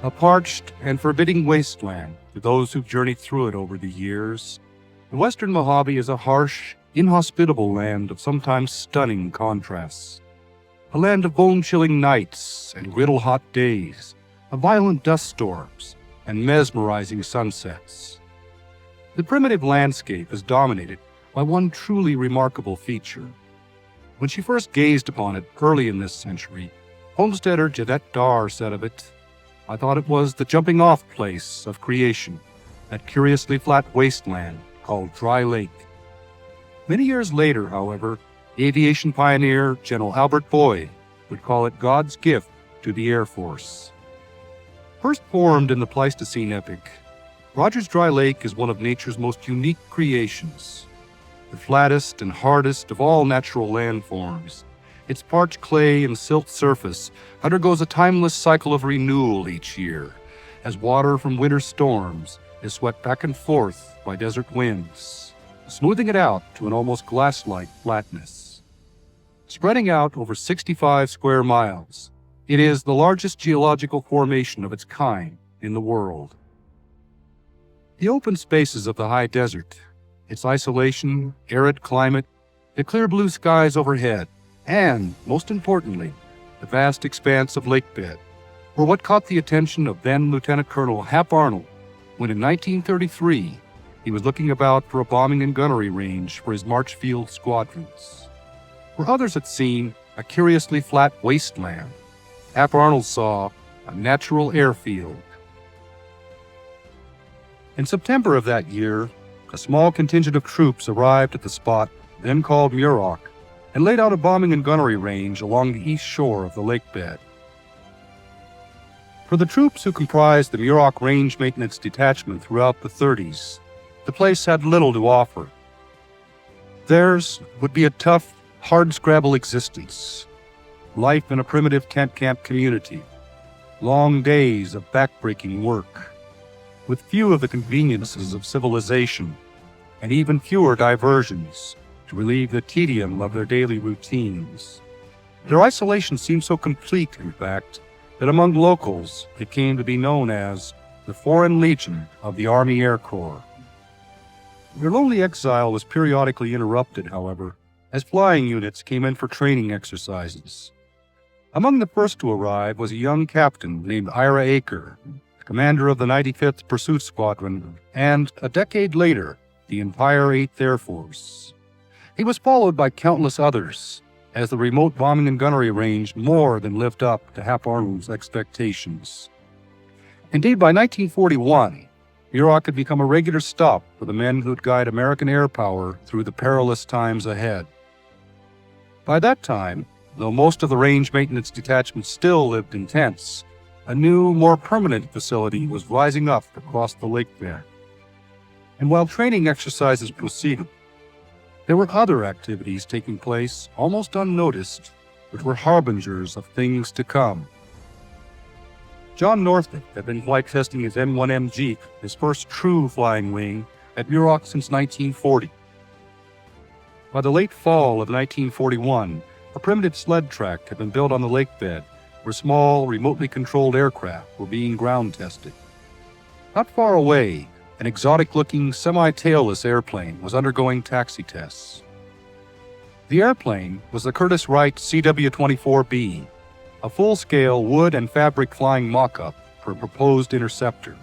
A parched and forbidding wasteland to those who've journeyed through it over the years, the western Mojave is a harsh, inhospitable land of sometimes stunning contrasts. A land of bone-chilling nights and griddle-hot days, of violent dust storms and mesmerizing sunsets. The primitive landscape is dominated by one truly remarkable feature. When she first gazed upon it early in this century, homesteader Javette Dar said of it, "I thought it was the jumping-off place of creation, that curiously flat wasteland called Dry Lake." Many years later, however, aviation pioneer General Albert Boyd would call it God's gift to the Air Force. First formed in the Pleistocene epoch, Rogers Dry Lake is one of nature's most unique creations. The flattest and hardest of all natural landforms, its parched clay and silt surface undergoes a timeless cycle of renewal each year, as water from winter storms is swept back and forth by desert winds, smoothing it out to an almost glass-like flatness. Spreading out over 65 square miles, it is the largest geological formation of its kind in the world. The open spaces of the high desert, its isolation, arid climate, the clear blue skies overhead, and, most importantly, the vast expanse of lake bed, were what caught the attention of then Lieutenant Colonel Hap Arnold when in 1933 he was looking about for a bombing and gunnery range for his Marchfield squadrons. Where others had seen a curiously flat wasteland, Hap Arnold saw a natural airfield. In September of that year, a small contingent of troops arrived at the spot then called Muroc and laid out a bombing and gunnery range along the east shore of the lake bed. For the troops who comprised the Muroc Range Maintenance Detachment throughout the 30s, the place had little to offer. Theirs would be a tough, hard-scrabble existence, life in a primitive tent camp community, long days of back-breaking work, with few of the conveniences of civilization, and even fewer diversions to relieve the tedium of their daily routines. Their isolation seemed so complete, in fact, that among locals it came to be known as the Foreign Legion of the Army Air Corps. Their lonely exile was periodically interrupted, however, as flying units came in for training exercises. Among the first to arrive was a young captain named Ira Aker, commander of the 95th Pursuit Squadron, and, a decade later, the entire 8th Air Force. He was followed by countless others, as the remote bombing and gunnery range more than lived up to Hap Arnold's expectations. Indeed, by 1941, Muroc had become a regular stop for the men who'd guide American air power through the perilous times ahead. By that time, though most of the range maintenance detachments still lived in tents, a new, more permanent facility was rising up across the lake there. And while training exercises proceeded, there were other activities taking place almost unnoticed, which were harbingers of things to come. John Northup had been flight testing his M1M Jeep, his first true flying wing, at Muroc since 1940. By the late fall of 1941, a primitive sled track had been built on the lake bed, where small, remotely controlled aircraft were being ground tested. Not far away, an exotic-looking, semi-tailless airplane was undergoing taxi tests. The airplane was the Curtiss Wright CW-24B, a full-scale wood and fabric flying mock-up for a proposed interceptor.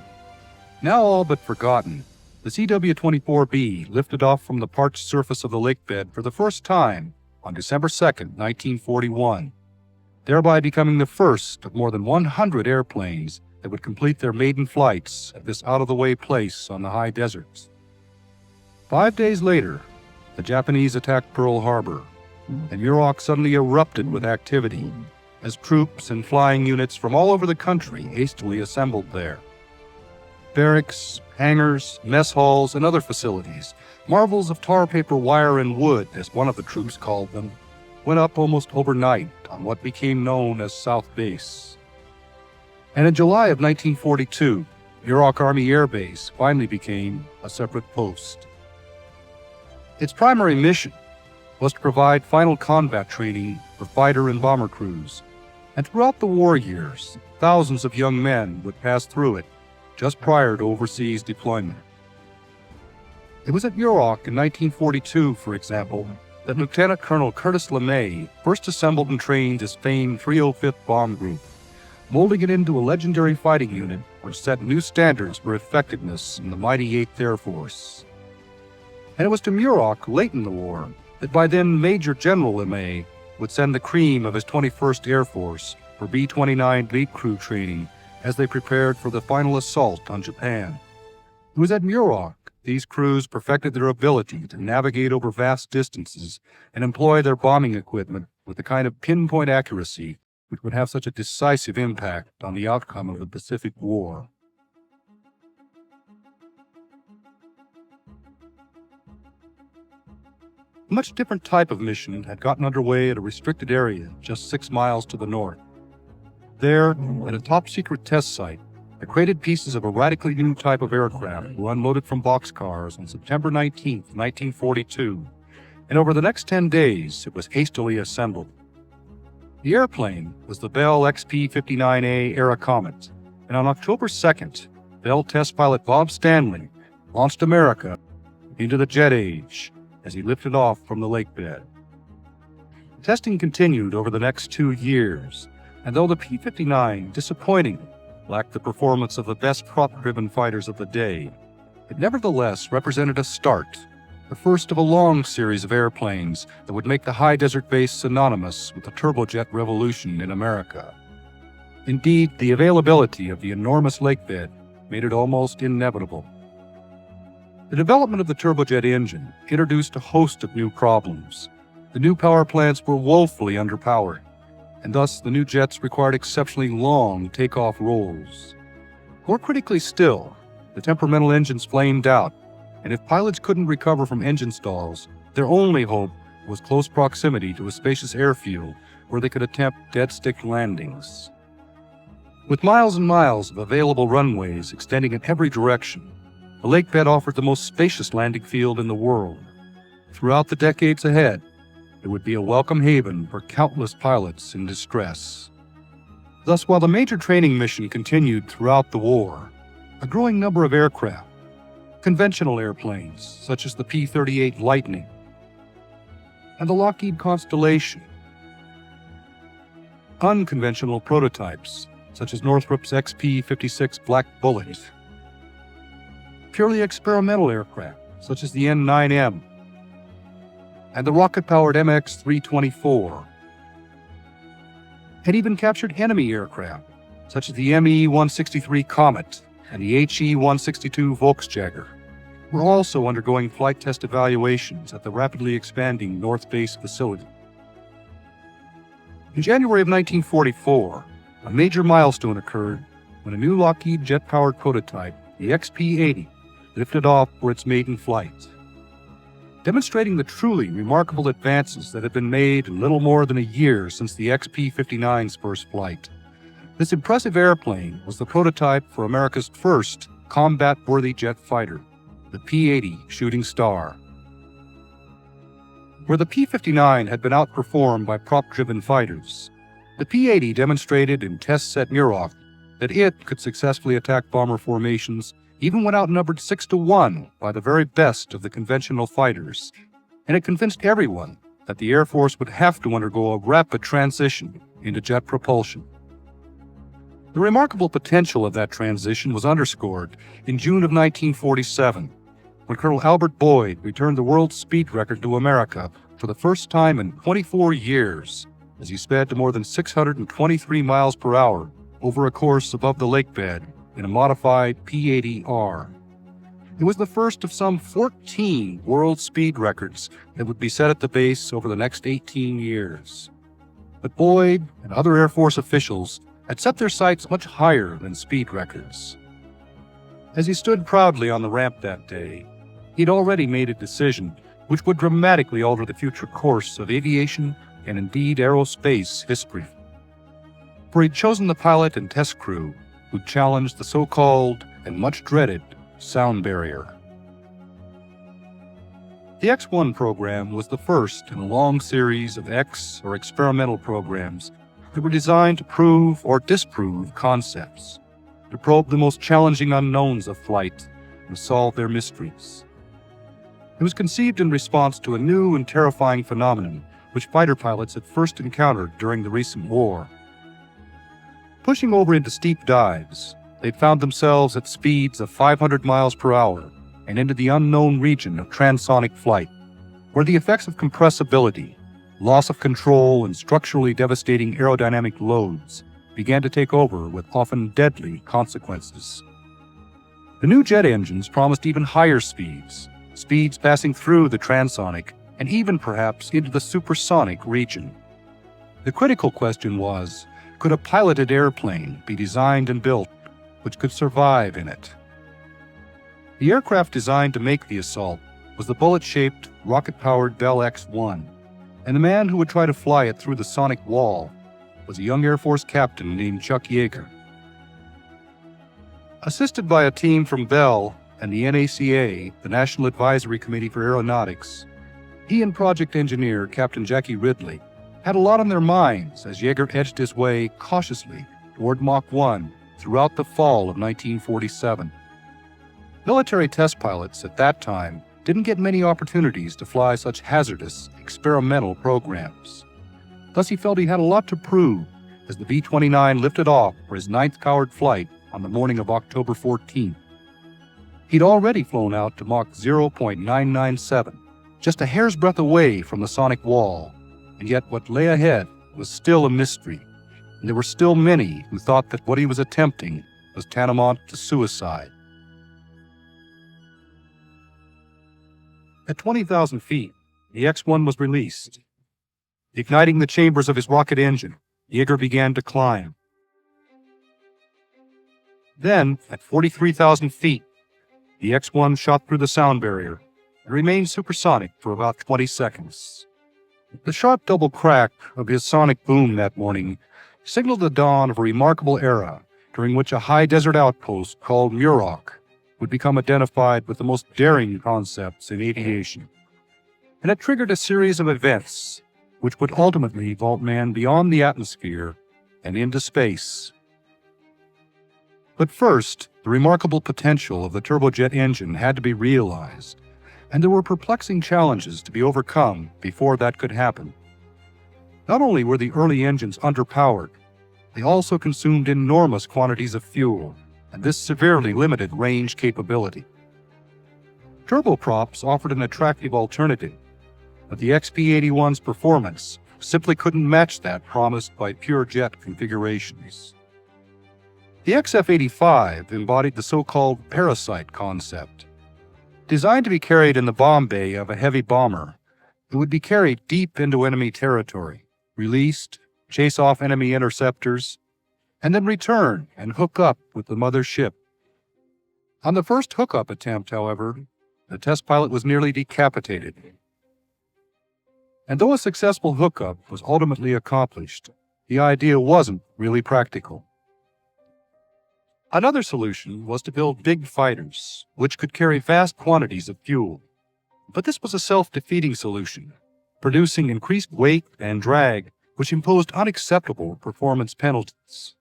Now all but forgotten, the CW-24B lifted off from the parched surface of the lake bed for the first time on December 2, 1941, thereby becoming the first of more than 100 airplanes that would complete their maiden flights at this out-of-the-way place on the high deserts. 5 days later, the Japanese attacked Pearl Harbor, and Muroc suddenly erupted with activity as troops and flying units from all over the country hastily assembled there. Barracks, hangars, mess halls, and other facilities, marvels of tar paper wire and wood, as one of the troops called them, went up almost overnight on what became known as South Base. And in July of 1942, Muroc Army Air Base finally became a separate post. Its primary mission was to provide final combat training for fighter and bomber crews, and throughout the war years, thousands of young men would pass through it just prior to overseas deployment. It was at Muroc in 1942, for example, that Lieutenant Colonel Curtis LeMay first assembled and trained his famed 305th Bomb Group, molding it into a legendary fighting unit which set new standards for effectiveness in the mighty 8th Air Force. And it was to Muroc late in the war that by then Major General LeMay would send the cream of his 21st Air Force for B-29 Lead Crew training as they prepared for the final assault on Japan. It was at Muroc these crews perfected their ability to navigate over vast distances and employ their bombing equipment with the kind of pinpoint accuracy which would have such a decisive impact on the outcome of the Pacific War. A much different type of mission had gotten underway at a restricted area just 6 miles to the north. There, at a top-secret test site, the crated pieces of a radically new type of aircraft were unloaded from boxcars on September 19, 1942, and over the next 10 days it was hastily assembled. The airplane was the Bell XP-59A Era Comet, and on October 2nd, Bell test pilot Bob Stanley launched America into the jet age as he lifted off from the lakebed. Testing continued over the next 2 years, and though the P-59 disappointingly lacked the performance of the best prop-driven fighters of the day, it nevertheless represented a start, the first of a long series of airplanes that would make the high desert base synonymous with the turbojet revolution in America. Indeed, the availability of the enormous lakebed made it almost inevitable. The development of the turbojet engine introduced a host of new problems. The new power plants were woefully underpowered, and thus the new jets required exceptionally long takeoff rolls. More critically still, the temperamental engines flamed out, and if pilots couldn't recover from engine stalls, their only hope was close proximity to a spacious airfield where they could attempt dead-stick landings. With miles and miles of available runways extending in every direction, the lakebed offered the most spacious landing field in the world. Throughout the decades ahead, it would be a welcome haven for countless pilots in distress. Thus, while the major training mission continued throughout the war, a growing number of aircraft, conventional airplanes such as the P-38 Lightning and the Lockheed Constellation, unconventional prototypes such as Northrop's XP-56 Black Bullet, purely experimental aircraft such as the N-9M, and the rocket-powered MX-324, and even captured enemy aircraft, such as the ME-163 Comet and the HE-162 Volksjäger, were also undergoing flight test evaluations at the rapidly expanding North Base facility. In January of 1944, a major milestone occurred when a new Lockheed jet-powered prototype, the XP-80, lifted off for its maiden flight, demonstrating the truly remarkable advances that had been made in little more than a year since the XP-59's first flight. This impressive airplane was the prototype for America's first combat-worthy jet fighter, the P-80 Shooting Star. Where the P-59 had been outperformed by prop-driven fighters, the P-80 demonstrated in tests at Muroc that it could successfully attack bomber formations even when outnumbered 6-1 by the very best of the conventional fighters, and it convinced everyone that the Air Force would have to undergo a rapid transition into jet propulsion. The remarkable potential of that transition was underscored in June of 1947, when Colonel Albert Boyd returned the world speed record to America for the first time in 24 years, as he sped to more than 623 miles per hour over a course above the lakebed in a modified P-80R. It was the first of some 14 world speed records that would be set at the base over the next 18 years. But Boyd and other Air Force officials had set their sights much higher than speed records. As he stood proudly on the ramp that day, he'd already made a decision which would dramatically alter the future course of aviation and indeed aerospace history. For he'd chosen the pilot and test crew who challenged the so-called and much dreaded sound barrier. The X-1 program was the first in a long series of or experimental programs They were designed to prove or disprove concepts, to probe the most challenging unknowns of flight and solve their mysteries. It was conceived in response to a new and terrifying phenomenon which fighter pilots had first encountered during the recent war. Pushing over into steep dives, they found themselves at speeds of 500 miles per hour and into the unknown region of transonic flight, where the effects of compressibility, loss of control, and structurally devastating aerodynamic loads began to take over with often deadly consequences. The new jet engines promised even higher speeds passing through the transonic and even perhaps into the supersonic region. The critical question was, could a piloted airplane be designed and built which could survive in it? The aircraft designed to make the assault was the bullet-shaped, rocket-powered Bell X-1, and the man who would try to fly it through the sonic wall was a young Air Force captain named Chuck Yeager. Assisted by a team from Bell and the NACA, the National Advisory Committee for Aeronautics, he and project engineer Captain Jackie Ridley had a lot on their minds as Yeager edged his way cautiously toward Mach 1 throughout the fall of 1947. Military test pilots at that time didn't get many opportunities to fly such hazardous, experimental programs. Thus he felt he had a lot to prove as the B-29 lifted off for his 9th powered flight on the morning of October 14th. He'd already flown out to Mach 0.997, just a hair's breadth away from the sonic wall, and yet what lay ahead was still a mystery, and there were still many who thought that what he was attempting was tantamount to suicide. At 20,000 feet, the X-1 was released. Igniting the chambers of his rocket engine, Yeager began to climb. Then, at 43,000 feet, the X-1 shot through the sound barrier and remained supersonic for about 20 seconds. The sharp double crack of his sonic boom that morning signaled the dawn of a remarkable era during which a high desert outpost called Muroc would become identified with the most daring concepts in aviation. And it triggered a series of events which would ultimately vault man beyond the atmosphere and into space. But first, the remarkable potential of the turbojet engine had to be realized, and there were perplexing challenges to be overcome before that could happen. Not only were the early engines underpowered, they also consumed enormous quantities of fuel, and this severely limited range capability. Turboprops offered an attractive alternative, but the XP-81's performance simply couldn't match that promised by pure jet configurations. The XF-85 embodied the so-called parasite concept. Designed to be carried in the bomb bay of a heavy bomber, it would be carried deep into enemy territory, released, chase off enemy interceptors, and then return and hook up with the mother ship. On the first hookup attempt, however, the test pilot was nearly decapitated. And though a successful hookup was ultimately accomplished, the idea wasn't really practical. Another solution was to build big fighters, which could carry vast quantities of fuel. But this was a self-defeating solution, producing increased weight and drag, which imposed unacceptable performance penalties.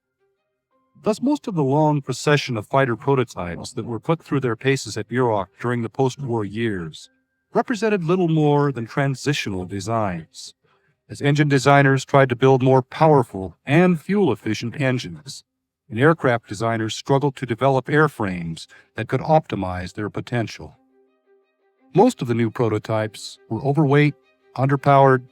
Thus, most of the long procession of fighter prototypes that were put through their paces at Muroc during the post-war years represented little more than transitional designs, as engine designers tried to build more powerful and fuel-efficient engines, and aircraft designers struggled to develop airframes that could optimize their potential. Most of the new prototypes were overweight, underpowered,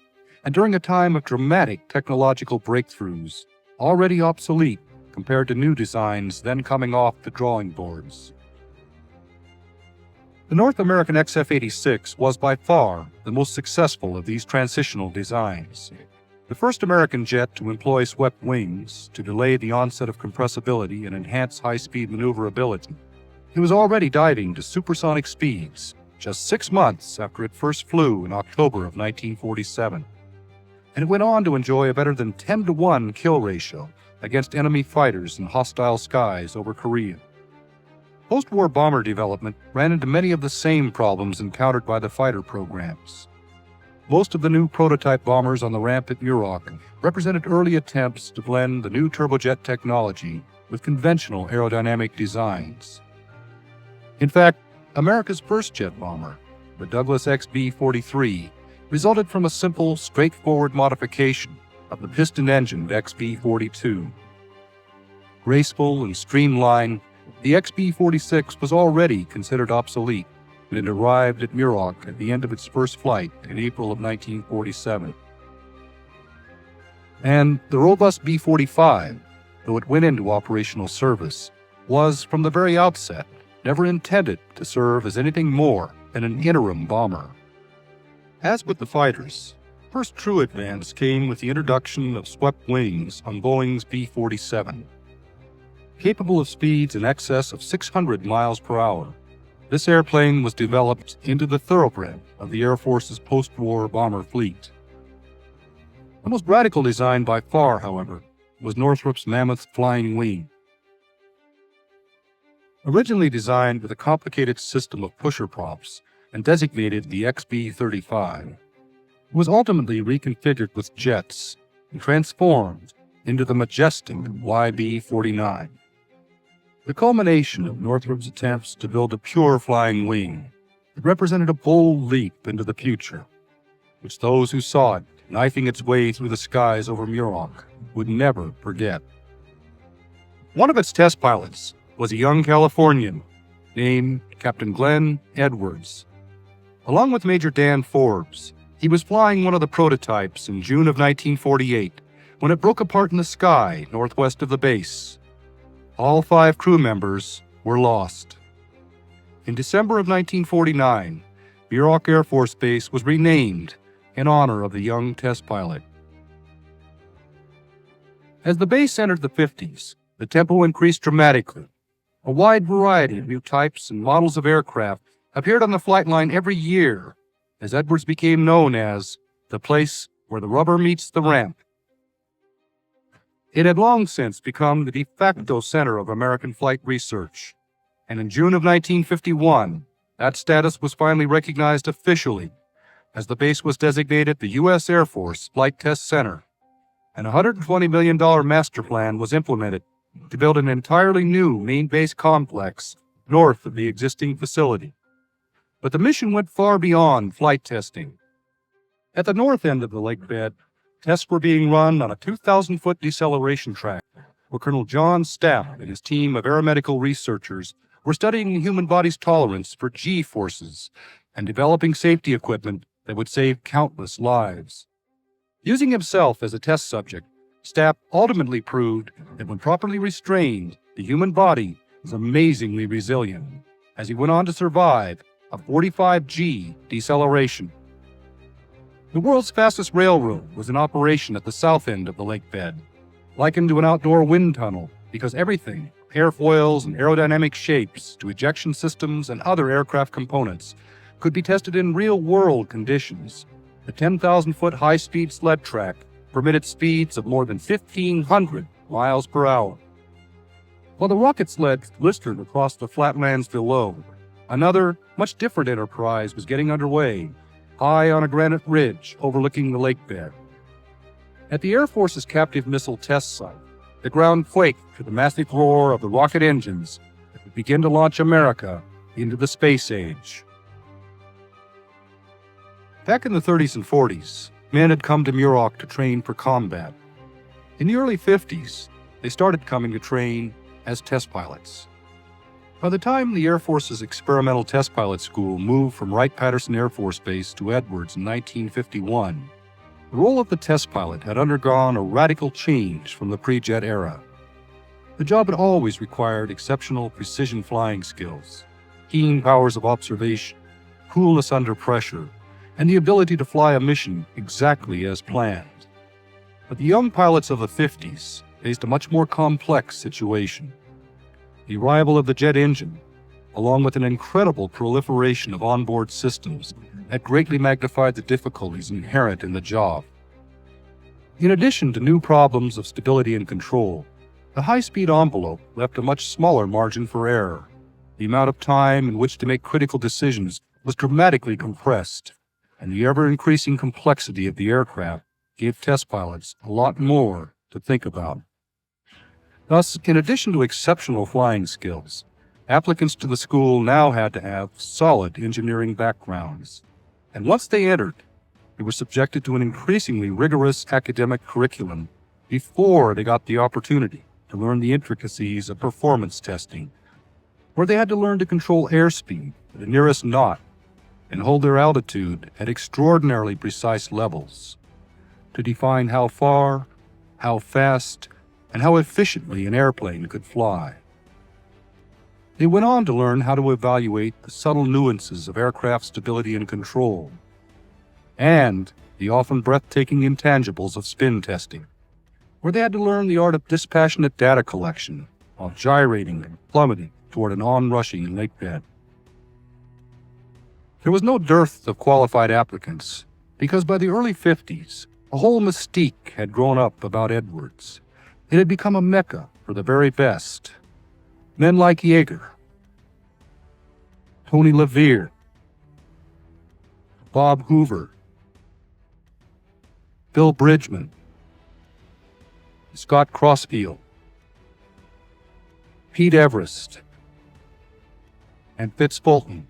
and during a time of dramatic technological breakthroughs, already obsolete compared to new designs then coming off the drawing boards. The North American XF-86 was by far the most successful of these transitional designs. The first American jet to employ swept wings to delay the onset of compressibility and enhance high-speed maneuverability, it was already diving to supersonic speeds just 6 months after it first flew in October of 1947. And it went on to enjoy a better than 10-to-1 kill ratio against enemy fighters in hostile skies over Korea. Post-war bomber development ran into many of the same problems encountered by the fighter programs. Most of the new prototype bombers on the ramp at Muroc represented early attempts to blend the new turbojet technology with conventional aerodynamic designs. In fact, America's first jet bomber, the Douglas XB-43, resulted from a simple, straightforward modification of the piston-engined XB-42. Graceful and streamlined, the XB-46 was already considered obsolete when it arrived at Muroc at the end of its first flight in April of 1947. And the robust B-45, though it went into operational service, was, from the very outset, never intended to serve as anything more than an interim bomber. As with the fighters, first true advance came with the introduction of swept wings on Boeing's B-47. Capable of speeds in excess of 600 miles per hour, this airplane was developed into the thoroughbred of the Air Force's post-war bomber fleet. The most radical design by far, however, was Northrop's Mammoth Flying Wing. Originally designed with a complicated system of pusher props and designated the XB-35, it was ultimately reconfigured with jets and transformed into the majestic YB-49. The culmination of Northrop's attempts to build a pure flying wing, it represented a bold leap into the future, which those who saw it knifing its way through the skies over Muroc would never forget. One of its test pilots was a young Californian named Captain Glenn Edwards. Along with Major Dan Forbes, he was flying one of the prototypes in June of 1948 when it broke apart in the sky northwest of the base. All 5 crew members were lost. In December of 1949, Muroc Air Force Base was renamed in honor of the young test pilot. As the base entered the 50s, the tempo increased dramatically. A wide variety of new types and models of aircraft appeared on the flight line every year, as Edwards became known as the place where the rubber meets the ramp. It had long since become the de facto center of American flight research, and in June of 1951, that status was finally recognized officially, as the base was designated the U.S. Air Force Flight Test Center, and a $120 million master plan was implemented to build an entirely new main base complex north of the existing facility. But the mission went far beyond flight testing. At the north end of the lake bed, tests were being run on a 2,000-foot deceleration track, where Colonel John Stapp and his team of aeromedical researchers were studying the human body's tolerance for G-forces and developing safety equipment that would save countless lives. Using himself as a test subject, Stapp ultimately proved that when properly restrained, the human body is amazingly resilient, as he went on to survive a 45G deceleration. The world's fastest railroad was in operation at the south end of the lake bed, likened to an outdoor wind tunnel because everything, airfoils and aerodynamic shapes to ejection systems and other aircraft components, could be tested in real-world conditions. The 10,000-foot high-speed sled track permitted speeds of more than 1,500 miles per hour. While the rocket sleds blistered across the flatlands below, another, much different enterprise was getting underway, high on a granite ridge overlooking the lake bed. At the Air Force's captive missile test site, the ground quaked to the massive roar of the rocket engines that would begin to launch America into the space age. Back in the 30s and 40s, men had come to Muroc to train for combat. In the early 50s, they started coming to train as test pilots. By the time the Air Force's Experimental Test Pilot School moved from Wright-Patterson Air Force Base to Edwards in 1951, the role of the test pilot had undergone a radical change from the pre-jet era. The job had always required exceptional precision flying skills, keen powers of observation, coolness under pressure, and the ability to fly a mission exactly as planned. But the young pilots of the 50s faced a much more complex situation. The arrival of the jet engine, along with an incredible proliferation of onboard systems, had greatly magnified the difficulties inherent in the job. In addition to new problems of stability and control, the high-speed envelope left a much smaller margin for error. The amount of time in which to make critical decisions was dramatically compressed, and the ever-increasing complexity of the aircraft gave test pilots a lot more to think about. Thus, in addition to exceptional flying skills, applicants to the school now had to have solid engineering backgrounds. And once they entered, they were subjected to an increasingly rigorous academic curriculum before they got the opportunity to learn the intricacies of performance testing, where they had to learn to control airspeed to the nearest knot and hold their altitude at extraordinarily precise levels, to define how far, how fast, and how efficiently an airplane could fly. They went on to learn how to evaluate the subtle nuances of aircraft stability and control, and the often breathtaking intangibles of spin testing, where they had to learn the art of dispassionate data collection while gyrating and plummeting toward an onrushing lake bed. There was no dearth of qualified applicants, because by the early 50s, a whole mystique had grown up about Edwards. It had become a mecca for the very best. Men like Yeager, Tony LeVere, Bob Hoover, Bill Bridgman, Scott Crossfield, Pete Everest, and Fitz Fulton.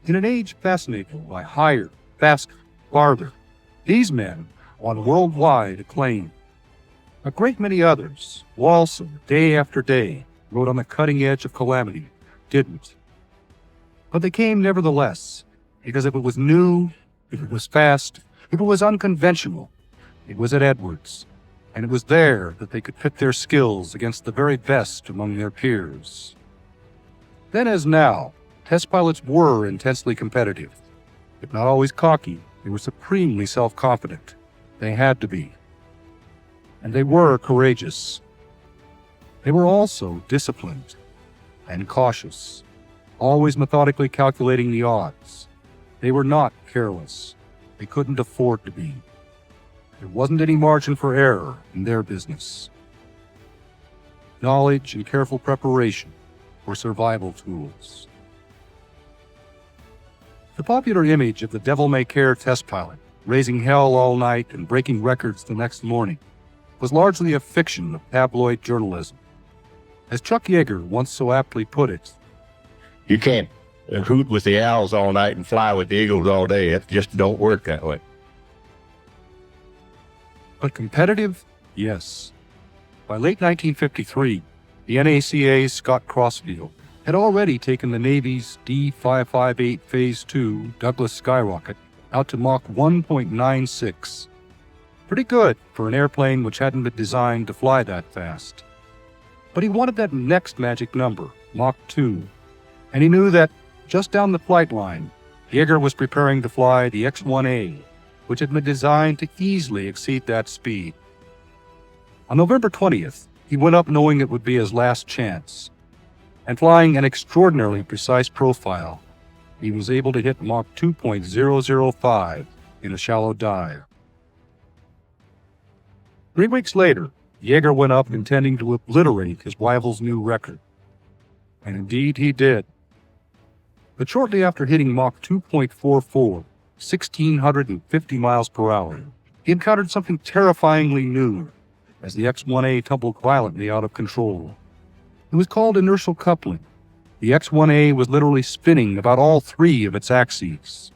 In an age fascinated by higher, faster, farther, these men won worldwide acclaim. A great many others, who also, day after day, rode on the cutting edge of calamity, didn't. But they came nevertheless, because if it was new, if it was fast, if it was unconventional, it was at Edwards, and it was there that they could pit their skills against the very best among their peers. Then as now, test pilots were intensely competitive. If not always cocky, they were supremely self-confident. They had to be. And they were courageous. They were also disciplined and cautious, always methodically calculating the odds. They were not careless. They couldn't afford to be. There wasn't any margin for error in their business. Knowledge and careful preparation were survival tools. The popular image of the devil-may-care test pilot, raising hell all night and breaking records the next morning, was largely a fiction of tabloid journalism. As Chuck Yeager once so aptly put it, "You can't hoot with the owls all night and fly with the eagles all day. It just don't work that way." But competitive? Yes. By late 1953, the NACA's Scott Crossfield had already taken the Navy's D-558 Phase II Douglas Skyrocket out to Mach 1.96. Pretty good for an airplane which hadn't been designed to fly that fast. But he wanted that next magic number, Mach 2, and he knew that just down the flight line, Yeager was preparing to fly the X-1A, which had been designed to easily exceed that speed. On November 20th, he went up knowing it would be his last chance, and flying an extraordinarily precise profile, he was able to hit Mach 2.005 in a shallow dive. 3 weeks later, Yeager went up intending to obliterate his rival's new record. And indeed he did. But shortly after hitting Mach 2.44, 1,650 miles per hour, he encountered something terrifyingly new as the X-1A tumbled violently out of control. It was called inertial coupling. The X-1A was literally spinning about all three of its axes.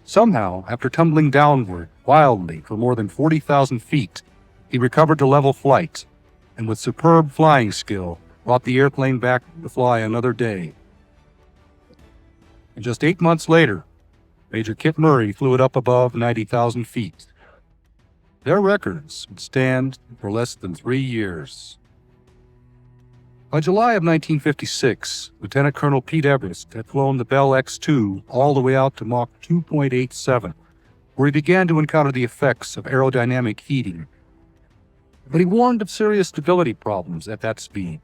Somehow, after tumbling downward wildly for more than 40,000 feet, he recovered to level flight, and with superb flying skill, brought the airplane back to fly another day. And just 8 months later, Major Kit Murray flew it up above 90,000 feet. Their records would stand for less than 3 years. By July of 1956, Lieutenant Colonel Pete Everest had flown the Bell X-2 all the way out to Mach 2.87, where he began to encounter the effects of aerodynamic heating. But he warned of serious stability problems at that speed.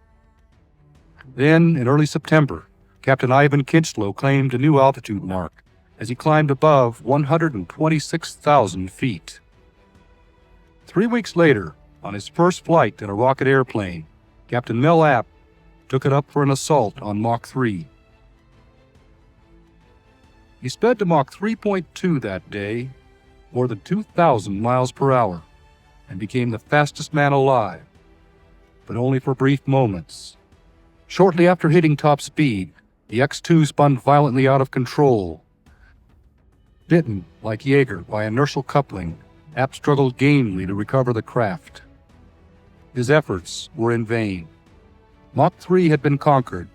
Then, in early September, Captain Ivan Kinchlow claimed a new altitude mark as he climbed above 126,000 feet. 3 weeks later, on his first flight in a rocket airplane, Captain Mel App took it up for an assault on Mach 3. He sped to Mach 3.2 that day, more than 2,000 miles per hour, and became the fastest man alive, but only for brief moments. Shortly after hitting top speed, the X-2 spun violently out of control. Bitten, like Jaeger, by inertial coupling, App struggled gamely to recover the craft. His efforts were in vain. Mach 3 had been conquered,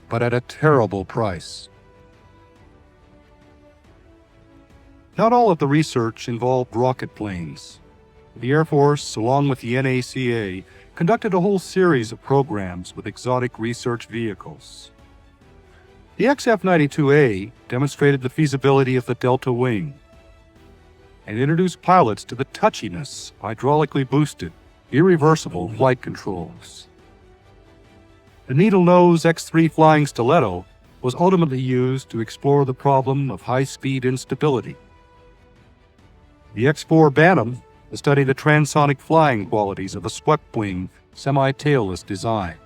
but at a terrible price. Not all of the research involved rocket planes. The Air Force, along with the NACA, conducted a whole series of programs with exotic research vehicles. The XF-92A demonstrated the feasibility of the delta wing and introduced pilots to the touchiness of hydraulically boosted, irreversible flight controls. The needle-nose X-3 Flying Stiletto was ultimately used to explore the problem of high-speed instability. The X-4 Bantam to study the transonic flying qualities of a swept-wing, semi-tailless design.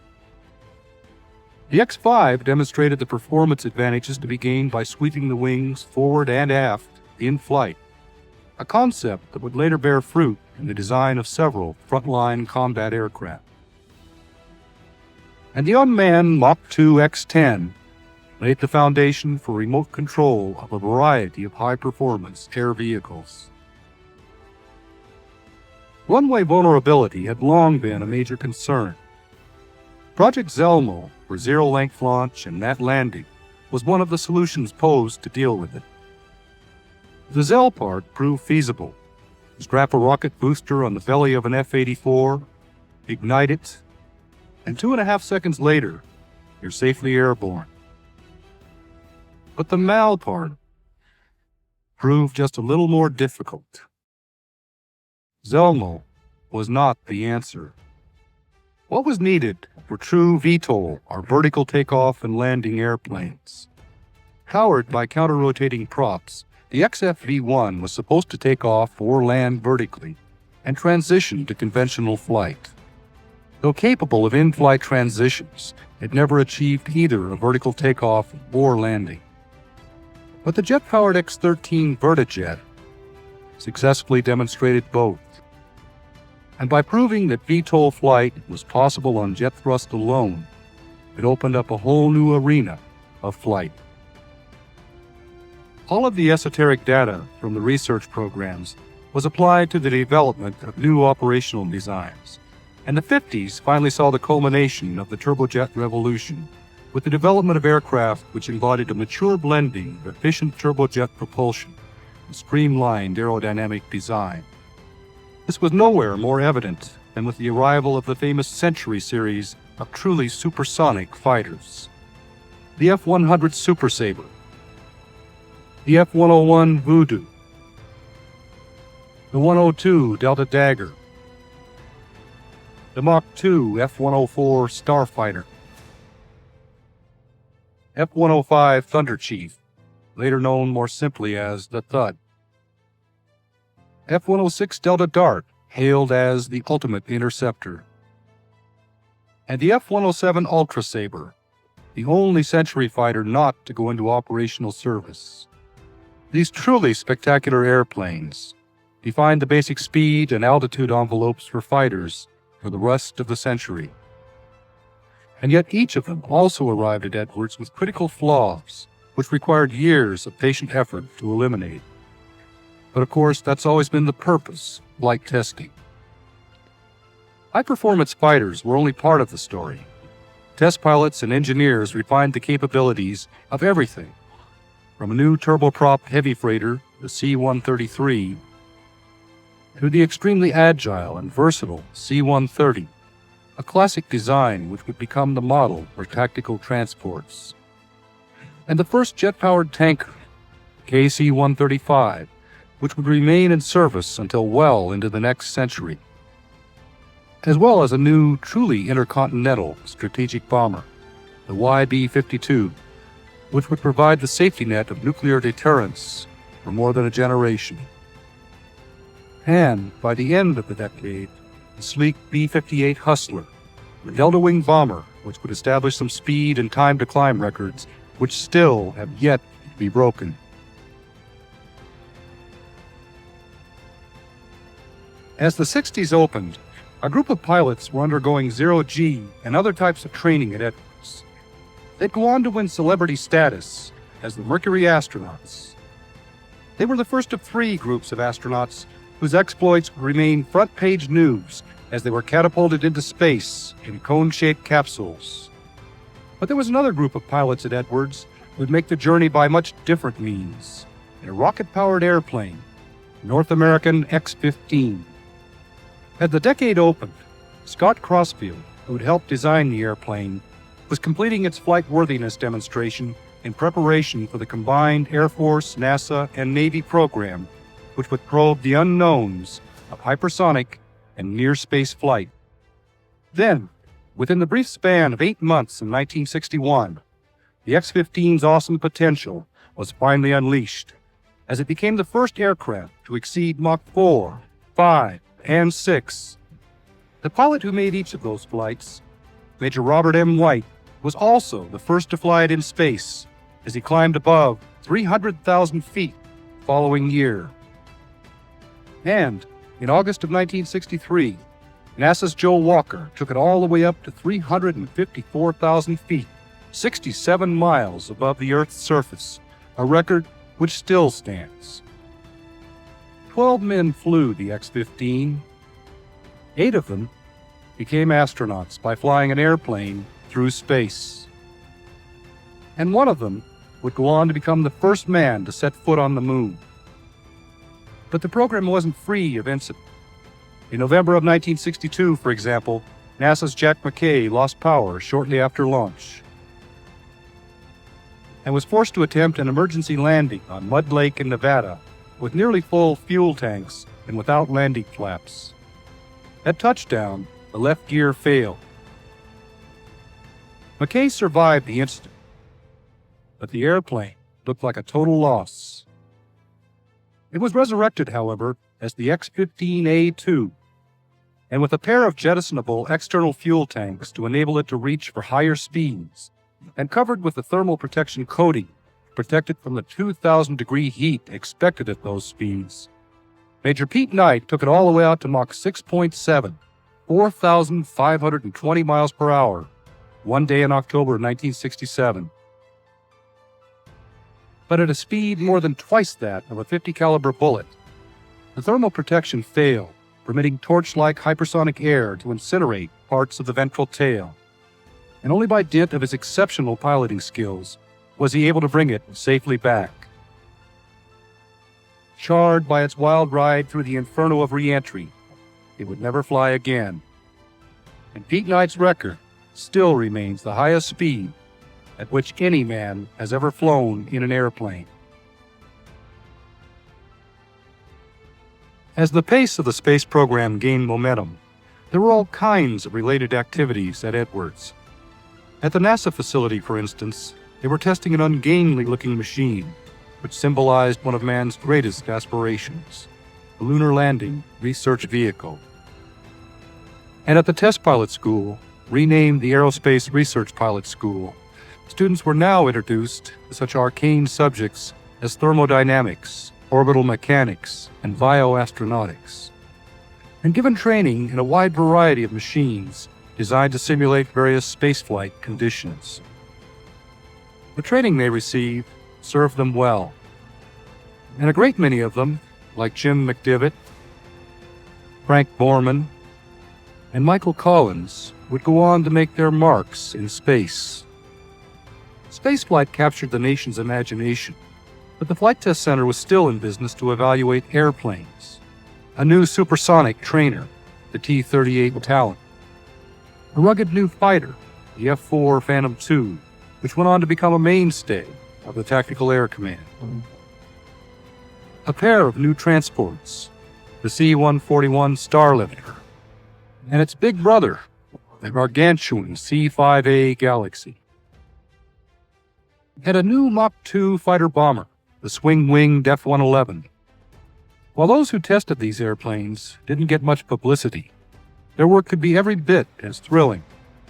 The X-5 demonstrated the performance advantages to be gained by sweeping the wings forward and aft in flight, a concept that would later bear fruit in the design of several frontline combat aircraft. And the unmanned Mach 2 X-10 laid the foundation for remote control of a variety of high-performance air vehicles. Runway vulnerability had long been a major concern. Project Zelmo for zero-length launch and matte landing was one of the solutions posed to deal with it. The Zell part proved feasible. Strap a rocket booster on the belly of an F-84, ignite it, and 2.5 seconds later, you're safely airborne. But the MAL part proved just a little more difficult. Zelmo was not the answer. What was needed were true VTOL, or vertical takeoff and landing airplanes. Powered by counter-rotating props, the XF-V1 was supposed to take off or land vertically and transition to conventional flight. Though capable of in-flight transitions, it never achieved either a vertical takeoff or landing. But the jet-powered X-13 Vertijet successfully demonstrated both. And by proving that VTOL flight was possible on jet thrust alone, it opened up a whole new arena of flight. All of the esoteric data from the research programs was applied to the development of new operational designs, and the 50s finally saw the culmination of the turbojet revolution with the development of aircraft which embodied a mature blending of efficient turbojet propulsion and streamlined aerodynamic design. This was nowhere more evident than with the arrival of the famous Century series of truly supersonic fighters. The F-100 Super Sabre, the F-101 Voodoo, the 102 Delta Dagger, the Mach 2 F-104 Starfighter, F-105 Thunder Chief, later known more simply as the Thud, F-106 Delta Dart, hailed as the Ultimate Interceptor, and the F-107 Ultra Sabre, the only Century fighter not to go into operational service. These truly spectacular airplanes defined the basic speed and altitude envelopes for fighters for the rest of the century. And yet each of them also arrived at Edwards with critical flaws, which required years of patient effort to eliminate. But of course, that's always been the purpose of flight testing. High-performance fighters were only part of the story. Test pilots and engineers refined the capabilities of everything, from a new turboprop heavy freighter, the C-133, to the extremely agile and versatile C-130, a classic design which would become the model for tactical transports. And the first jet-powered tanker, KC-135, which would remain in service until well into the next century, as well as a new, truly intercontinental strategic bomber, the YB-52, which would provide the safety net of nuclear deterrence for more than a generation. And by the end of the decade, the sleek B-58 Hustler, the delta-wing bomber, which would establish some speed and time-to-climb records which still have yet to be broken. As the 60s opened, a group of pilots were undergoing zero-G and other types of training at Edwards. They'd go on to win celebrity status as the Mercury astronauts. They were the first of 3 groups of astronauts whose exploits would remain front-page news as they were catapulted into space in cone-shaped capsules. But there was another group of pilots at Edwards who would make the journey by much different means, in a rocket-powered airplane, North American X-15. As the decade opened, Scott Crossfield, who had helped design the airplane, was completing its flight worthiness demonstration in preparation for the combined Air Force, NASA, and Navy program, which would probe the unknowns of hypersonic and near-space flight. Then, within the brief span of 8 months in 1961, the X-15's awesome potential was finally unleashed, as it became the first aircraft to exceed Mach 4, 5, and 6. The pilot who made each of those flights, Major Robert M. White, was also the first to fly it in space, as he climbed above 300,000 feet the following year. And in August of 1963, NASA's Joe Walker took it all the way up to 354,000 feet, 67 miles above the Earth's surface, a record which still stands. 12 men flew the X-15. 8 of them became astronauts by flying an airplane through space. And one of them would go on to become the first man to set foot on the moon. But the program wasn't free of incident. In November of 1962, for example, NASA's Jack McKay lost power shortly after launch and was forced to attempt an emergency landing on Mud Lake in Nevada with nearly full fuel tanks and without landing flaps. At touchdown, the left gear failed. McKay survived the incident, but the airplane looked like a total loss. It was resurrected, however, as the X-15A2, and with a pair of jettisonable external fuel tanks to enable it to reach for higher speeds, and covered with a thermal protection coating to protect it from the 2,000-degree heat expected at those speeds. Major Pete Knight took it all the way out to Mach 6.7, 4,520 miles per hour, one day in October 1967. But at a speed more than twice that of a .50 caliber bullet, the thermal protection failed, permitting torch-like hypersonic air to incinerate parts of the ventral tail. And only by dint of his exceptional piloting skills was he able to bring it safely back. Charred by its wild ride through the inferno of re-entry, it would never fly again. And Pete Knight's record still remains the highest speed at which any man has ever flown in an airplane. As the pace of the space program gained momentum, there were all kinds of related activities at Edwards. At the NASA facility, for instance, they were testing an ungainly-looking machine, which symbolized one of man's greatest aspirations, the Lunar Landing Research Vehicle. And at the Test Pilot School, renamed the Aerospace Research Pilot School, students were now introduced to such arcane subjects as thermodynamics, orbital mechanics, and bioastronautics, and given training in a wide variety of machines designed to simulate various spaceflight conditions. The training they received served them well, and a great many of them, like Jim McDivitt, Frank Borman, and Michael Collins, would go on to make their marks in space. Spaceflight captured the nation's imagination, but the Flight Test Center was still in business to evaluate airplanes. A new supersonic trainer, the T-38 Talon. A rugged new fighter, the F-4 Phantom II, which went on to become a mainstay of the Tactical Air Command. A pair of new transports, the C-141 Starlifter, and its big brother, the gargantuan C-5A Galaxy. And a new Mach 2 fighter bomber, the swing-winged F-111. While those who tested these airplanes didn't get much publicity, their work could be every bit as thrilling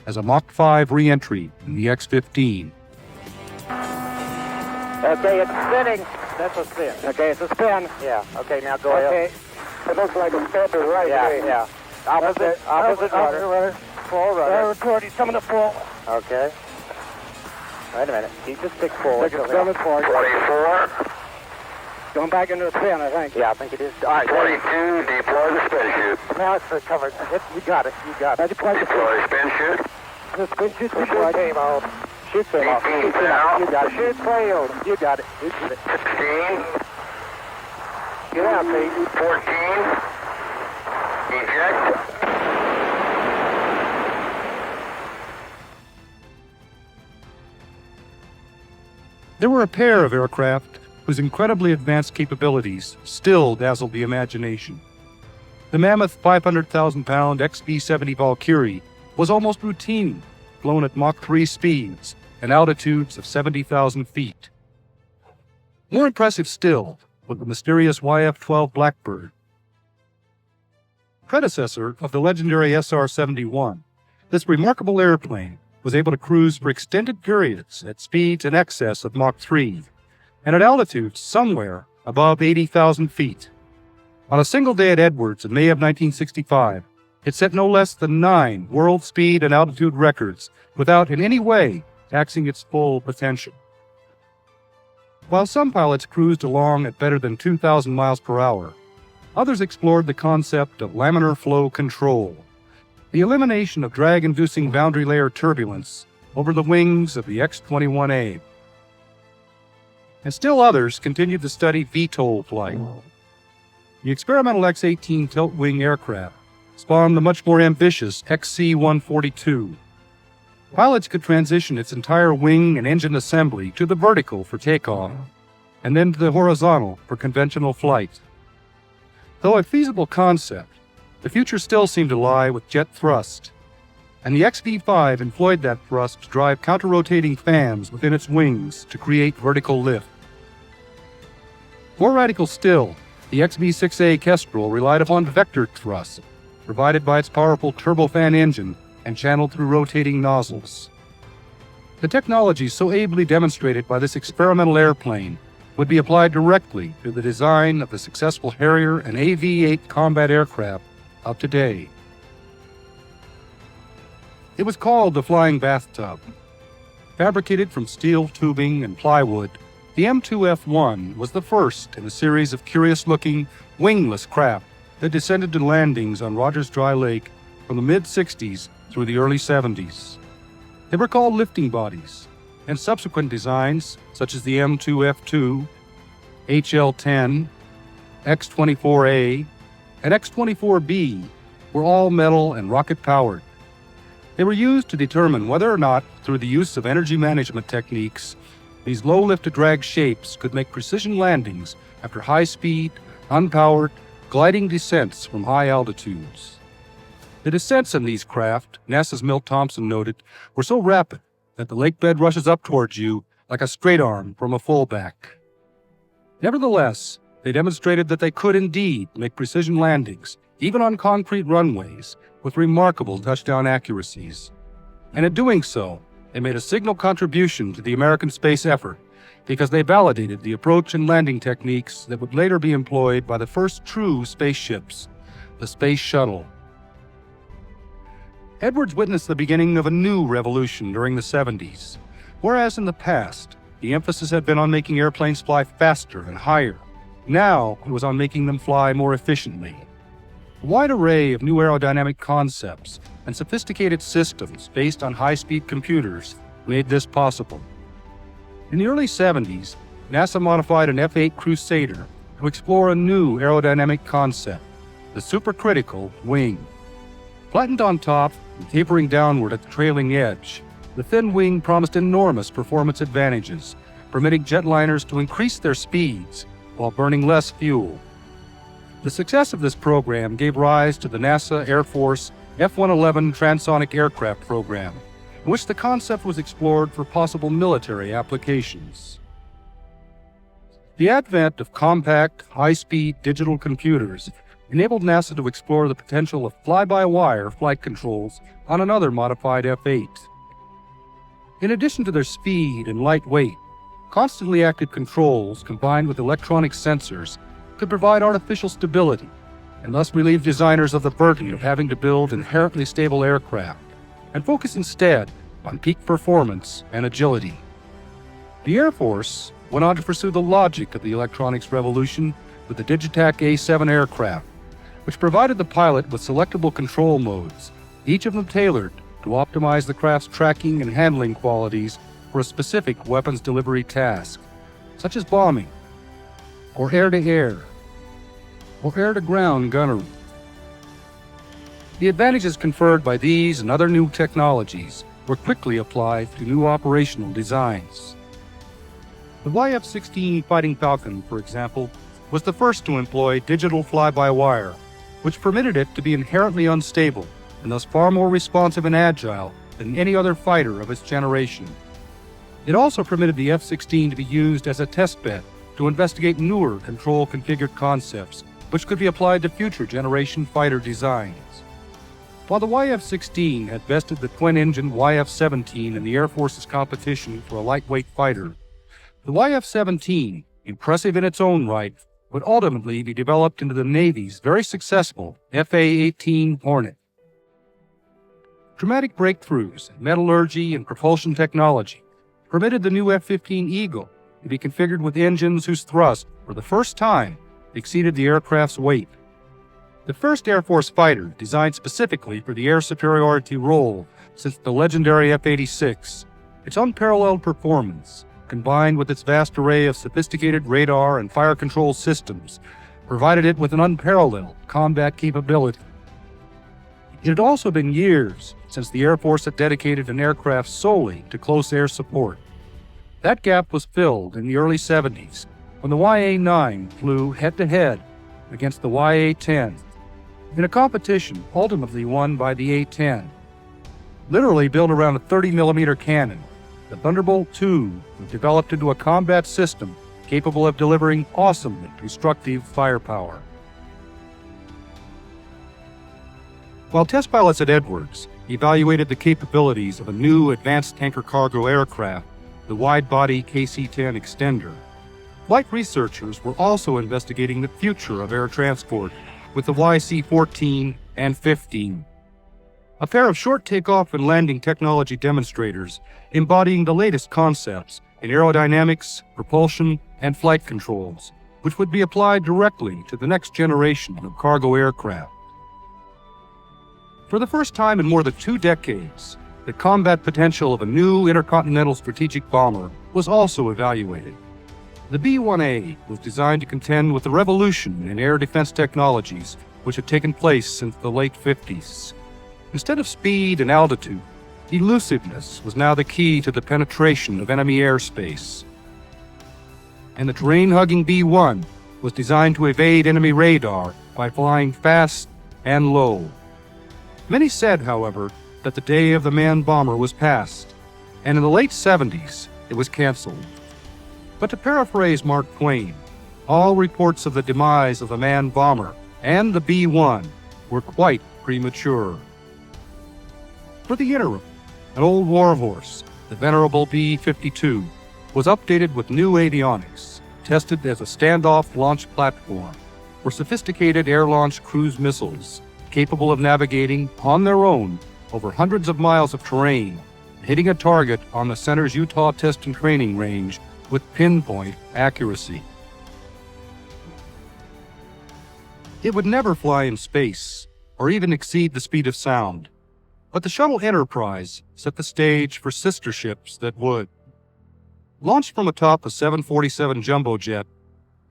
as a Mach 5 re-entry in the X-15. Okay, it's spinning. That's a spin. Okay, it's a spin. Yeah, okay, now go ahead. It looks like a standard right. Yeah. Opposite rudder. Full rudder. He's coming to full. Okay. Wait a minute. Keep the stick forward. Stick is coming forward. 24. Going back into the spin, I think. Yeah, I think it is. All right. 22, deploy the spin chute. Now it's covered. You got it. Deploy the Deploy spin chute. The spin chute The chute came out. Chute came off. 18 down. You got it. Chute failed. You got it. 16. Get out, Pete. 14. Eject. There were a pair of aircraft whose incredibly advanced capabilities still dazzled the imagination. The mammoth 500,000-pound XB-70 Valkyrie was almost routine, flown at Mach 3 speeds and altitudes of 70,000 feet. More impressive still was the mysterious YF-12 Blackbird. Predecessor of the legendary SR-71, this remarkable airplane was able to cruise for extended periods at speeds in excess of Mach 3 and at altitudes somewhere above 80,000 feet. On a single day at Edwards in May of 1965, it set no less than 9 world speed and altitude records without in any way taxing its full potential. While some pilots cruised along at better than 2,000 miles per hour, others explored the concept of laminar flow control, the elimination of drag-inducing boundary layer turbulence over the wings of the X-21A. And still others continued to study VTOL flight. The experimental X-18 tilt-wing aircraft spawned the much more ambitious XC-142. Pilots could transition its entire wing and engine assembly to the vertical for takeoff, and then to the horizontal for conventional flight. Though a feasible concept, the future still seemed to lie with jet thrust, and the XV-5 employed that thrust to drive counter-rotating fans within its wings to create vertical lift. More radical still, the XV-6A Kestrel relied upon vector thrust, provided by its powerful turbofan engine and channeled through rotating nozzles. The technology so ably demonstrated by this experimental airplane would be applied directly to the design of the successful Harrier and AV-8 combat aircraft of today. It was called the Flying Bathtub. Fabricated from steel tubing and plywood, the M2F-1 was the first in a series of curious-looking, wingless craft that descended to landings on Rogers Dry Lake from the mid-60s through the early 70s. They were called lifting bodies, and subsequent designs, such as the M2F2, HL-10, X-24A, and X-24B, were all metal and rocket-powered. They were used to determine whether or not, through the use of energy management techniques, these low-lift-to-drag shapes could make precision landings after high-speed, unpowered, gliding descents from high altitudes. The descents in these craft, NASA's Milt Thompson noted, were so rapid that the lake bed rushes up towards you like a straight arm from a fullback. Nevertheless, they demonstrated that they could indeed make precision landings, even on concrete runways, with remarkable touchdown accuracies. And in doing so, they made a signal contribution to the American space effort because they validated the approach and landing techniques that would later be employed by the first true spaceships, the Space Shuttle. Edwards witnessed the beginning of a new revolution during the 70s, whereas in the past, the emphasis had been on making airplanes fly faster and higher. Now it was on making them fly more efficiently. A wide array of new aerodynamic concepts and sophisticated systems based on high-speed computers made this possible. In the early 70s, NASA modified an F-8 Crusader to explore a new aerodynamic concept, the supercritical wing. Flattened on top and tapering downward at the trailing edge, the thin wing promised enormous performance advantages, permitting jetliners to increase their speeds while burning less fuel. The success of this program gave rise to the NASA Air Force F-111 Transonic aircraft program, in which the concept was explored for possible military applications. The advent of compact, high-speed digital computers enabled NASA to explore the potential of fly-by-wire flight controls on another modified F-8. In addition to their speed and light weight, constantly active controls combined with electronic sensors could provide artificial stability, and thus relieve designers of the burden of having to build inherently stable aircraft, and focus instead on peak performance and agility. The Air Force went on to pursue the logic of the electronics revolution with the Digitac A7 aircraft, which provided the pilot with selectable control modes, each of them tailored to optimize the craft's tracking and handling qualities for a specific weapons delivery task, such as bombing, or air-to-air, or air-to-ground gunnery. The advantages conferred by these and other new technologies were quickly applied to new operational designs. The YF-16 Fighting Falcon, for example, was the first to employ digital fly-by-wire, which permitted it to be inherently unstable and thus far more responsive and agile than any other fighter of its generation. It also permitted the F-16 to be used as a testbed to investigate newer control-configured concepts, which could be applied to future generation fighter designs. While the YF-16 had bested the twin-engine YF-17 in the Air Force's competition for a lightweight fighter, the YF-17, impressive in its own right, would ultimately be developed into the Navy's very successful FA-18 Hornet. Dramatic breakthroughs in metallurgy and propulsion technology permitted the new F-15 Eagle to be configured with engines whose thrust, for the first time, exceeded the aircraft's weight. The first Air Force fighter designed specifically for the air superiority role since the legendary F-86, its unparalleled performance, combined with its vast array of sophisticated radar and fire control systems, provided it with an unparalleled combat capability. It had also been years since the Air Force had dedicated an aircraft solely to close air support. That gap was filled in the early 70s when the YA-9 flew head-to-head against the YA-10 in a competition ultimately won by the A-10. Literally built around a 30mm cannon, the Thunderbolt II was developed into a combat system capable of delivering awesomely destructive firepower. While test pilots at Edwards evaluated the capabilities of a new advanced tanker cargo aircraft, the wide-body KC-10 Extender, flight researchers were also investigating the future of air transport with the YC-14 and 15. A pair of short takeoff and landing technology demonstrators embodying the latest concepts in aerodynamics, propulsion, and flight controls, which would be applied directly to the next generation of cargo aircraft. For the first time in more than 2 decades, the combat potential of a new intercontinental strategic bomber was also evaluated. The B-1A was designed to contend with the revolution in air defense technologies which had taken place since the late 50s. Instead of speed and altitude, elusiveness was now the key to the penetration of enemy airspace. And the terrain-hugging B-1 was designed to evade enemy radar by flying fast and low. Many said, however, that the day of the manned bomber was past, and in the late 70s, it was canceled. But to paraphrase Mark Twain, all reports of the demise of the manned bomber and the B-1 were quite premature. For the interim, an old warhorse, the venerable B-52, was updated with new avionics, tested as a standoff launch platform for sophisticated air-launched cruise missiles capable of navigating on their own over hundreds of miles of terrain, hitting a target on the center's Utah Test and Training Range with pinpoint accuracy. It would never fly in space, or even exceed the speed of sound, but the shuttle Enterprise set the stage for sister ships that would. Launched from atop a 747 jumbo jet,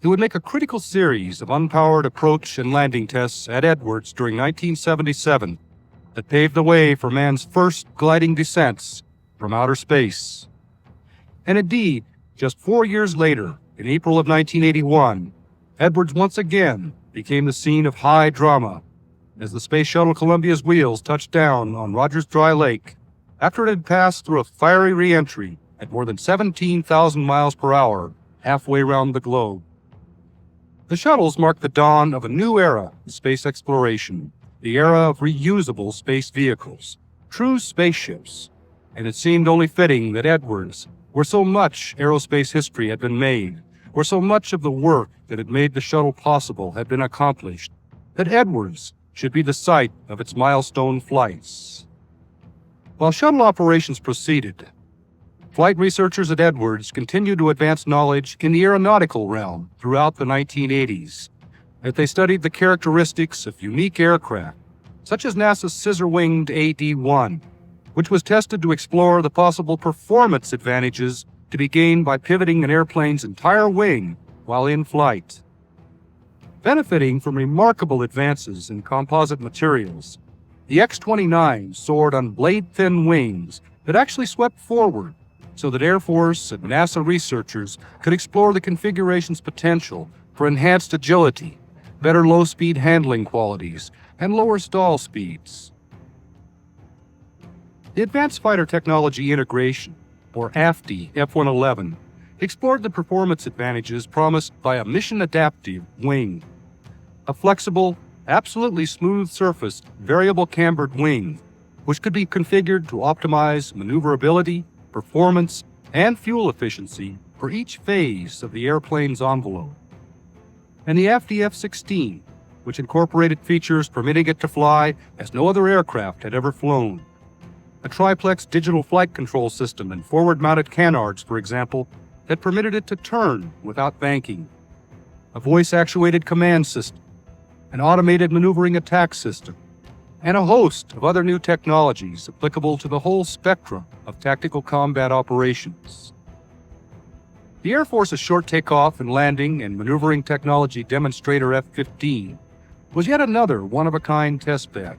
it would make a critical series of unpowered approach and landing tests at Edwards during 1977 that paved the way for man's first gliding descents from outer space. And indeed, just 4 years later, in April of 1981, Edwards once again became the scene of high drama as the Space Shuttle Columbia's wheels touched down on Rogers Dry Lake after it had passed through a fiery re-entry at more than 17,000 miles per hour halfway around the globe. The shuttles marked the dawn of a new era in space exploration, the era of reusable space vehicles, true spaceships, and it seemed only fitting that Edwards, where so much aerospace history had been made, where so much of the work that had made the shuttle possible had been accomplished, that Edwards should be the site of its milestone flights. While shuttle operations proceeded, flight researchers at Edwards continued to advance knowledge in the aeronautical realm throughout the 1980s, as they studied the characteristics of unique aircraft, such as NASA's scissor-winged AD-1, which was tested to explore the possible performance advantages to be gained by pivoting an airplane's entire wing while in flight. Benefiting from remarkable advances in composite materials, the X-29 soared on blade-thin wings that actually swept forward so that Air Force and NASA researchers could explore the configuration's potential for enhanced agility, better low-speed handling qualities, and lower stall speeds. The Advanced Fighter Technology Integration, or AFD F-111, explored the performance advantages promised by a mission-adaptive wing. A flexible, absolutely smooth-surfaced, variable cambered wing, which could be configured to optimize maneuverability, performance, and fuel efficiency for each phase of the airplane's envelope. And the AFD F-16, which incorporated features permitting it to fly as no other aircraft had ever flown. A triplex digital flight control system and forward-mounted canards, for example, that permitted it to turn without banking. A voice-actuated command system, an automated maneuvering attack system, and a host of other new technologies applicable to the whole spectrum of tactical combat operations. The Air Force's short takeoff and landing and maneuvering technology demonstrator F-15 was yet another one-of-a-kind testbed.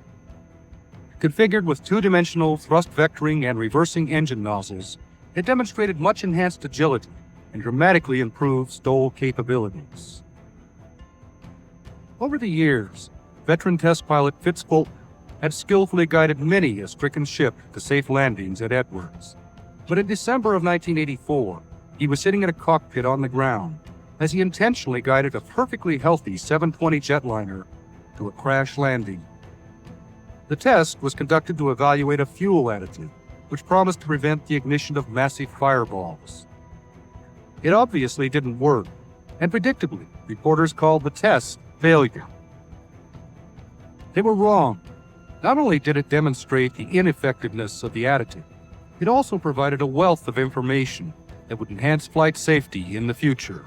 Configured with two-dimensional thrust vectoring and reversing engine nozzles, it demonstrated much enhanced agility and dramatically improved STOL capabilities. Over the years, veteran test pilot Fitz Fulton had skillfully guided many a stricken ship to safe landings at Edwards. But in December of 1984, he was sitting in a cockpit on the ground as he intentionally guided a perfectly healthy 720 jetliner to a crash landing. The test was conducted to evaluate a fuel additive, which promised to prevent the ignition of massive fireballs. It obviously didn't work, and predictably, reporters called the test failure. They were wrong. Not only did it demonstrate the ineffectiveness of the additive, it also provided a wealth of information that would enhance flight safety in the future.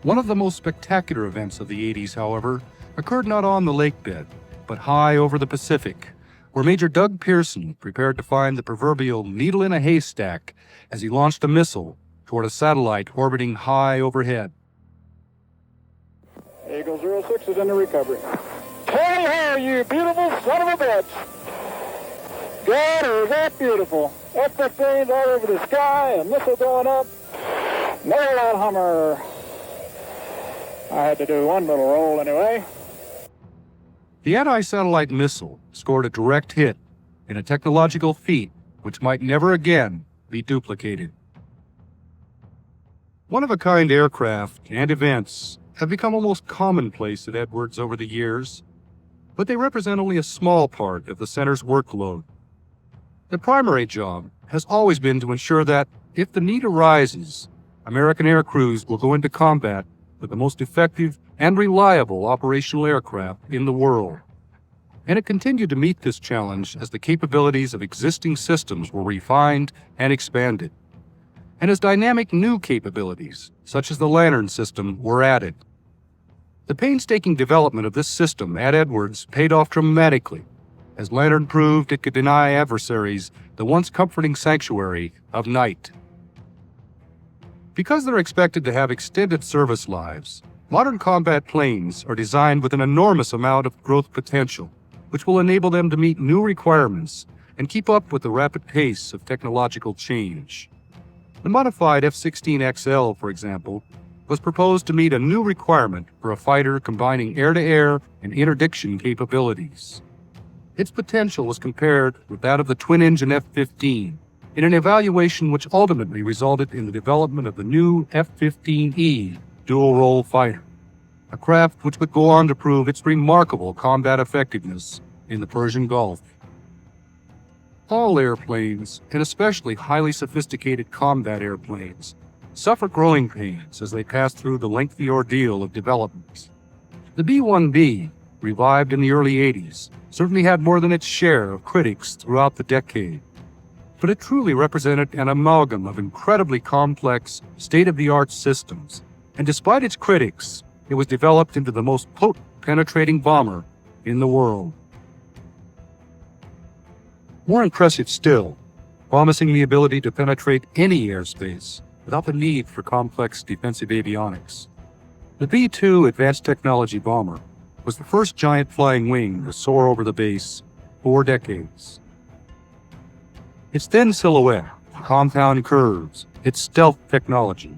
One of the most spectacular events of the 80s, however, occurred not on the lakebed, but high over the Pacific, where Major Doug Pearson prepared to find the proverbial needle in a haystack as he launched a missile toward a satellite orbiting high overhead. Eagle 06 is in the recovery. Hey, here, you beautiful son of a bitch! God, is that beautiful? F-15's all over the sky, a missile going up. Nail that Hummer. I had to do one little roll anyway. The anti-satellite missile scored a direct hit in a technological feat which might never again be duplicated. One-of-a-kind aircraft and events have become almost commonplace at Edwards over the years, but they represent only a small part of the center's workload. The primary job has always been to ensure that, if the need arises, American air crews will go into combat with the most effective and reliable operational aircraft in the world. And it continued to meet this challenge as the capabilities of existing systems were refined and expanded, and as dynamic new capabilities, such as the Lantern system, were added. The painstaking development of this system at Edwards paid off dramatically, as Lantern proved it could deny adversaries the once comforting sanctuary of night. Because they're expected to have extended service lives, modern combat planes are designed with an enormous amount of growth potential, which will enable them to meet new requirements and keep up with the rapid pace of technological change. The modified F-16XL, for example, was proposed to meet a new requirement for a fighter combining air-to-air and interdiction capabilities. Its potential was compared with that of the twin-engine F-15 in an evaluation which ultimately resulted in the development of the new F-15E dual-role fighter, a craft which would go on to prove its remarkable combat effectiveness in the Persian Gulf. All airplanes, and especially highly sophisticated combat airplanes, suffered growing pains as they passed through the lengthy ordeal of development. The B-1B, revived in the early 80s, certainly had more than its share of critics throughout the decade, but it truly represented an amalgam of incredibly complex, state-of-the-art systems, and despite its critics, it was developed into the most potent penetrating bomber in the world. More impressive still, promising the ability to penetrate any airspace without the need for complex defensive avionics. The B-2 Advanced Technology Bomber was the first giant flying wing to soar over the base 4 decades. Its thin silhouette, compound curves, its stealth technology,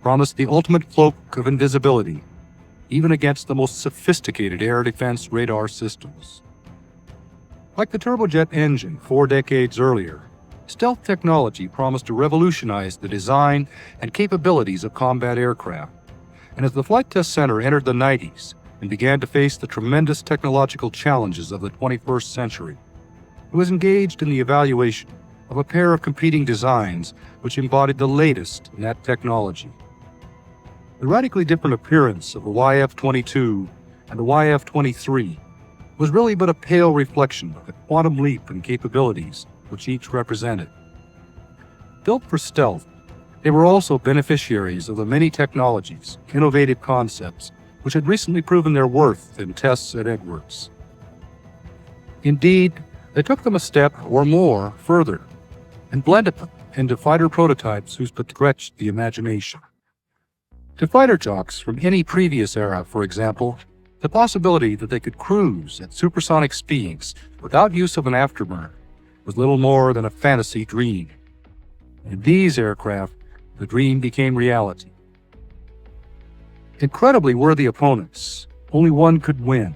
promised the ultimate cloak of invisibility, even against the most sophisticated air defense radar systems. Like the turbojet engine 4 decades earlier, stealth technology promised to revolutionize the design and capabilities of combat aircraft. And as the Flight Test Center entered the 90s and began to face the tremendous technological challenges of the 21st century, it was engaged in the evaluation of a pair of competing designs which embodied the latest in that technology. The radically different appearance of the YF-22 and the YF-23 was really but a pale reflection of the quantum leap in capabilities which each represented. Built for stealth, they were also beneficiaries of the many technologies, innovative concepts, which had recently proven their worth in tests at Edwards. Indeed, they took them a step or more further and blended them into fighter prototypes whose stretched the imagination. To fighter jocks from any previous era, for example, the possibility that they could cruise at supersonic speeds without use of an afterburner was little more than a fantasy dream. In these aircraft, the dream became reality. Incredibly worthy opponents, only one could win.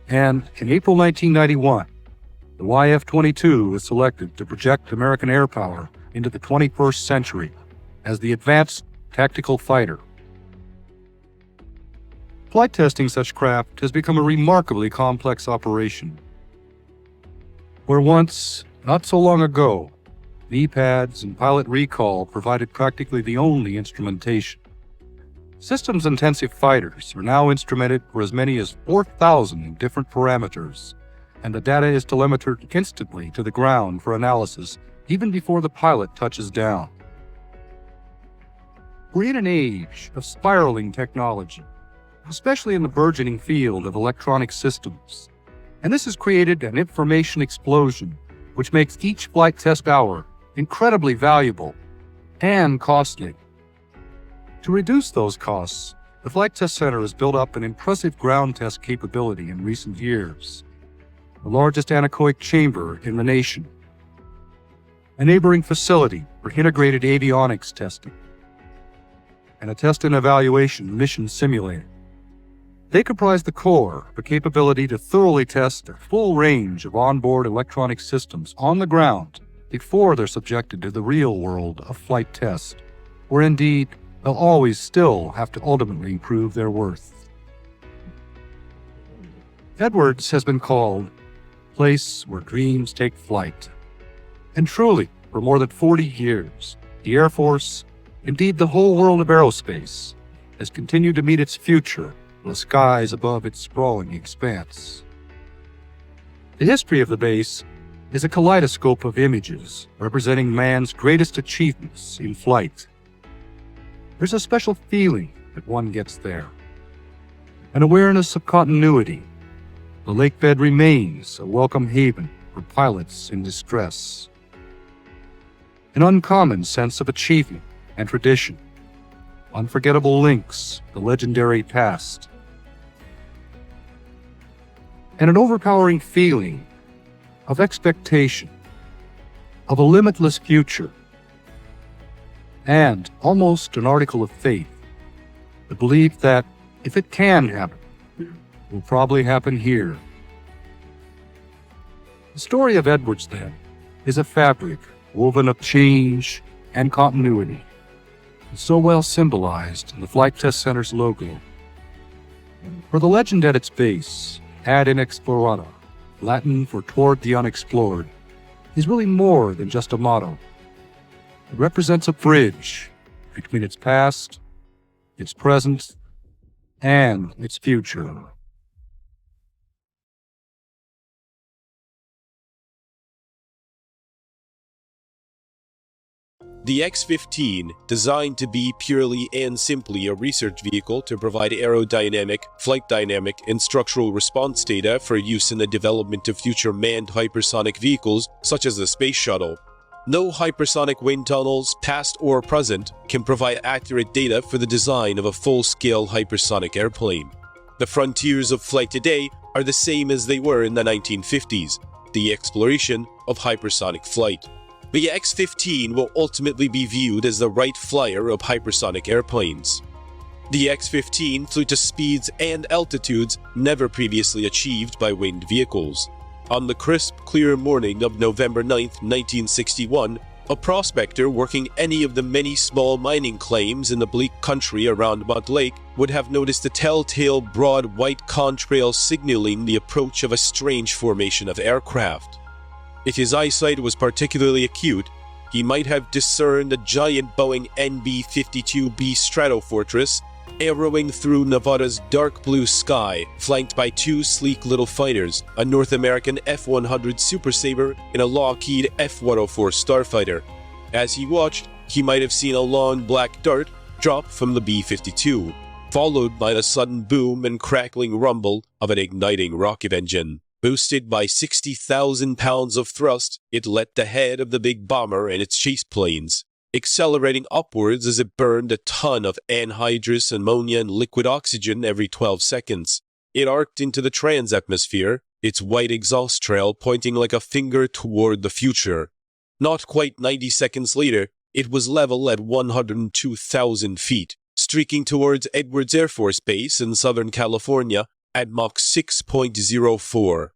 And in April 1991, the YF-22 was selected to project American air power into the 21st century as the Advanced Tactical Fighter. Flight testing such craft has become a remarkably complex operation, where once, not so long ago, knee pads and pilot recall provided practically the only instrumentation. Systems-intensive fighters are now instrumented for as many as 4,000 different parameters, and the data is telemetered instantly to the ground for analysis even before the pilot touches down. We're in an age of spiraling technology, especially in the burgeoning field of electronic systems, and this has created an information explosion which makes each flight test hour incredibly valuable and costly. To reduce those costs, the Flight Test Center has built up an impressive ground test capability in recent years, the largest anechoic chamber in the nation, a neighboring facility for integrated avionics testing, and a test and evaluation mission simulator. They comprise the core of a capability to thoroughly test a full range of onboard electronic systems on the ground before they're subjected to the real world of flight test, where indeed they'll always still have to ultimately prove their worth. Edwards has been called a place where dreams take flight. And truly, for more than 40 years, the Air Force, indeed the whole world of aerospace, has continued to meet its future in the skies above its sprawling expanse. The history of the base is a kaleidoscope of images representing man's greatest achievements in flight. There's a special feeling that one gets there, an awareness of continuity. The lake bed remains a welcome haven for pilots in distress. An uncommon sense of achievement and tradition, unforgettable links to the legendary past, and an overpowering feeling of expectation, of a limitless future, and almost an article of faith, the belief that if it can happen, it will probably happen here. The story of Edwards, then, is a fabric woven of change and continuity, and so well symbolized in the Flight Test Center's logo. For the legend at its base, ad inexplorata, Latin for toward the unexplored, is really more than just a motto. It represents a bridge, between its past, its present, and its future. The X-15, designed to be purely and simply a research vehicle to provide aerodynamic, flight dynamic, and structural response data for use in the development of future manned hypersonic vehicles such as the Space Shuttle. No hypersonic wind tunnels, past or present, can provide accurate data for the design of a full-scale hypersonic airplane. The frontiers of flight today are the same as they were in the 1950s, the exploration of hypersonic flight. The X-15 will ultimately be viewed as the Wright Flyer of hypersonic airplanes. The X-15 flew to speeds and altitudes never previously achieved by winged vehicles. On the crisp, clear morning of November 9, 1961, a prospector working any of the many small mining claims in the bleak country around Mud Lake would have noticed a telltale broad white contrail signaling the approach of a strange formation of aircraft. If his eyesight was particularly acute, he might have discerned a giant Boeing NB-52B Stratofortress arrowing through Nevada's dark blue sky, flanked by two sleek little fighters, a North American F-100 Super Sabre and a Lockheed F-104 Starfighter. As he watched, he might have seen a long black dart drop from the B-52, followed by the sudden boom and crackling rumble of an igniting rocket engine. Boosted by 60,000 pounds of thrust, it let the head of the big bomber and its chase planes, accelerating upwards as it burned a ton of anhydrous ammonia and liquid oxygen every 12 seconds. It arced into the trans-atmosphere, its white exhaust trail pointing like a finger toward the future. Not quite 90 seconds later, it was level at 102,000 feet, streaking towards Edwards Air Force Base in Southern California at Mach 6.04.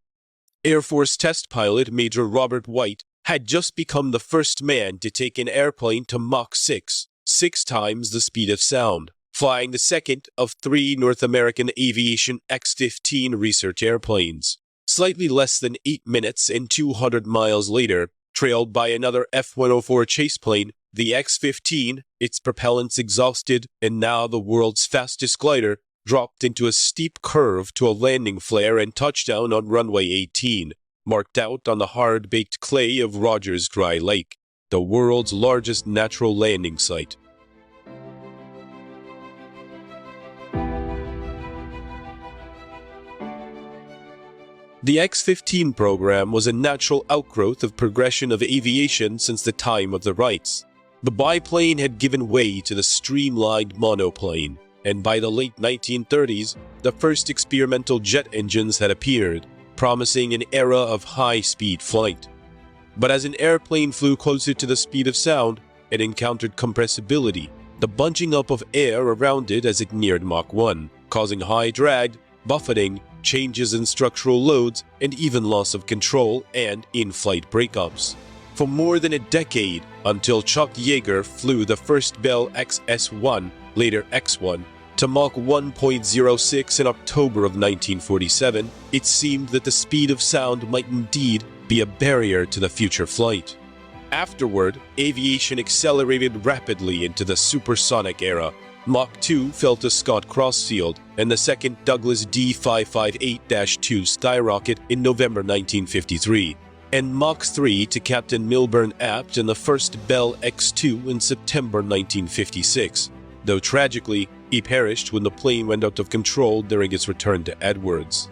Air Force test pilot Major Robert White had just become the first man to take an airplane to Mach 6, 6 times the speed of sound, flying the second of 3 North American aviation X-15 research airplanes. Slightly less than 8 minutes and 200 miles later, trailed by another F-104 chase plane, the X-15, its propellants exhausted and now the world's fastest glider, dropped into a steep curve to a landing flare and touchdown on runway 18, marked out on the hard-baked clay of Rogers Dry Lake, the world's largest natural landing site. The X-15 program was a natural outgrowth of progression of aviation since the time of the Wrights. The biplane had given way to the streamlined monoplane, and by the late 1930s, the first experimental jet engines had appeared, promising an era of high-speed flight. But as an airplane flew closer to the speed of sound, it encountered compressibility, the bunching up of air around it as it neared Mach 1, causing high drag, buffeting, changes in structural loads, and even loss of control and in-flight breakups. For more than a decade, until Chuck Yeager flew the first Bell XS-1, later X-1, to Mach 1.06 in October of 1947, it seemed that the speed of sound might indeed be a barrier to the future flight. Afterward, aviation accelerated rapidly into the supersonic era. Mach 2 fell to Scott Crossfield, and the second Douglas D-558-2 skyrocket in November 1953, and Mach 3 to Captain Milburn Apt and the first Bell X-2 in September 1956. Though tragically, he perished when the plane went out of control during its return to Edwards.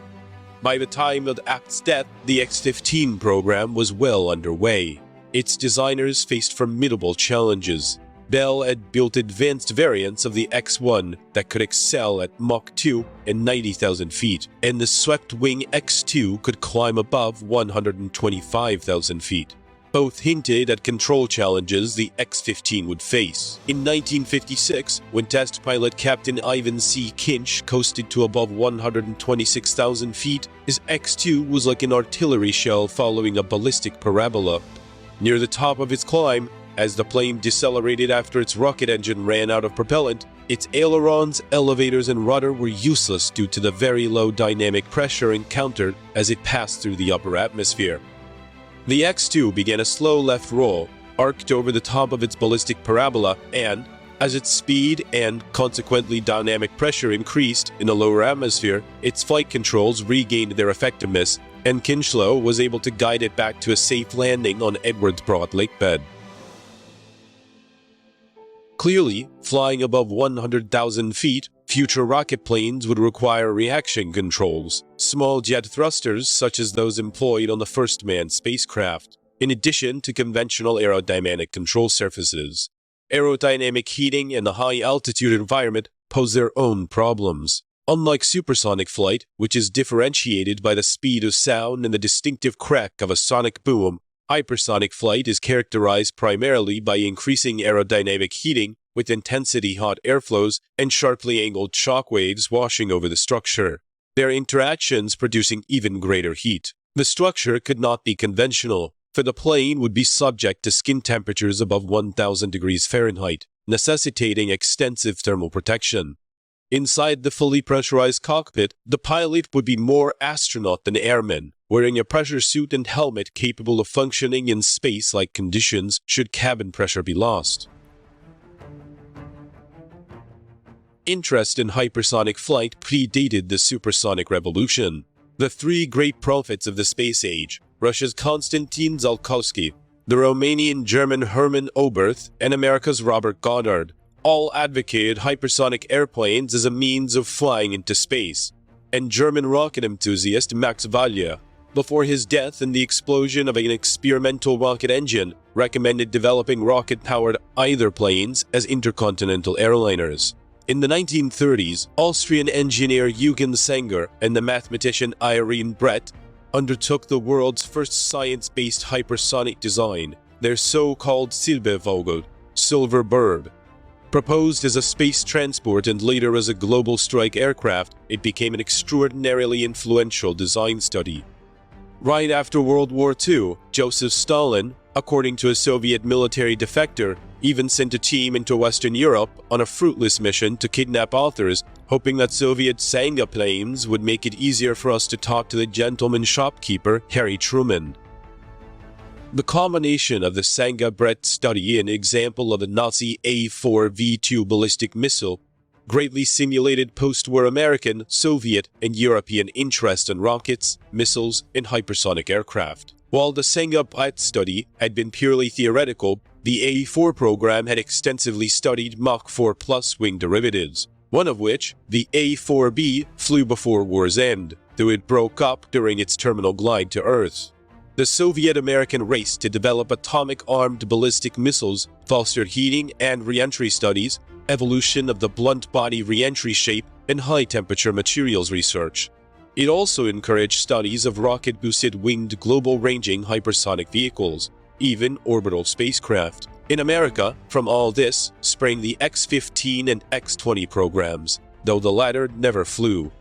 By the time of Apt's death, the X-15 program was well underway. Its designers faced formidable challenges. Bell had built advanced variants of the X-1 that could excel at Mach 2 and 90,000 feet, and the swept-wing X-2 could climb above 125,000 feet. Both hinted at control challenges the X-15 would face. In 1956, when test pilot Captain Ivan C. Kinch coasted to above 126,000 feet, his X-2 was like an artillery shell following a ballistic parabola. Near the top of its climb, as the plane decelerated after its rocket engine ran out of propellant, its ailerons, elevators, and rudder were useless due to the very low dynamic pressure encountered as it passed through the upper atmosphere. The X-2 began a slow left roll, arced over the top of its ballistic parabola, and, As its speed and consequently dynamic pressure increased in the lower atmosphere, its flight controls regained their effectiveness, and Kinchlow was able to guide it back to a safe landing on Edwards Broad Lake bed. Clearly, flying above 100,000 feet, future rocket planes would require reaction controls, small jet thrusters such as those employed on the first manned spacecraft, in addition to conventional aerodynamic control surfaces. Aerodynamic heating and the high-altitude environment pose their own problems. Unlike supersonic flight, which is differentiated by the speed of sound and the distinctive crack of a sonic boom, hypersonic flight is characterized primarily by increasing aerodynamic heating with intensity hot airflows and sharply angled shock waves washing over the structure, their interactions producing even greater heat. The structure could not be conventional, for the plane would be subject to skin temperatures above 1,000 degrees Fahrenheit, necessitating extensive thermal protection. Inside the fully pressurized cockpit, the pilot would be more astronaut than airman, wearing a pressure suit and helmet capable of functioning in space-like conditions should cabin pressure be lost. Interest in hypersonic flight predated the supersonic revolution. The three great prophets of the space age, Russia's Konstantin Tsiolkovsky, the Romanian-German Hermann Oberth, and America's Robert Goddard, all advocated hypersonic airplanes as a means of flying into space, and German rocket enthusiast Max Valier, before his death and the explosion of an experimental rocket engine, recommended developing rocket-powered either planes as intercontinental airliners. In the 1930s, Austrian engineer Eugen Sanger and the mathematician Irene Brett undertook the world's first science-based hypersonic design, their so-called Silbervogel, Silver Bird. Proposed as a space transport and later as a global strike aircraft, it became an extraordinarily influential design study. Right after World War II, Joseph Stalin, according to a Soviet military defector, even sent a team into Western Europe on a fruitless mission to kidnap authors, hoping that Soviet Sanga planes would make it easier for us to talk to the gentleman shopkeeper Harry Truman. The combination of the Sanga-Brett study and example of the Nazi A4V2 ballistic missile greatly simulated post-war American, Soviet, and European interest in rockets, missiles, and hypersonic aircraft. While the Sanga-Brett study had been purely theoretical, the A4 program had extensively studied Mach 4 plus wing derivatives, one of which, the A4B, flew before war's end, though it broke up during its terminal glide to Earth. The Soviet-American race to develop atomic-armed ballistic missiles fostered heating and re-entry studies, evolution of the blunt body re-entry shape, and high-temperature materials research. It also encouraged studies of rocket-boosted winged global-ranging hypersonic vehicles, even orbital spacecraft. In America, from all this sprang the X-15 and X-20 programs, though the latter never flew.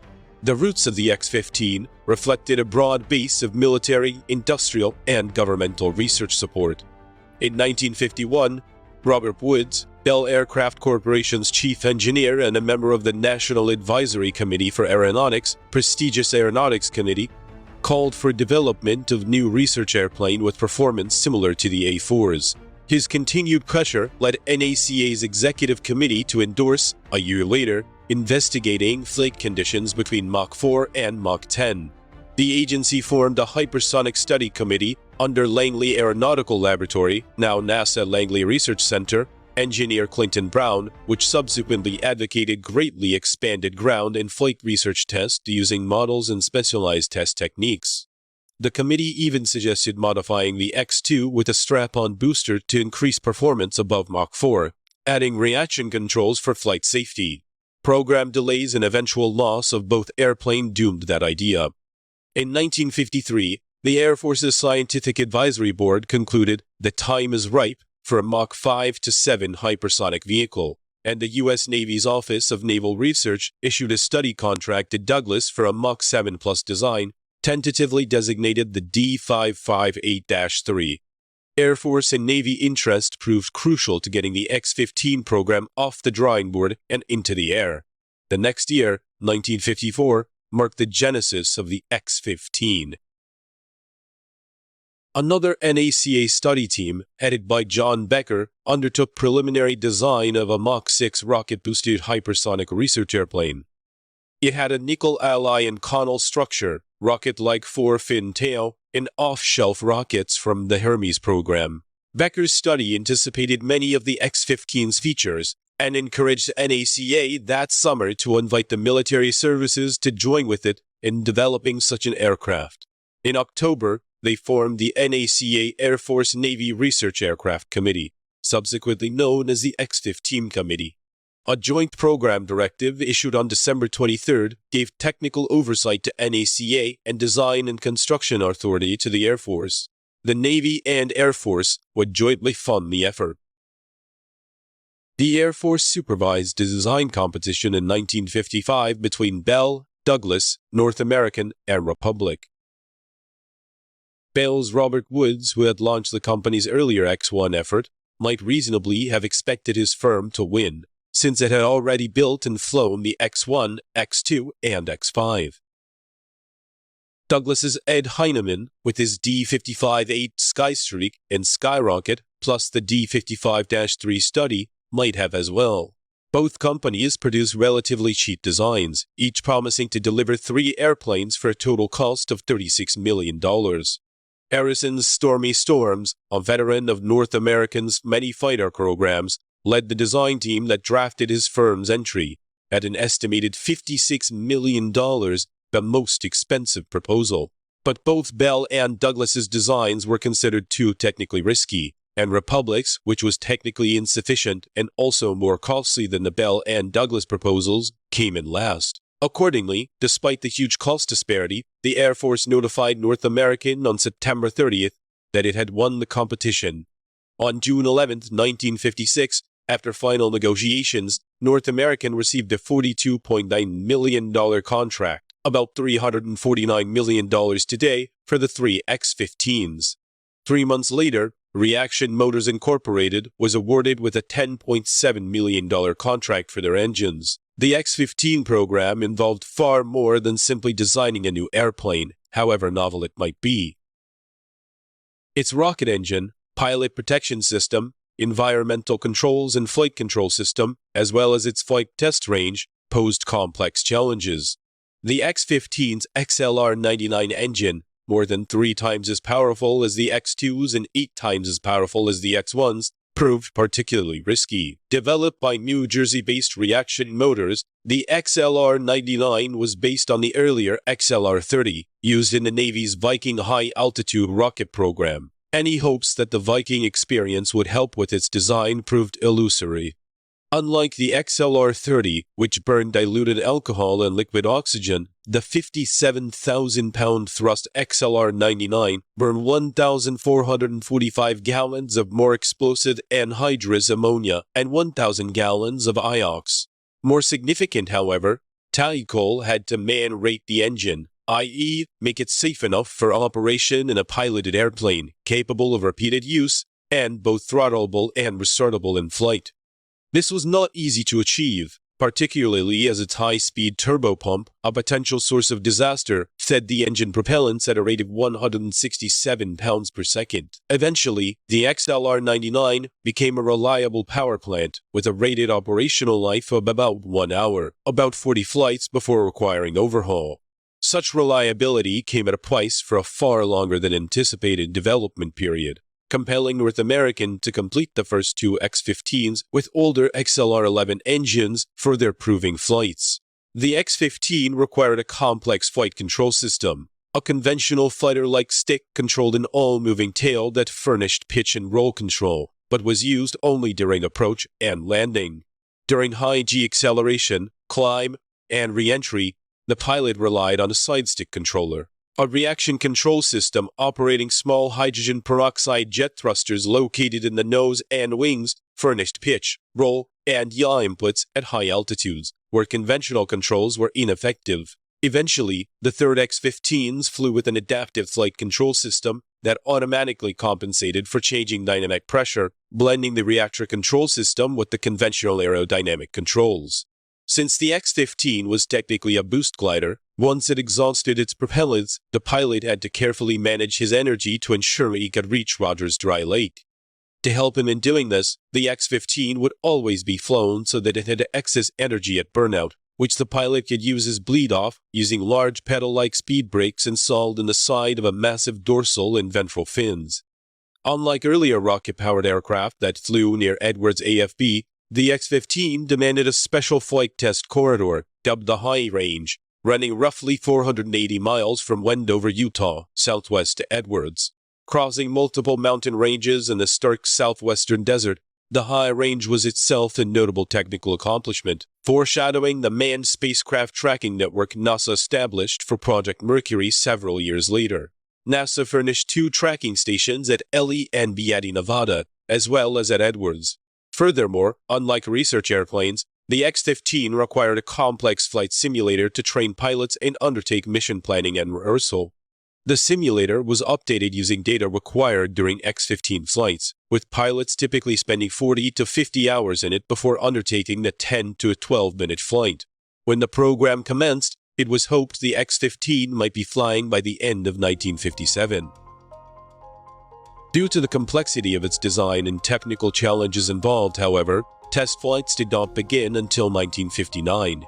The roots of the X-15 reflected a broad base of military, industrial, and governmental research support. In 1951, Robert Woods, Bell Aircraft Corporation's chief engineer and a member of the National Advisory Committee for Aeronautics, prestigious aeronautics committee, called for development of new research airplane with performance similar to the A4s. His continued pressure led NACA's executive committee to endorse, a year later, investigating flight conditions between Mach 4 and Mach 10. The agency formed a hypersonic study committee under Langley Aeronautical Laboratory, now NASA Langley Research Center, engineer Clinton Brown, which subsequently advocated greatly expanded ground and flight research tests using models and specialized test techniques. The committee even suggested modifying the X-2 with a strap-on booster to increase performance above Mach 4, adding reaction controls for flight safety. Program delays and eventual loss of both airplane doomed that idea. In 1953, the Air Force's Scientific Advisory Board concluded the time is ripe for a Mach 5 to 7 hypersonic vehicle, and the U.S. Navy's Office of Naval Research issued a study contract to Douglas for a Mach 7 plus design, tentatively designated the D558-3. Air Force and Navy interest proved crucial to getting the X-15 program off the drawing board and into the air. The next year, 1954, marked the genesis of the X-15. Another NACA study team, headed by John Becker, undertook preliminary design of a Mach 6 rocket-boosted hypersonic research airplane. It had a nickel alloy and Connell structure, rocket-like four-fin tail, and off-shelf rockets from the Hermes program. Becker's study anticipated many of the X-15's features and encouraged NACA that summer to invite the military services to join with it in developing such an aircraft. In October, they formed the NACA Air Force Navy Research Aircraft Committee, subsequently known as the X-15 Committee. A joint program directive issued on December 23rd gave technical oversight to NACA and design and construction authority to the Air Force. The Navy and Air Force would jointly fund the effort. The Air Force supervised the design competition in 1955 between Bell, Douglas, North American, and Republic. Bell's Robert Woods, who had launched the company's earlier X-1 effort, might reasonably have expected his firm to win, since it had already built and flown the X-1, X-2, and X-5. Douglas's Ed Heinemann, with his D-55-8 Skystreak and Skyrocket, plus the D-55-3 study, might have as well. Both companies produced relatively cheap designs, each promising to deliver 3 airplanes for a total cost of $36 million. Harrison's Stormy Storms, a veteran of North American's many fighter programs, led the design team that drafted his firm's entry at an estimated $56 million, the most expensive proposal. But both Bell and Douglas's designs were considered too technically risky, and Republic's, which was technically insufficient and also more costly than the Bell and Douglas proposals, came in last. Accordingly, despite the huge cost disparity, the Air Force notified North American on September 30th that it had won the competition. On June 11, 1956, after final negotiations, North American received a $42.9 million contract, about $349 million today, for the 3 X-15s. 3 months later, Reaction Motors Incorporated was awarded with a $10.7 million contract for their engines. The X-15 program involved far more than simply designing a new airplane, however novel it might be. Its rocket engine, pilot protection system, environmental controls and flight control system, as well as its flight test range, posed complex challenges. The X-15's XLR-99 engine, more than 3 times as powerful as the X-2s and 8 times as powerful as the X-1s, proved particularly risky. Developed by New Jersey-based Reaction Motors, the XLR-99 was based on the earlier XLR-30, used in the Navy's Viking high-altitude rocket program. Any hopes that the Viking experience would help with its design proved illusory. Unlike the XLR-30, which burned diluted alcohol and liquid oxygen, the 57,000-pound thrust XLR-99 burned 1,445 gallons of more explosive anhydrous ammonia and 1,000 gallons of IOX. More significant, however, Tycol had to man-rate the engine, i.e., make it safe enough for operation in a piloted airplane, capable of repeated use, and both throttleable and restartable in flight. This was not easy to achieve, particularly as its high-speed turbopump, a potential source of disaster, fed the engine propellants at a rate of 167 pounds per second. Eventually, the XLR-99 became a reliable power plant with a rated operational life of about 1 hour, about 40 flights before requiring overhaul. Such reliability came at a price for a far longer than anticipated development period, compelling North American to complete the first 2 X-15s with older XLR-11 engines for their proving flights. The X-15 required a complex flight control system, a conventional fighter-like stick controlled an all-moving tail that furnished pitch and roll control, but was used only during approach and landing. During high-G acceleration, climb, and re-entry, the pilot relied on a side-stick controller, a reaction control system operating small hydrogen peroxide jet thrusters located in the nose and wings, furnished pitch, roll, and yaw inputs at high altitudes, where conventional controls were ineffective. Eventually, the third X-15s flew with an adaptive flight control system that automatically compensated for changing dynamic pressure, blending the reactor control system with the conventional aerodynamic controls. Since the X-15 was technically a boost glider, Once it exhausted its propellants, the pilot had to carefully manage his energy to ensure he could reach Rogers Dry Lake. To help him in doing this, the X-15 would always be flown so that it had excess energy at burnout, which the pilot could use as bleed-off using large pedal-like speed brakes installed in the side of a massive dorsal and ventral fins. Unlike earlier rocket-powered aircraft that flew near Edwards AFB, the X-15 demanded a special flight test corridor, dubbed the High Range, running roughly 480 miles from Wendover, Utah, southwest to Edwards. Crossing multiple mountain ranges in the stark southwestern desert, the High Range was itself a notable technical accomplishment, foreshadowing the manned spacecraft tracking network NASA established for Project Mercury several years later. NASA furnished 2 tracking stations at Ely and Beatty, Nevada, as well as at Edwards. Furthermore, unlike research airplanes, the X-15 required a complex flight simulator to train pilots and undertake mission planning and rehearsal. The simulator was updated using data required during X-15 flights, with pilots typically spending 40 to 50 hours in it before undertaking the 10 to 12-minute flight. When the program commenced, it was hoped the X-15 might be flying by the end of 1957. Due to the complexity of its design and technical challenges involved, however, test flights did not begin until 1959.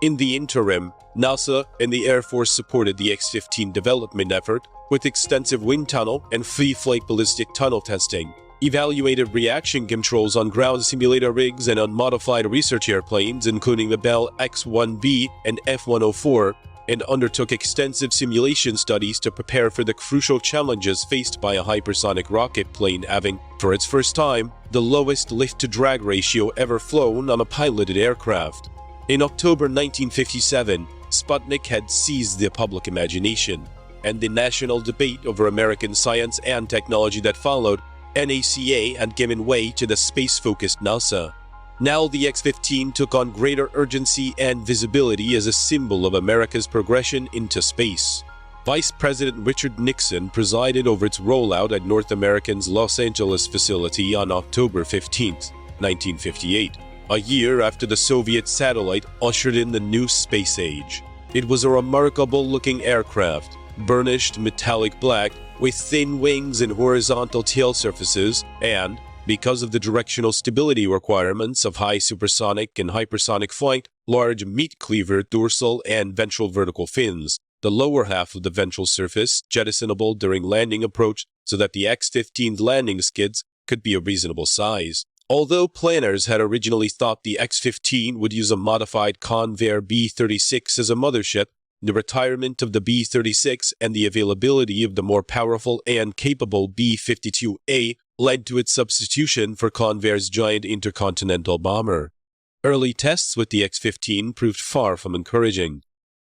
In the interim, NASA and the Air Force supported the X-15 development effort with extensive wind tunnel and free flight ballistic tunnel testing, evaluated reaction controls on ground simulator rigs and on modified research airplanes including the Bell X-1B and F-104, and undertook extensive simulation studies to prepare for the crucial challenges faced by a hypersonic rocket plane having, for its first time, the lowest lift-to-drag ratio ever flown on a piloted aircraft. In October 1957, Sputnik had seized the public imagination, and the national debate over American science and technology that followed, NACA had given way to the space-focused NASA. Now the X-15 took on greater urgency and visibility as a symbol of America's progression into space. Vice President Richard Nixon presided over its rollout at North American's Los Angeles facility on October 15, 1958. A year after the Soviet satellite ushered in the new space age. It was a remarkable-looking aircraft, burnished metallic black, with thin wings and horizontal tail surfaces, and, because of the directional stability requirements of high supersonic and hypersonic flight, large meat-cleaver dorsal and ventral vertical fins, the lower half of the ventral surface jettisonable during landing approach so that the X-15's landing skids could be a reasonable size. Although planners had originally thought the X-15 would use a modified Convair B-36 as a mothership, the retirement of the B-36 and the availability of the more powerful and capable B-52A led to its substitution for Convair's giant intercontinental bomber. Early tests with the X-15 proved far from encouraging.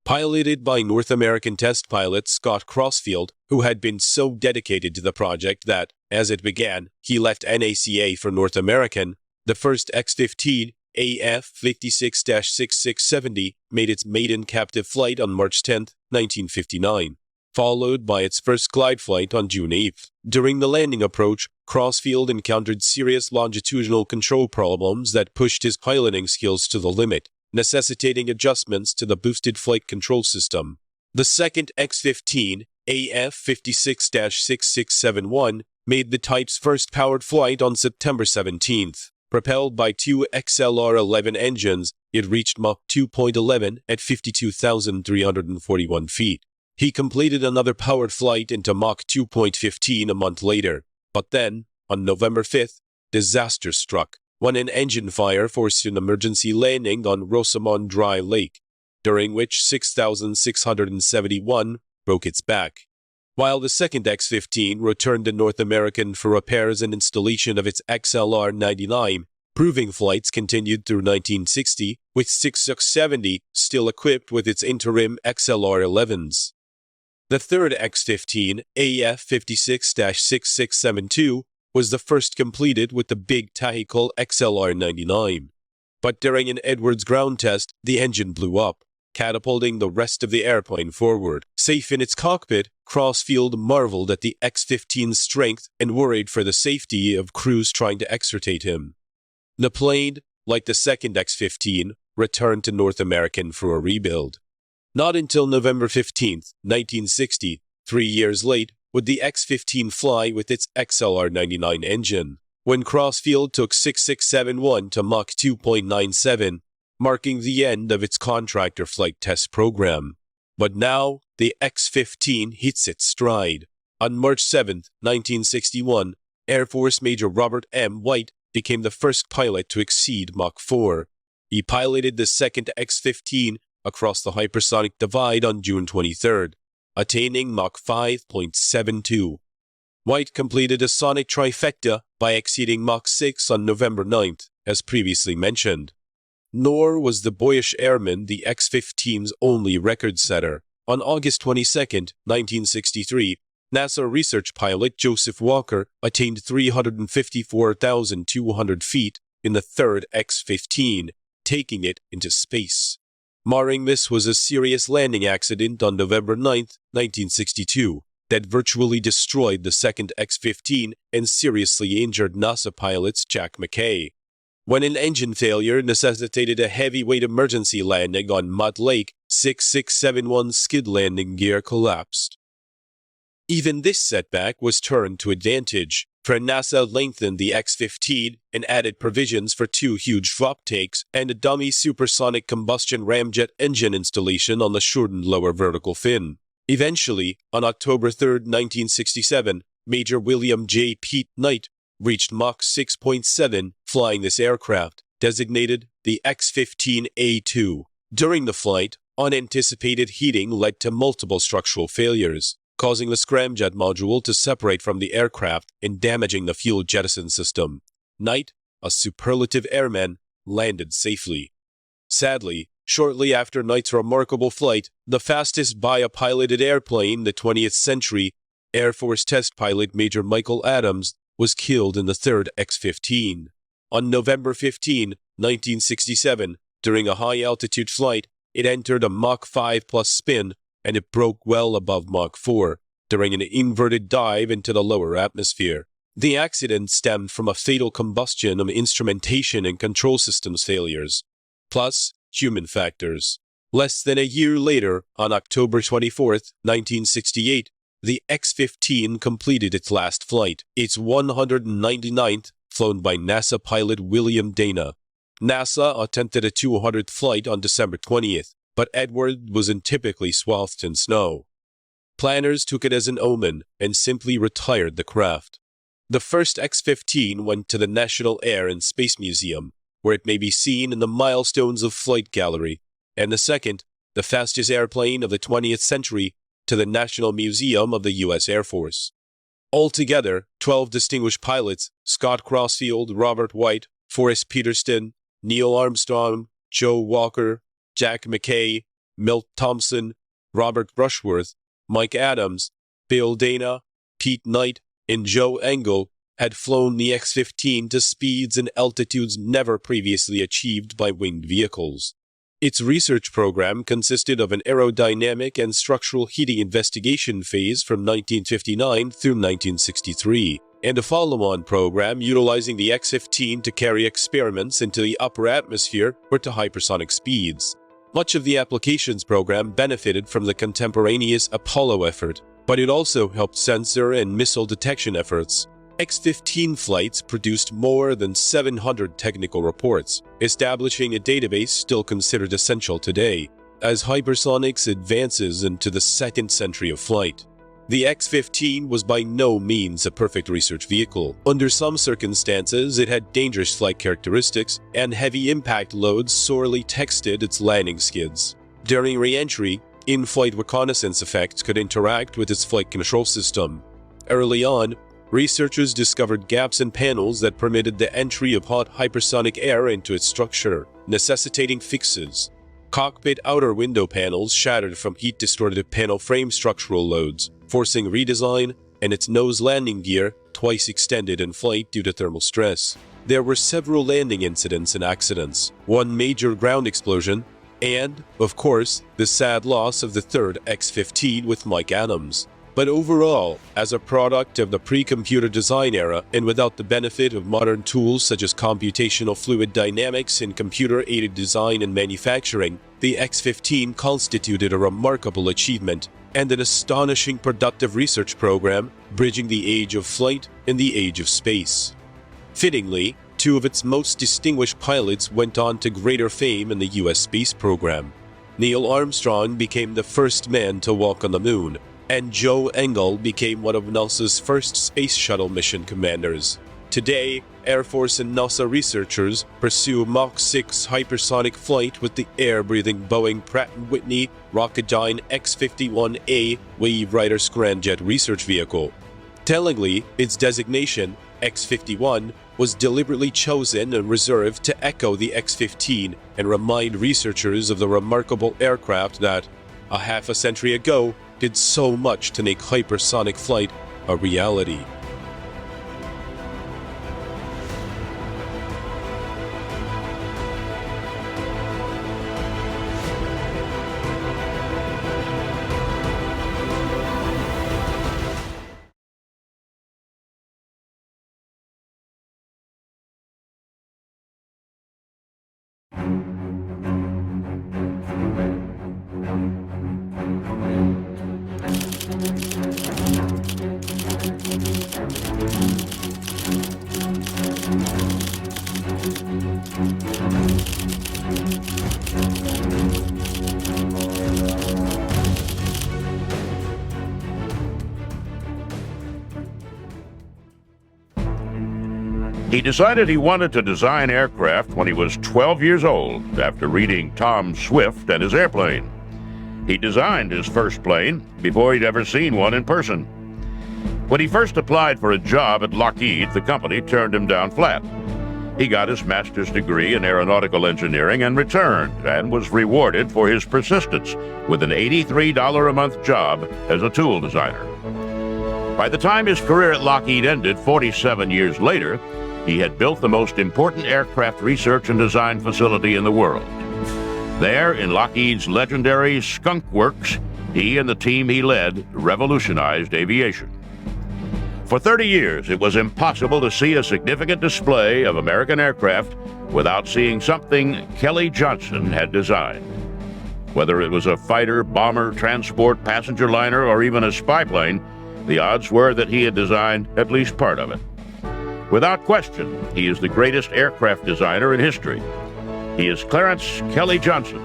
Piloted by North American test pilot Scott Crossfield, who had been so dedicated to the project that, as it began, he left NACA for North American, the first X-15 AF-56-6670 made its maiden captive flight on March 10, 1959, followed by its first glide flight on June 8. During the landing approach, Crossfield encountered serious longitudinal control problems that pushed his piloting skills to the limit, necessitating adjustments to the boosted flight control system. The second X-15 AF-56-6671 made the type's first powered flight on September 17th. Propelled by 2 XLR-11 engines, it reached Mach 2.11 at 52,341 feet. He completed another powered flight into Mach 2.15 a month later, but then, on November 5th, disaster struck when an engine fire forced an emergency landing on Rosamond Dry Lake, during which 6,671 broke its back. While the second X-15 returned to North American for repairs and installation of its XLR-99, proving flights continued through 1960, with 670 still equipped with its interim XLR-11s. The third X-15, AF-56-6672, was the first completed with the big Tahical XLR-99. But during an Edwards ground test, the engine blew up, catapulting the rest of the airplane forward. Safe in its cockpit, Crossfield marveled at the X-15's strength and worried for the safety of crews trying to extricate him. The plane, like the second X-15, returned to North American for a rebuild. Not until November 15, 1960, 3 years late, would the X-15 fly with its XLR-99 engine, when Crossfield took 6671 to Mach 2.97, marking the end of its contractor flight test program. But now, the X-15 hits its stride. On March 7, 1961, Air Force Major Robert M. White became the first pilot to exceed Mach 4. He piloted the second X-15 across the hypersonic divide on June 23, attaining Mach 5.72. White completed a sonic trifecta by exceeding Mach 6 on November 9, as previously mentioned. Nor was the boyish airman the X-15's only record setter. On August 22, 1963, NASA research pilot Joseph Walker attained 354,200 feet in the third X-15, taking it into space. Marring this was a serious landing accident on November 9, 1962, that virtually destroyed the second X-15 and seriously injured NASA pilots Jack McKay, when an engine failure necessitated a heavyweight emergency landing on Mutt Lake. 6671 skid landing gear collapsed. Even this setback was turned to advantage, for NASA lengthened the X-15 and added provisions for 2 huge drop takes and a dummy supersonic combustion ramjet engine installation on the shortened lower vertical fin. Eventually, on October 3, 1967, Major William J. Pete Knight reached Mach 6.7 flying this aircraft, designated the X-15A2. During the flight, unanticipated heating led to multiple structural failures, causing the scramjet module to separate from the aircraft and damaging the fuel jettison system. Knight, a superlative airman, landed safely. Sadly, shortly after Knight's remarkable flight, the fastest by a piloted airplane, the 20th century, Air Force test pilot Major Michael Adams, was killed in the third X-15. On November 15, 1967, during a high-altitude flight, it entered a Mach 5 plus spin, and it broke well above Mach 4 during an inverted dive into the lower atmosphere. The accident stemmed from a fatal combustion of instrumentation and control systems failures, plus human factors. Less than a year later, on October 24, 1968, the X-15 completed its last flight, its 199th, flown by NASA pilot William Dana. NASA attempted a 200th flight on December 20th, but Edwards was typically swathed in snow. Planners took it as an omen and simply retired the craft. The first X-15 went to the National Air and Space Museum, where it may be seen in the Milestones of Flight gallery, and the second, the fastest airplane of the 20th century, to the National Museum of the U.S. Air Force. Altogether, 12 distinguished pilots, Scott Crossfield, Robert White, Forrest Peterston, Neil Armstrong, Joe Walker, Jack McKay, Milt Thompson, Robert Rushworth, Mike Adams, Bill Dana, Pete Knight, and Joe Engel had flown the X-15 to speeds and altitudes never previously achieved by winged vehicles. Its research program consisted of an aerodynamic and structural heating investigation phase from 1959 through 1963, and a follow-on program utilizing the X-15 to carry experiments into the upper atmosphere or to hypersonic speeds. Much of the applications program benefited from the contemporaneous Apollo effort, but it also helped sensor and missile detection efforts. X-15 flights produced more than 700 technical reports, establishing a database still considered essential today, as hypersonics advances into the second century of flight. The X-15 was by no means a perfect research vehicle. Under some circumstances, it had dangerous flight characteristics, and heavy impact loads sorely tested its landing skids. During re-entry, in-flight reconnaissance effects could interact with its flight control system. Early on, researchers discovered gaps in panels that permitted the entry of hot hypersonic air into its structure, necessitating fixes. Cockpit outer window panels shattered from heat-distorted panel frame structural loads, forcing redesign, and its nose landing gear twice extended in flight due to thermal stress. There were several landing incidents and accidents, one major ground explosion, and, of course, the sad loss of the third X-15 with Mike Adams. But overall, as a product of the pre-computer design era and without the benefit of modern tools such as computational fluid dynamics and computer-aided design and manufacturing, the X-15 constituted a remarkable achievement and an astonishing productive research program bridging the age of flight and the age of space. Fittingly, two of its most distinguished pilots went on to greater fame in the U.S. space program. Neil Armstrong became the first man to walk on the moon, and Joe Engle became one of NASA's first space shuttle mission commanders. Today, Air Force and NASA researchers pursue Mach 6 hypersonic flight with the air-breathing Boeing Pratt & Whitney Rocketdyne X-51A Wave Rider scramjet research vehicle. Tellingly, its designation, X-51, was deliberately chosen and reserved to echo the X-15 and remind researchers of the remarkable aircraft that, a half a century ago, did so much to make hypersonic flight a reality. He decided he wanted to design aircraft when he was 12 years old after reading Tom Swift and his airplane. He designed his first plane before he'd ever seen one in person. When he first applied for a job at Lockheed, the company turned him down flat. He got his master's degree in aeronautical engineering and returned and was rewarded for his persistence with an $83 a month job as a tool designer. By the time his career at Lockheed ended 47 years later, he had built the most important aircraft research and design facility in the world. There, in Lockheed's legendary Skunk Works, he and the team he led revolutionized aviation. For 30 years, it was impossible to see a significant display of American aircraft without seeing something Kelly Johnson had designed. Whether it was a fighter, bomber, transport, passenger liner, or even a spy plane, the odds were that he had designed at least part of it. Without question, he is the greatest aircraft designer in history. He is Clarence Kelly Johnson.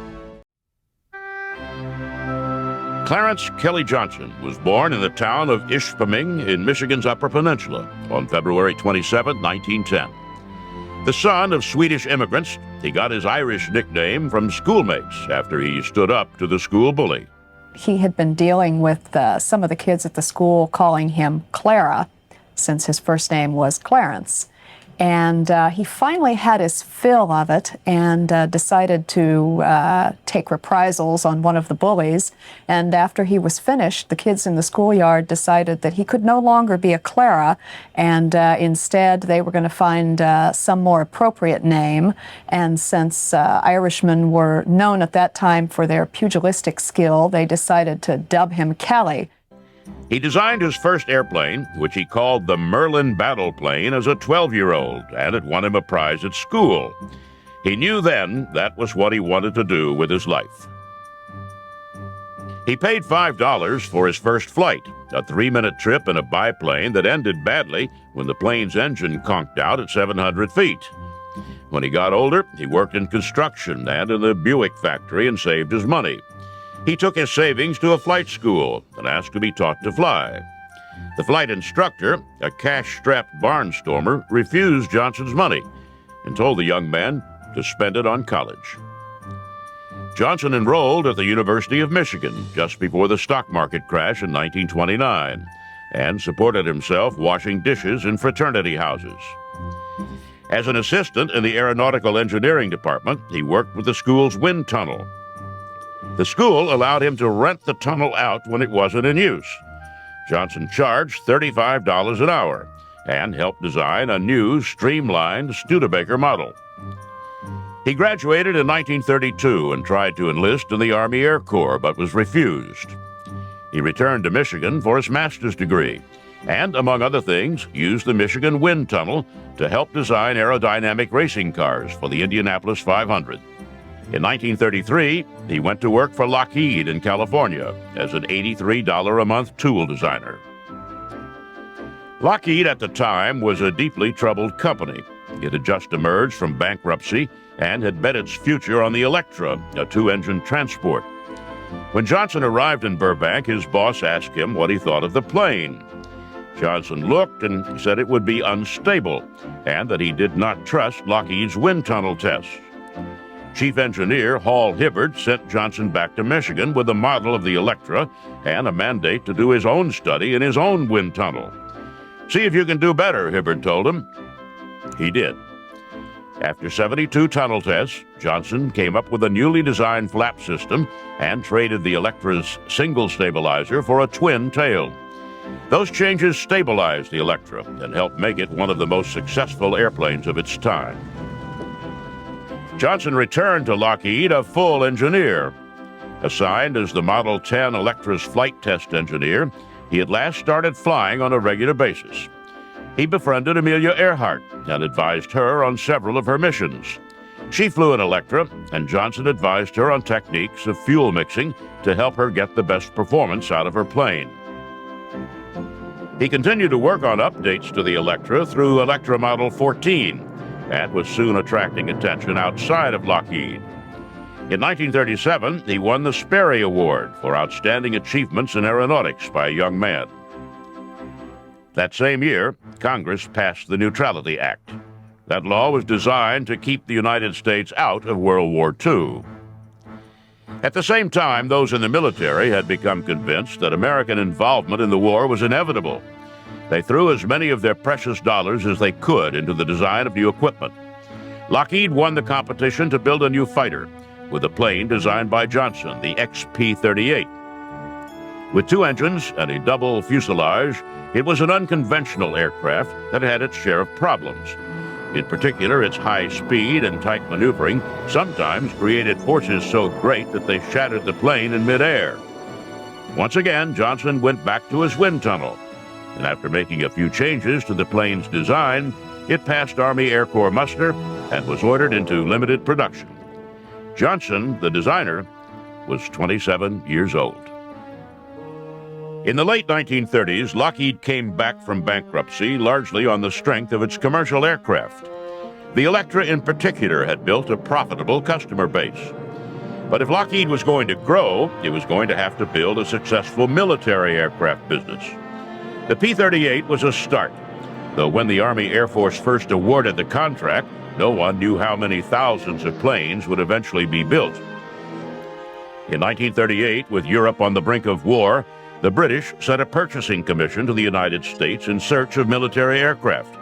Clarence Kelly Johnson was born in the town of Ishpeming in Michigan's Upper Peninsula on February 27, 1910. The son of Swedish immigrants, he got his Irish nickname from schoolmates after he stood up to the school bully. He had been dealing with some of the kids at the school calling him Clara, since his first name was Clarence. And he finally had his fill of it and decided to take reprisals on one of the bullies. And after he was finished, the kids in the schoolyard decided that he could no longer be a Clara, and instead they were going to find some more appropriate name. And since Irishmen were known at that time for their pugilistic skill, they decided to dub him Kelly. He designed his first airplane, which he called the Merlin Battle Plane, as a 12-year-old, and it won him a prize at school. He knew then that was what he wanted to do with his life. He paid $5 for his first flight, a 3-minute trip in a biplane that ended badly when the plane's engine conked out at 700 feet. When he got older, he worked in construction and in the Buick factory and saved his money. He took his savings to a flight school and asked to be taught to fly. The flight instructor, a cash-strapped barnstormer, refused Johnson's money and told the young man to spend it on college. Johnson enrolled at the University of Michigan just before the stock market crash in 1929 and supported himself washing dishes in fraternity houses. As an assistant in the aeronautical engineering department, he worked with the school's wind tunnel. The school allowed him to rent the tunnel out when it wasn't in use. Johnson charged $35 an hour and helped design a new streamlined Studebaker model. He graduated in 1932 and tried to enlist in the Army Air Corps, but was refused. He returned to Michigan for his master's degree and, among other things, used the Michigan Wind Tunnel to help design aerodynamic racing cars for the Indianapolis 500. In 1933, he went to work for Lockheed in California as an $83 a month tool designer. Lockheed at the time was a deeply troubled company. It had just emerged from bankruptcy and had bet its future on the Electra, a two-engine transport. When Johnson arrived in Burbank, his boss asked him what he thought of the plane. Johnson looked and said it would be unstable and that he did not trust Lockheed's wind tunnel tests. Chief Engineer Hall Hibbard sent Johnson back to Michigan with a model of the Electra and a mandate to do his own study in his own wind tunnel. "See if you can do better," Hibbard told him. He did. After 72 tunnel tests, Johnson came up with a newly designed flap system and traded the Electra's single stabilizer for a twin tail. Those changes stabilized the Electra and helped make it one of the most successful airplanes of its time. Johnson returned to Lockheed a full engineer. Assigned as the Model 10 Electra's flight test engineer, he at last started flying on a regular basis. He befriended Amelia Earhart and advised her on several of her missions. She flew an Electra, and Johnson advised her on techniques of fuel mixing to help her get the best performance out of her plane. He continued to work on updates to the Electra through Electra Model 14 and was soon attracting attention outside of Lockheed. In 1937, he won the Sperry Award for outstanding achievements in aeronautics by a young man. That same year, Congress passed the Neutrality Act. That law was designed to keep the United States out of World War II. At the same time, those in the military had become convinced that American involvement in the war was inevitable. They threw as many of their precious dollars as they could into the design of new equipment. Lockheed won the competition to build a new fighter with a plane designed by Johnson, the XP-38. With two engines and a double fuselage, it was an unconventional aircraft that had its share of problems. In particular, its high speed and tight maneuvering sometimes created forces so great that they shattered the plane in midair. Once again, Johnson went back to his wind tunnel, and after making a few changes to the plane's design, it passed Army Air Corps muster and was ordered into limited production. Johnson, the designer, was 27 years old. In the late 1930s, Lockheed came back from bankruptcy largely on the strength of its commercial aircraft. The Electra in particular had built a profitable customer base. But if Lockheed was going to grow, it was going to have to build a successful military aircraft business. The P-38 was a start, though when the Army Air Force first awarded the contract, no one knew how many thousands of planes would eventually be built. In 1938, with Europe on the brink of war, the British sent a purchasing commission to the United States in search of military aircraft,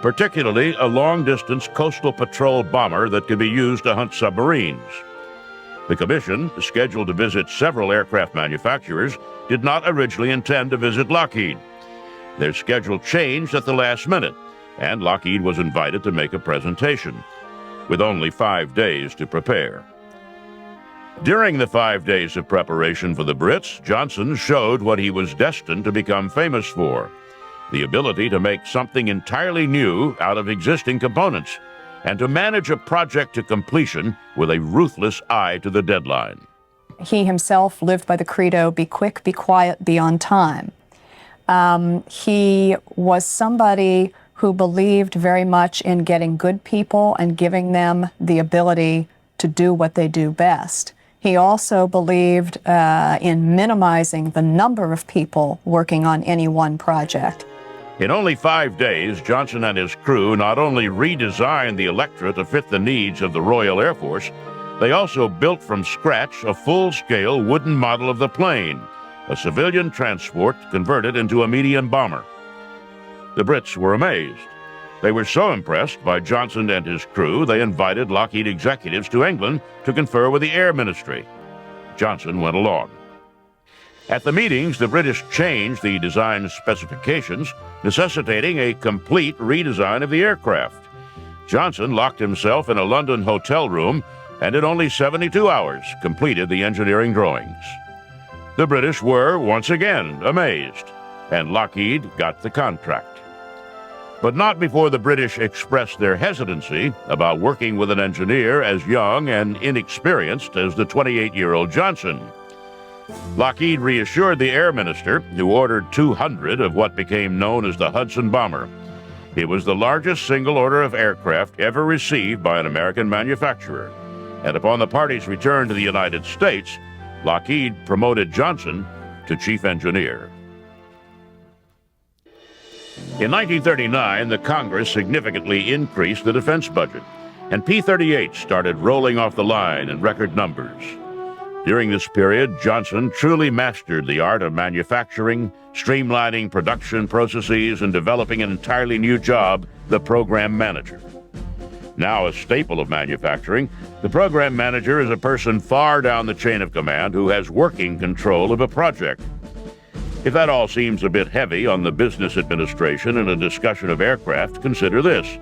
particularly a long-distance coastal patrol bomber that could be used to hunt submarines. The commission, scheduled to visit several aircraft manufacturers, did not originally intend to visit Lockheed. Their schedule changed at the last minute, and Lockheed was invited to make a presentation, with only 5 days to prepare. During the 5 days of preparation for the Brits, Johnson showed what he was destined to become famous for: the ability to make something entirely new out of existing components, and to manage a project to completion with a ruthless eye to the deadline. He himself lived by the credo, be quick, be quiet, be on time. He was somebody who believed very much in getting good people and giving them the ability to do what they do best. He also believed in minimizing the number of people working on any one project. In only 5 days, Johnson and his crew not only redesigned the Electra to fit the needs of the Royal Air Force, they also built from scratch a full-scale wooden model of the plane, a civilian transport converted into a medium bomber. The Brits were amazed. They were so impressed by Johnson and his crew, they invited Lockheed executives to England to confer with the Air Ministry. Johnson went along. At the meetings, the British changed the design specifications, necessitating a complete redesign of the aircraft. Johnson locked himself in a London hotel room and in only 72 hours completed the engineering drawings. The British were, once again, amazed, and Lockheed got the contract. But not before the British expressed their hesitancy about working with an engineer as young and inexperienced as the 28-year-old Johnson. Lockheed reassured the Air Minister, who ordered 200 of what became known as the Hudson Bomber. It was the largest single order of aircraft ever received by an American manufacturer. And upon the party's return to the United States, Lockheed promoted Johnson to chief engineer. In 1939, the Congress significantly increased the defense budget, and P-38 started rolling off the line in record numbers. During this period, Johnson truly mastered the art of manufacturing, streamlining production processes, and developing an entirely new job, the program manager. Now a staple of manufacturing, the program manager is a person far down the chain of command who has working control of a project. If that all seems a bit heavy on the business administration in a discussion of aircraft, consider this.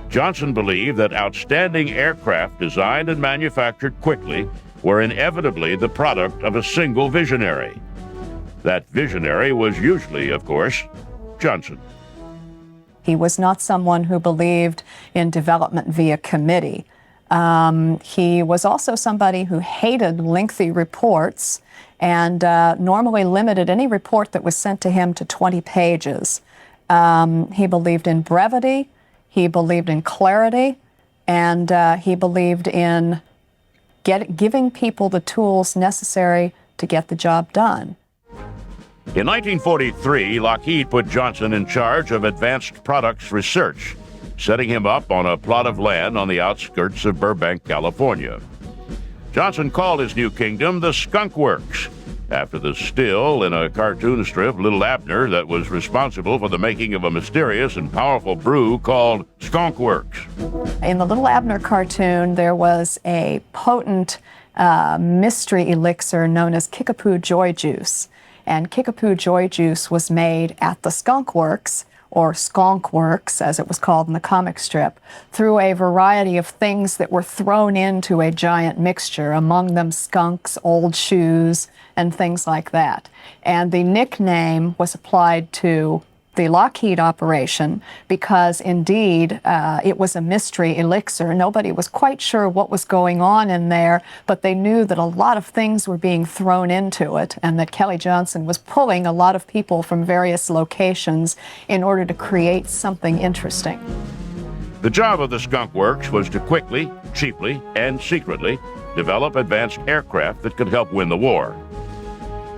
Johnson believed that outstanding aircraft designed and manufactured quickly were inevitably the product of a single visionary. That visionary was usually, of course, Johnson. He was not someone who believed in development via committee. He was also somebody who hated lengthy reports and normally limited any report that was sent to him to 20 pages. He believed in brevity, he believed in clarity, and he believed in giving people the tools necessary to get the job done. In 1943, Lockheed put Johnson in charge of advanced products research, setting him up on a plot of land on the outskirts of Burbank, California. Johnson called his new kingdom the Skunk Works, after the still in a cartoon strip, Little Abner, that was responsible for the making of a mysterious and powerful brew called Skunk Works. In the Little Abner cartoon, there was a potent mystery elixir known as Kickapoo Joy Juice. And Kickapoo Joy Juice was made at the Skunk Works, or Skunk Works, as it was called in the comic strip, through a variety of things that were thrown into a giant mixture, among them skunks, old shoes, and things like that. And the nickname was applied to the Lockheed operation because, indeed, it was a mystery elixir. Nobody was quite sure what was going on in there, but they knew that a lot of things were being thrown into it and that Kelly Johnson was pulling a lot of people from various locations in order to create something interesting. The job of the Skunk Works was to quickly, cheaply, and secretly develop advanced aircraft that could help win the war.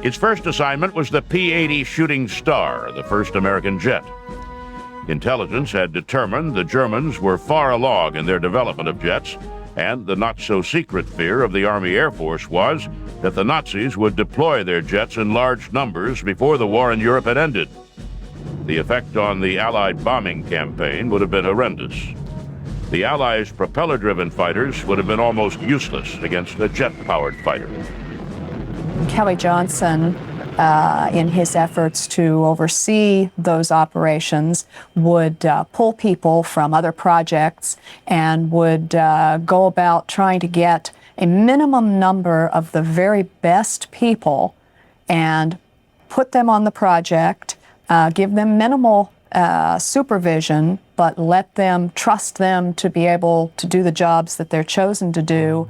Its first assignment was the P-80 Shooting Star, the first American jet. Intelligence had determined the Germans were far along in their development of jets, and the not-so-secret fear of the Army Air Force was that the Nazis would deploy their jets in large numbers before the war in Europe had ended. The effect on the Allied bombing campaign would have been horrendous. The Allies' propeller-driven fighters would have been almost useless against a jet-powered fighter. Kelly Johnson, in his efforts to oversee those operations, would pull people from other projects and would go about trying to get a minimum number of the very best people and put them on the project, give them minimal supervision, but let them trust them to be able to do the jobs that they're chosen to do.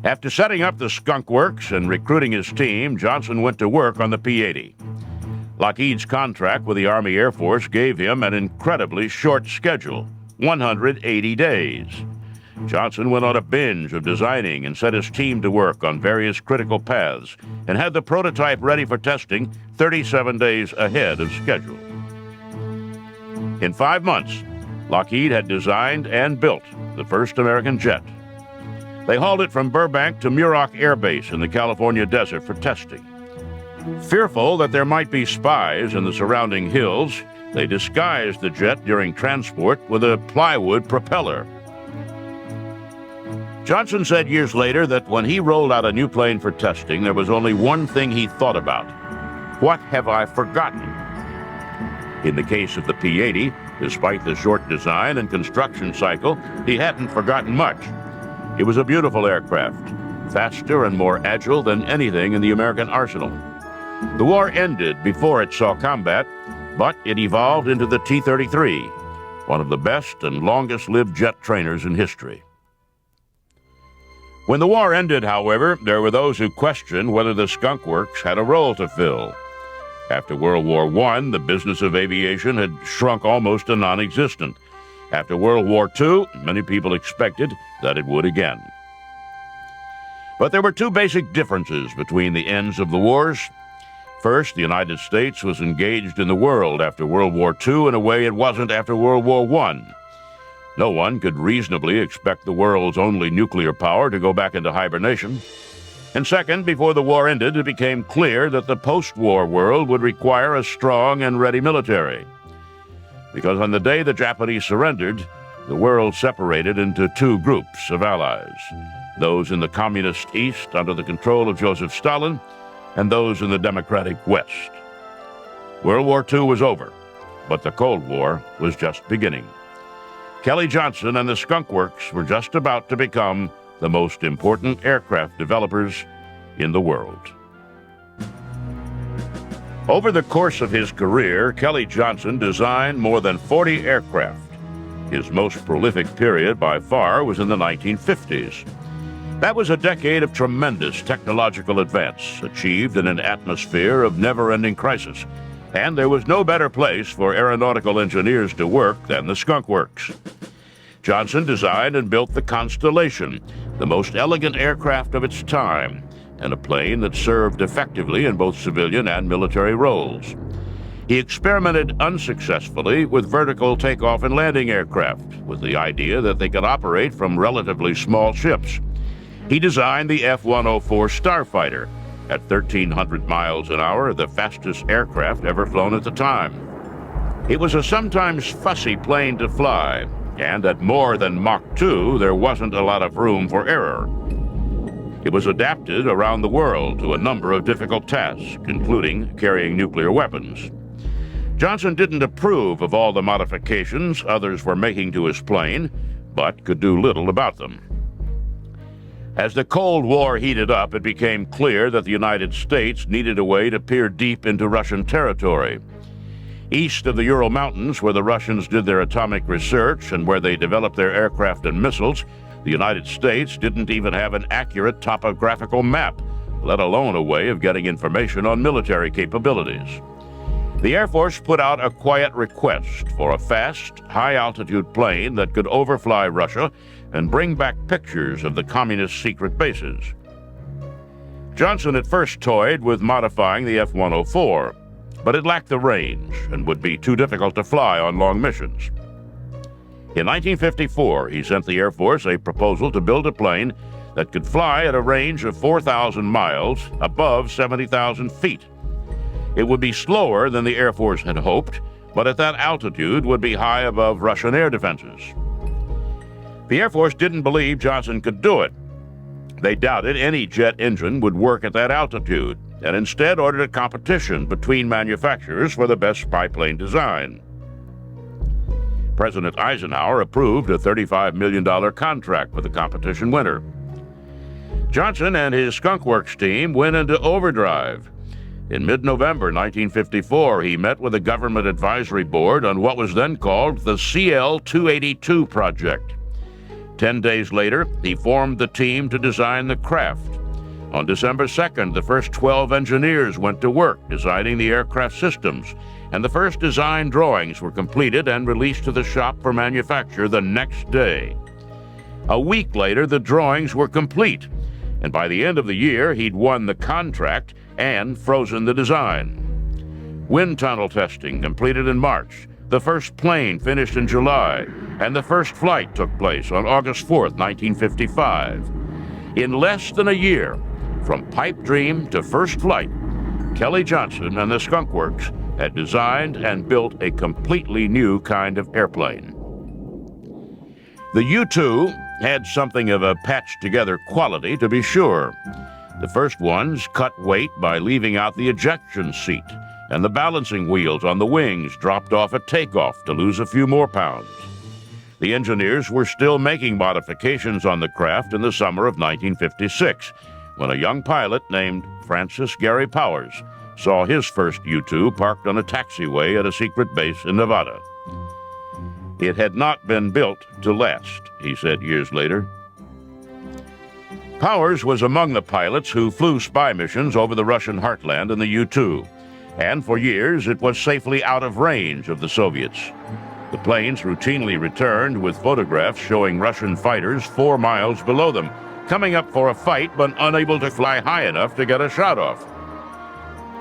After setting up the Skunk Works and recruiting his team, Johnson went to work on the P-80. Lockheed's contract with the Army Air Force gave him an incredibly short schedule, 180 days. Johnson went on a binge of designing and set his team to work on various critical paths and had the prototype ready for testing 37 days ahead of schedule. In 5 months, Lockheed had designed and built the first American jet. They hauled it from Burbank to Muroc Air Base in the California desert for testing. Fearful that there might be spies in the surrounding hills, they disguised the jet during transport with a plywood propeller. Johnson said years later that when he rolled out a new plane for testing, there was only one thing he thought about. What have I forgotten? In the case of the P-80, despite the short design and construction cycle, he hadn't forgotten much. It was a beautiful aircraft, faster and more agile than anything in the American arsenal. The war ended before it saw combat, but it evolved into the T-33, one of the best and longest-lived jet trainers in history. When the war ended, however, there were those who questioned whether the Skunk Works had a role to fill. After World War I, the business of aviation had shrunk almost to non-existent. After World War II, many people expected that it would again. But there were two basic differences between the ends of the wars. First, the United States was engaged in the world after World War II in a way it wasn't after World War I. No one could reasonably expect the world's only nuclear power to go back into hibernation. And second, before the war ended, it became clear that the post-war world would require a strong and ready military. Because on the day the Japanese surrendered, the world separated into two groups of allies, those in the communist East under the control of Joseph Stalin, and those in the democratic West. World War II was over, but the Cold War was just beginning. Kelly Johnson and the Skunk Works were just about to become the most important aircraft developers in the world. Over the course of his career, Kelly Johnson designed more than 40 aircraft. His most prolific period by far was in the 1950s. That was a decade of tremendous technological advance, achieved in an atmosphere of never-ending crisis. And there was no better place for aeronautical engineers to work than the Skunk Works. Johnson designed and built the Constellation, the most elegant aircraft of its time, and a plane that served effectively in both civilian and military roles. He experimented unsuccessfully with vertical takeoff and landing aircraft, with the idea that they could operate from relatively small ships. He designed the F-104 Starfighter, at 1,300 miles an hour, the fastest aircraft ever flown at the time. It was a sometimes fussy plane to fly, and at more than Mach 2, there wasn't a lot of room for error. It was adapted around the world to a number of difficult tasks, including carrying nuclear weapons. Johnson didn't approve of all the modifications others were making to his plane, but could do little about them. As the Cold War heated up, it became clear that the United States needed a way to peer deep into Russian territory. East of the Ural Mountains, where the Russians did their atomic research and where they developed their aircraft and missiles, the United States didn't even have an accurate topographical map, let alone a way of getting information on military capabilities. The Air Force put out a quiet request for a fast, high-altitude plane that could overfly Russia and bring back pictures of the communist secret bases. Johnson at first toyed with modifying the F-104, but it lacked the range and would be too difficult to fly on long missions. In 1954, he sent the Air Force a proposal to build a plane that could fly at a range of 4,000 miles above 70,000 feet. It would be slower than the Air Force had hoped, but at that altitude would be high above Russian air defenses. The Air Force didn't believe Johnson could do it. They doubted any jet engine would work at that altitude, and instead ordered a competition between manufacturers for the best biplane design. President Eisenhower approved a $35 million contract with the competition winner. Johnson and his Skunk Works team went into overdrive. In mid-November 1954, he met with a government advisory board on what was then called the CL-282 project. 10 days later, he formed the team to design the craft. On December 2nd, the first 12 engineers went to work designing the aircraft systems, and the first design drawings were completed and released to the shop for manufacture the next day. A week later, the drawings were complete, and by the end of the year, he'd won the contract and frozen the design. Wind tunnel testing completed in March, the first plane finished in July, and the first flight took place on August 4th, 1955. In less than a year, from pipe dream to first flight, Kelly Johnson and the Skunk Works had designed and built a completely new kind of airplane. The U-2 had something of a patched-together quality, to be sure. The first ones cut weight by leaving out the ejection seat, and the balancing wheels on the wings dropped off at takeoff to lose a few more pounds. The engineers were still making modifications on the craft in the summer of 1956, when a young pilot named Francis Gary Powers saw his first U-2 parked on a taxiway at a secret base in Nevada. It had not been built to last, he said years later. Powers was among the pilots who flew spy missions over the Russian heartland in the U-2, and for years it was safely out of range of the Soviets. The planes routinely returned with photographs showing Russian fighters 4 miles below them, coming up for a fight but unable to fly high enough to get a shot off.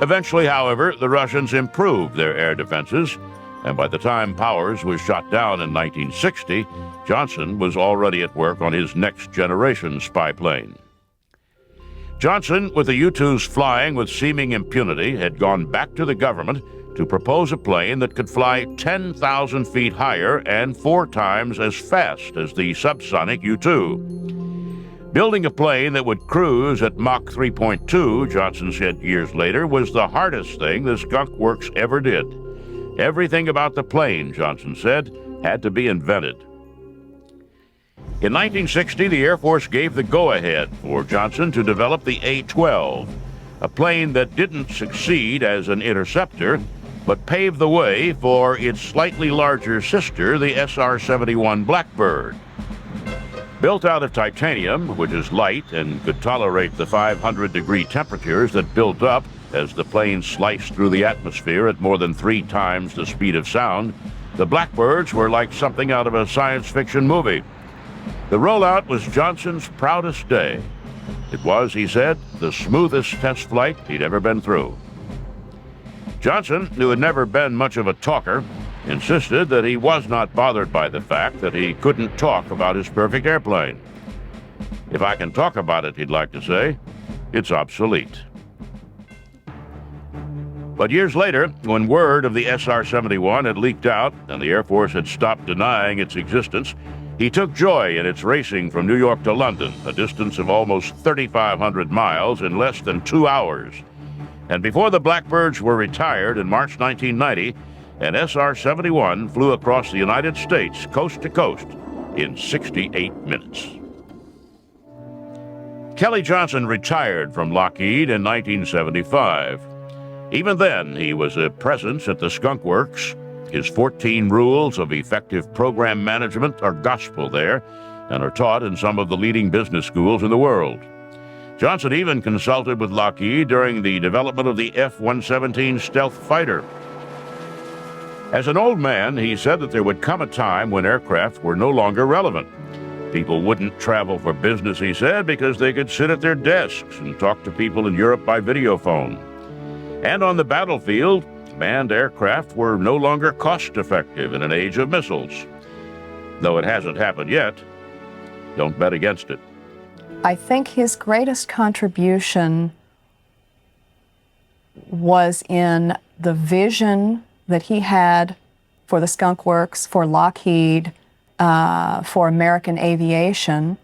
Eventually, however, the Russians improved their air defenses, and by the time Powers was shot down in 1960, Johnson was already at work on his next-generation spy plane. Johnson, with the U-2s flying with seeming impunity, had gone back to the government to propose a plane that could fly 10,000 feet higher and 4 times as fast as the subsonic U-2. Building a plane that would cruise at Mach 3.2, Johnson said years later, was the hardest thing the Skunk Works ever did. Everything about the plane, Johnson said, had to be invented. In 1960, the Air Force gave the go-ahead for Johnson to develop the A-12, a plane that didn't succeed as an interceptor, but paved the way for its slightly larger sister, the SR-71 Blackbird. Built out of titanium, which is light and could tolerate the 500-degree temperatures that built up as the plane sliced through the atmosphere at more than 3 times the speed of sound, the Blackbirds were like something out of a science fiction movie. The rollout was Johnson's proudest day. It was, he said, the smoothest test flight he'd ever been through. Johnson, who had never been much of a talker, insisted that he was not bothered by the fact that he couldn't talk about his perfect airplane. If I can talk about it, he'd like to say, it's obsolete. But years later, when word of the SR-71 had leaked out and the Air Force had stopped denying its existence, he took joy in its racing from New York to London, a distance of almost 3,500 miles in less than 2 hours. And before the Blackbirds were retired in March 1990, an SR-71 flew across the United States coast to coast in 68 minutes. Kelly Johnson retired from Lockheed in 1975. Even then, he was a presence at the Skunk Works. His 14 rules of effective program management are gospel there and are taught in some of the leading business schools in the world. Johnson even consulted with Lockheed during the development of the F-117 stealth fighter. As an old man, he said that there would come a time when aircraft were no longer relevant. People wouldn't travel for business, he said, because they could sit at their desks and talk to people in Europe by video phone. And on the battlefield, manned aircraft were no longer cost-effective in an age of missiles. Though it hasn't happened yet, don't bet against it. I think his greatest contribution was in the vision that he had for the Skunk Works, for Lockheed, for American aviation,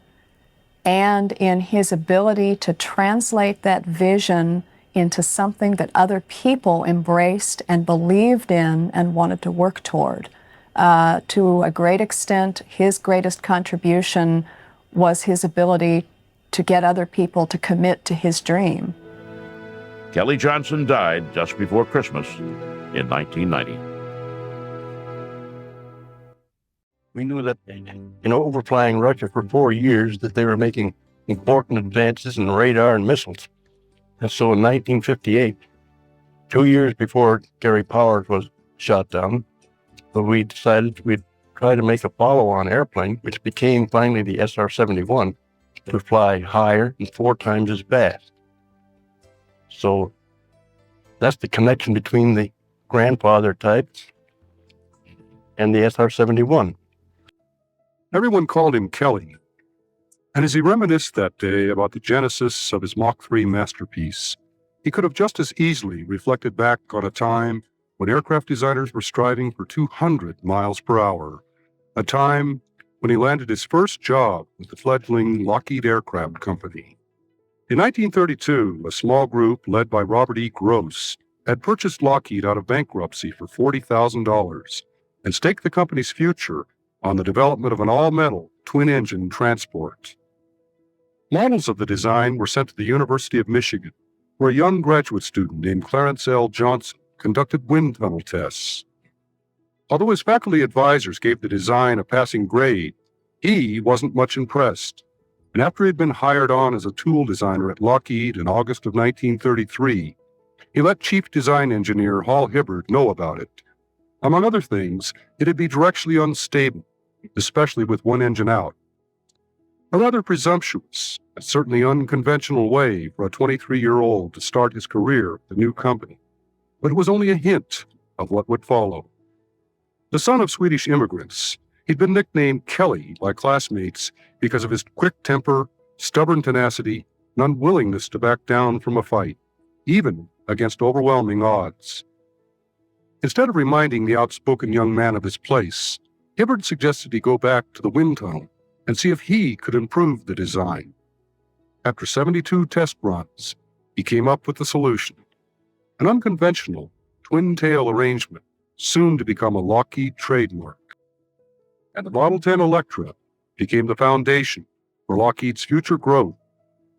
and in his ability to translate that vision into something that other people embraced and believed in and wanted to work toward. To a great extent, his greatest contribution was his ability to get other people to commit to his dream. Kelly Johnson died just before Christmas in 1990. We knew that, over flying Russia for 4 years, that they were making important advances in radar and missiles. And so in 1958, 2 years before Gary Powers was shot down, we decided we'd try to make a follow-on airplane, which became finally the SR-71, to fly higher and 4 times as fast. So that's the connection between the grandfather type and the SR-71. Everyone called him Kelly. And as he reminisced that day about the genesis of his Mach 3 masterpiece, he could have just as easily reflected back on a time when aircraft designers were striving for 200 miles per hour, a time when he landed his first job with the fledgling Lockheed Aircraft Company. In 1932, a small group led by Robert E. Gross had purchased Lockheed out of bankruptcy for $40,000 and staked the company's future on the development of an all-metal, twin-engine transport. Models of the design were sent to the University of Michigan, where a young graduate student named Clarence L. Johnson conducted wind tunnel tests. Although his faculty advisors gave the design a passing grade, he wasn't much impressed, and after he had been hired on as a tool designer at Lockheed in August of 1933, he let Chief Design Engineer Hal Hibbard know about it. Among other things, it'd be directionally unstable, especially with one engine out. A rather presumptuous and certainly unconventional way for a 23-year-old to start his career at the new company, but it was only a hint of what would follow. The son of Swedish immigrants, he'd been nicknamed Kelly by classmates because of his quick temper, stubborn tenacity, and unwillingness to back down from a fight, even against overwhelming odds. Instead of reminding the outspoken young man of his place, Hibbard suggested he go back to the wind tunnel and see if he could improve the design. After 72 test runs, he came up with the solution, an unconventional twin-tail arrangement soon to become a Lockheed trademark. And the Model 10 Electra became the foundation for Lockheed's future growth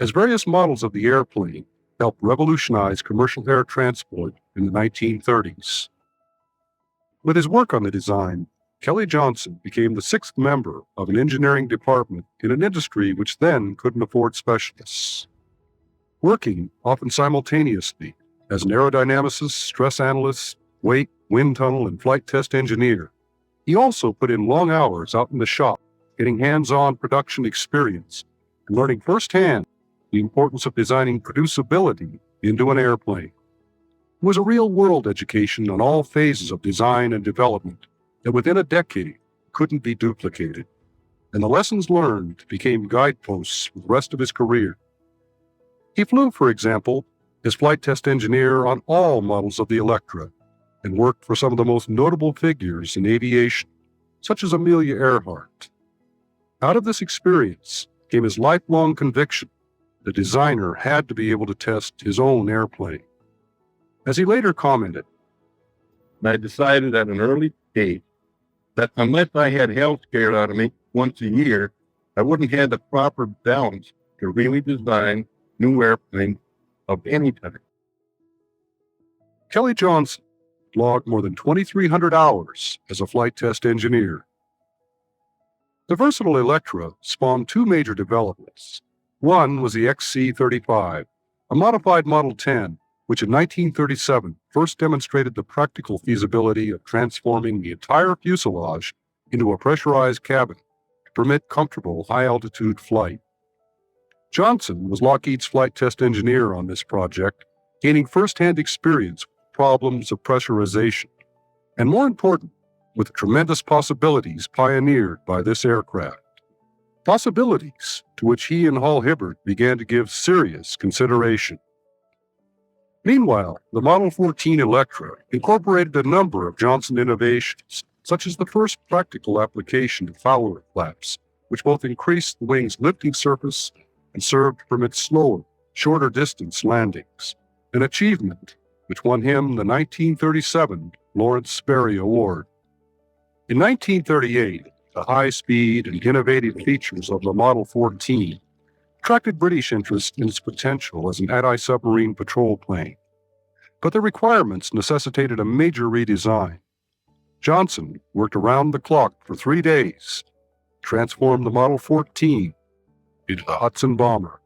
as various models of the airplane helped revolutionize commercial air transport in the 1930s. With his work on the design, Kelly Johnson became the sixth member of an engineering department in an industry which then couldn't afford specialists. Working often simultaneously as an aerodynamicist, stress analyst, weight, wind tunnel, and flight test engineer, he also put in long hours out in the shop, getting hands-on production experience and learning firsthand the importance of designing producibility into an airplane. It was a real-world education on all phases of design and development that within a decade couldn't be duplicated, and the lessons learned became guideposts for the rest of his career. He flew, for example, as flight test engineer on all models of the Electra, and worked for some of the most notable figures in aviation, such as Amelia Earhart. Out of this experience came his lifelong conviction the designer had to be able to test his own airplane. As he later commented, I decided at an early stage that unless I had hell scared out of me once a year, I wouldn't have the proper balance to really design new airplanes of any type. Kelly Johnson logged more than 2,300 hours as a flight test engineer. The versatile Electra spawned two major developments. One was the XC-35, a modified Model 10, which in 1937 first demonstrated the practical feasibility of transforming the entire fuselage into a pressurized cabin to permit comfortable high-altitude flight. Johnson was Lockheed's flight test engineer on this project, gaining first-hand experience with problems of pressurization, and more important, with the tremendous possibilities pioneered by this aircraft. Possibilities to which he and Hal Hibbard began to give serious consideration. Meanwhile, the Model 14 Electra incorporated a number of Johnson innovations, such as the first practical application of Fowler flaps, which both increased the wing's lifting surface and served to permit slower, shorter distance landings, an achievement which won him the 1937 Lawrence Sperry Award. In 1938, the high speed and innovative features of the Model 14 attracted British interest in its potential as an anti-submarine patrol plane. But the requirements necessitated a major redesign. Johnson worked around the clock for 3 days, transformed the Model 14 into the Hudson bomber.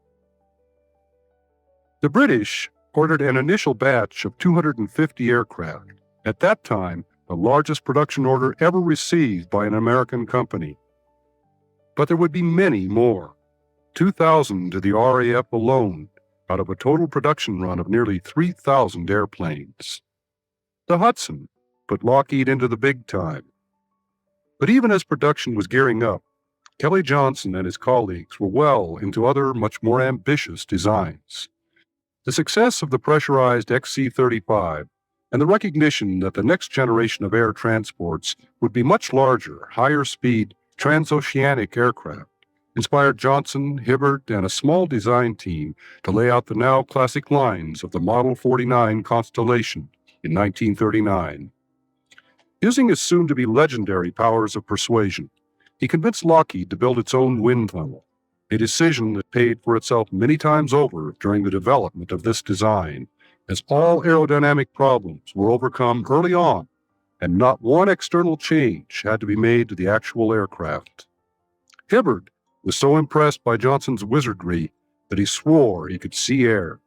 The British ordered an initial batch of 250 aircraft, at that time the largest production order ever received by an American company. But there would be many more, 2,000 to the RAF alone, out of a total production run of nearly 3,000 airplanes. The Hudson put Lockheed into the big time. But even as production was gearing up, Kelly Johnson and his colleagues were well into other much more ambitious designs. The success of the pressurized XC-35 and the recognition that the next generation of air transports would be much larger, higher-speed, transoceanic aircraft inspired Johnson, Hibbard, and a small design team to lay out the now classic lines of the Model 49 Constellation in 1939. Using his soon-to-be legendary powers of persuasion, he convinced Lockheed to build its own wind tunnel, a decision that paid for itself many times over during the development of this design, as all aerodynamic problems were overcome early on, and not one external change had to be made to the actual aircraft. Hibbard was so impressed by Johnson's wizardry that he swore he could see air.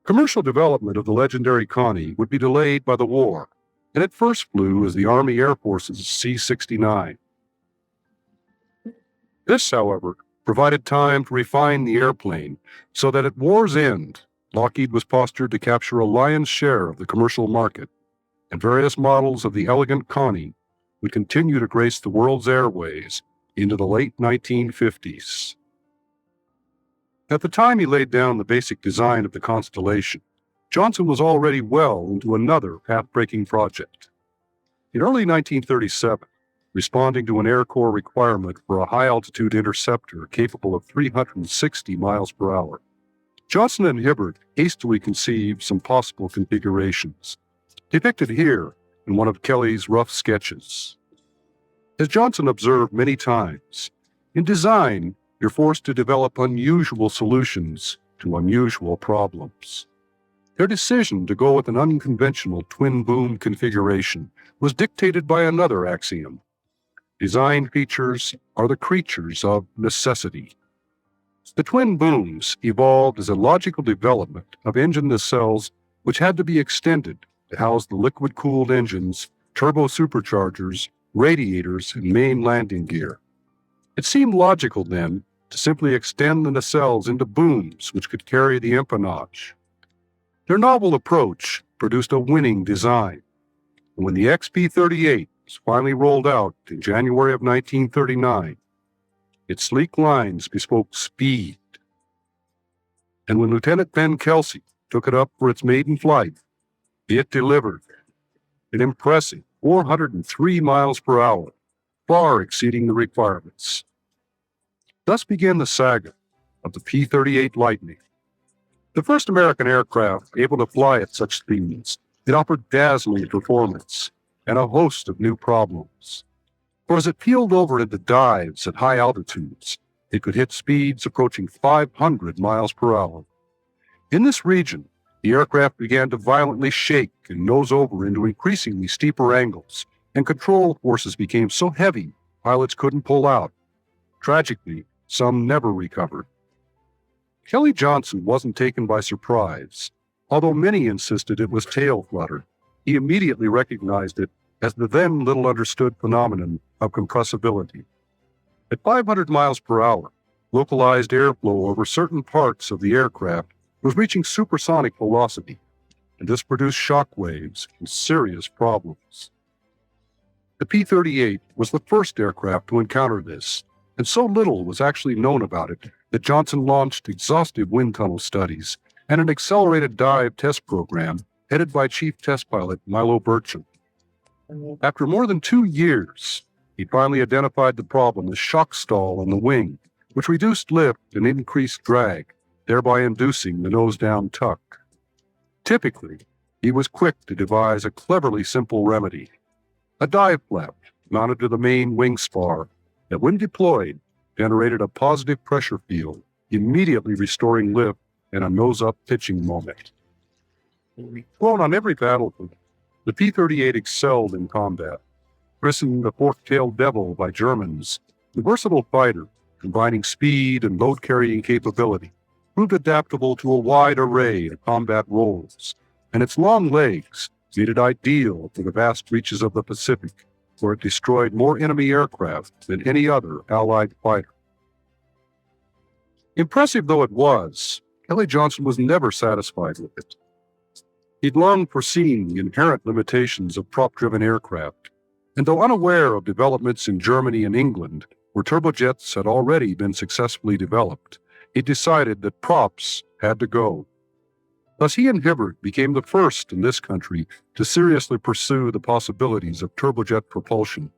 Commercial development of the legendary Connie would be delayed by the war, and it first flew as the Army Air Force's C-69. This, however, provided time to refine the airplane so that at war's end, Lockheed was postured to capture a lion's share of the commercial market, and various models of the elegant Connie would continue to grace the world's airways into the late 1950s. At the time he laid down the basic design of the Constellation, Johnson was already well into another path-breaking project. In early 1937, responding to an Air Corps requirement for a high-altitude interceptor capable of 360 miles per hour, Johnson and Hibbard hastily conceived some possible configurations, depicted here in one of Kelly's rough sketches. As Johnson observed many times, in design, you're forced to develop unusual solutions to unusual problems. Their decision to go with an unconventional twin-boom configuration was dictated by another axiom: design features are the creatures of necessity. The twin booms evolved as a logical development of engine nacelles which had to be extended to house the liquid-cooled engines, turbo superchargers, radiators, and main landing gear. It seemed logical, then, to simply extend the nacelles into booms which could carry the empennage. Their novel approach produced a winning design, and when the XP-38 was finally rolled out in January of 1939, its sleek lines bespoke speed. And when Lieutenant Ben Kelsey took it up for its maiden flight, it delivered an impressive 403 miles per hour, far exceeding the requirements. Thus began the saga of the P-38 Lightning. The first American aircraft able to fly at such speeds, it offered dazzling performance and a host of new problems. For as it peeled over into dives at high altitudes, it could hit speeds approaching 500 miles per hour. In this region, the aircraft began to violently shake and nose over into increasingly steeper angles, and control forces became so heavy pilots couldn't pull out. Tragically, some never recovered. Kelly Johnson wasn't taken by surprise. Although many insisted it was tail flutter, he immediately recognized it as the then little understood phenomenon of compressibility. At 500 miles per hour, localized airflow over certain parts of the aircraft was reaching supersonic velocity, and this produced shock waves and serious problems. The P-38 was the first aircraft to encounter this, and so little was actually known about it that Johnson launched exhaustive wind tunnel studies and an accelerated dive test program headed by Chief Test Pilot Milo Burcham. After more than 2 years, he finally identified the problem as shock stall on the wing, which reduced lift and increased drag, thereby inducing the nose-down tuck. Typically, he was quick to devise a cleverly simple remedy: a dive flap mounted to the main wing spar that, when deployed, generated a positive pressure field, immediately restoring lift and a nose-up pitching moment. Flown on every battlefield, the P-38 excelled in combat. Christened the fork-tailed devil by Germans, the versatile fighter, combining speed and load-carrying capability, proved adaptable to a wide array of combat roles, and its long legs made it ideal for the vast reaches of the Pacific, where it destroyed more enemy aircraft than any other Allied fighter. Impressive though it was, Kelly Johnson was never satisfied with it. He'd long foreseen the inherent limitations of prop-driven aircraft, and though unaware of developments in Germany and England, where turbojets had already been successfully developed, he decided that props had to go. Thus he and Hibbard became the first in this country to seriously pursue the possibilities of turbojet propulsion,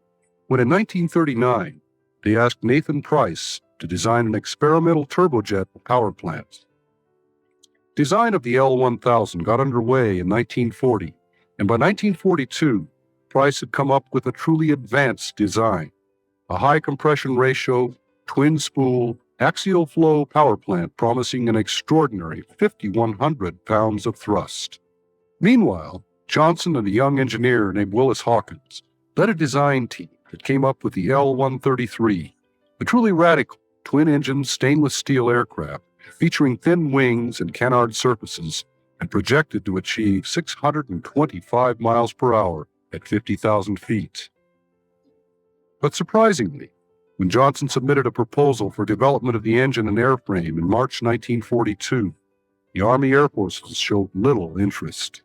when in 1939 they asked Nathan Price to design an experimental turbojet power plant. Design of the L-1000 got underway in 1940, and by 1942, Price had come up with a truly advanced design, a high compression ratio, twin spool, axial flow power plant promising an extraordinary 5,100 pounds of thrust. Meanwhile, Johnson and a young engineer named Willis Hawkins led a design team that came up with the L-133, a truly radical twin-engine stainless steel aircraft featuring thin wings and canard surfaces and projected to achieve 625 miles per hour at 50,000 feet. But surprisingly, when Johnson submitted a proposal for development of the engine and airframe in March 1942, the Army Air Forces showed little interest.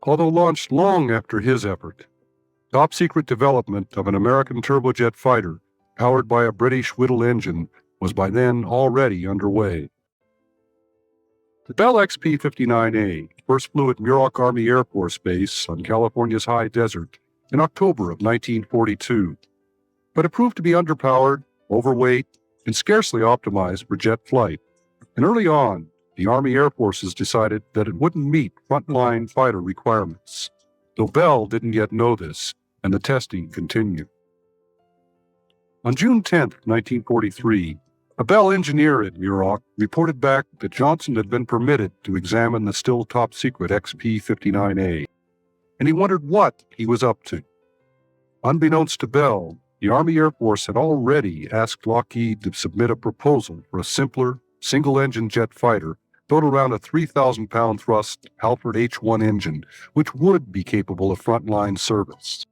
Although launched long after his effort, top-secret development of an American turbojet fighter powered by a British Whittle engine was by then already underway. The Bell XP-59A first flew at Muroc Army Air Force Base on California's high desert in October of 1942, but it proved to be underpowered, overweight, and scarcely optimized for jet flight. And early on, the Army Air Forces decided that it wouldn't meet frontline fighter requirements, though Bell didn't yet know this, and the testing continued. On June 10, 1943, a Bell engineer at Muroc reported back that Johnson had been permitted to examine the still top-secret XP-59A, and he wondered what he was up to. Unbeknownst to Bell, the Army Air Force had already asked Lockheed to submit a proposal for a simpler, single-engine jet fighter built around a 3,000-pound thrust Alfred H-1 engine, which would be capable of frontline service.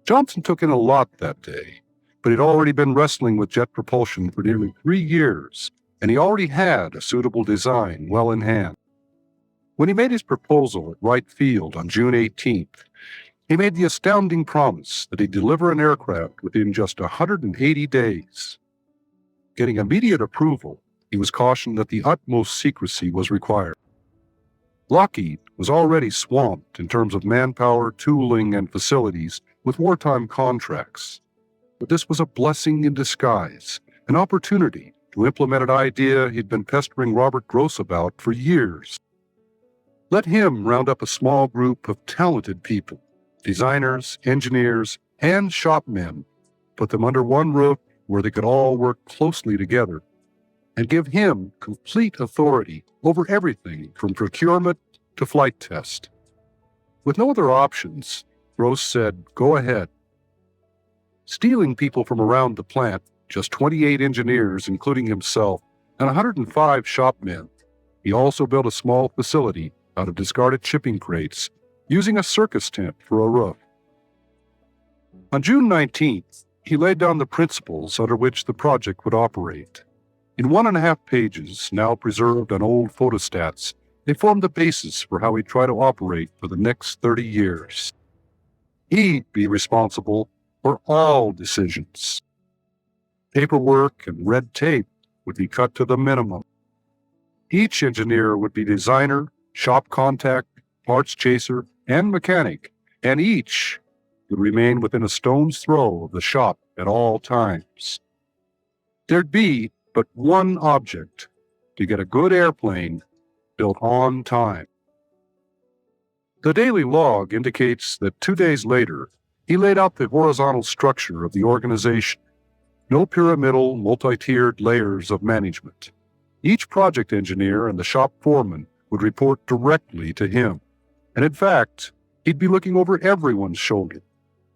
Johnson took in a lot that day, but he'd already been wrestling with jet propulsion for nearly 3 years, and he already had a suitable design well in hand. When he made his proposal at Wright Field on June 18th, he made the astounding promise that he'd deliver an aircraft within just 180 days. Getting immediate approval, he was cautioned that the utmost secrecy was required. Lockheed was already swamped in terms of manpower, tooling, and facilities with wartime contracts. But this was a blessing in disguise, an opportunity to implement an idea he'd been pestering Robert Gross about for years. Let him round up a small group of talented people, designers, engineers, and shopmen, put them under one roof where they could all work closely together, and give him complete authority over everything from procurement to flight test. With no other options, Gross said, "Go ahead." Stealing people from around the plant, just 28 engineers, including himself, and 105 shopmen, he also built a small facility out of discarded shipping crates, using a circus tent for a roof. On June 19th, he laid down the principles under which the project would operate. In 1.5 pages, now preserved on old photostats, they formed the basis for how he'd try to operate for the next 30 years. He'd be responsible for all decisions. Paperwork and red tape would be cut to the minimum. Each engineer would be designer, shop contact, parts chaser, and mechanic, and each would remain within a stone's throw of the shop at all times. There'd be but one object to get a good airplane built on time. The daily log indicates that 2 days later, he laid out the horizontal structure of the organization. No pyramidal, multi-tiered layers of management. Each project engineer and the shop foreman would report directly to him. And in fact, he'd be looking over everyone's shoulder.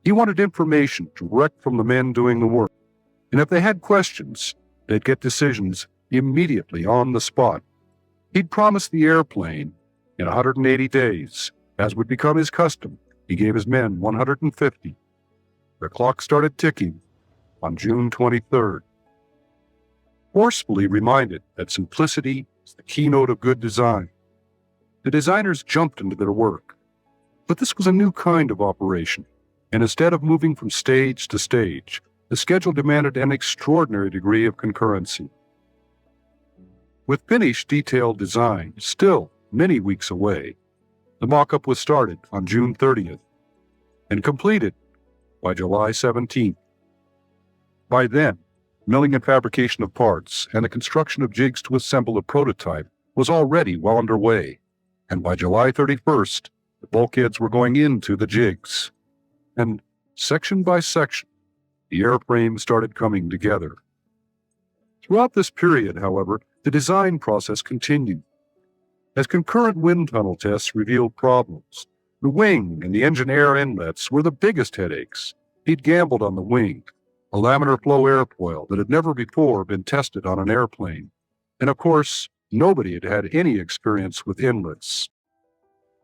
He wanted information direct from the men doing the work. And if they had questions, they'd get decisions immediately on the spot. He'd promised the airplane in 180 days. As would become his custom, he gave his men 150. The clock started ticking on June 23rd. Forcefully reminded that simplicity is the keynote of good design, the designers jumped into their work. But this was a new kind of operation, and instead of moving from stage to stage, the schedule demanded an extraordinary degree of concurrency. With finished detailed design still many weeks away, the mock-up was started on June 30th and completed by July 17th. By then, milling and fabrication of parts and the construction of jigs to assemble a prototype was already well underway, and by July 31st, the bulkheads were going into the jigs. And section by section, the airframe started coming together. Throughout this period, however, the design process continued. As concurrent wind tunnel tests revealed problems, the wing and the engine air inlets were the biggest headaches. He'd gambled on the wing, a laminar flow airfoil that had never before been tested on an airplane. And of course, nobody had had any experience with inlets.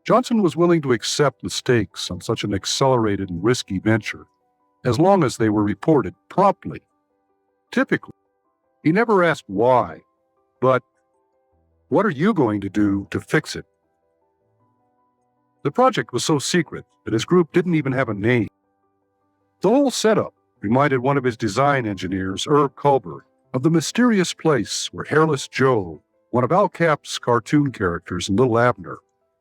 Johnson was willing to accept mistakes on such an accelerated and risky venture, as long as they were reported promptly. Typically, he never asked why, but what are you going to do to fix it? The project was so secret that his group didn't even have a name. The whole setup reminded one of his design engineers, Herb Culber, of the mysterious place where Hairless Joe, one of Al Cap's cartoon characters in Little Abner,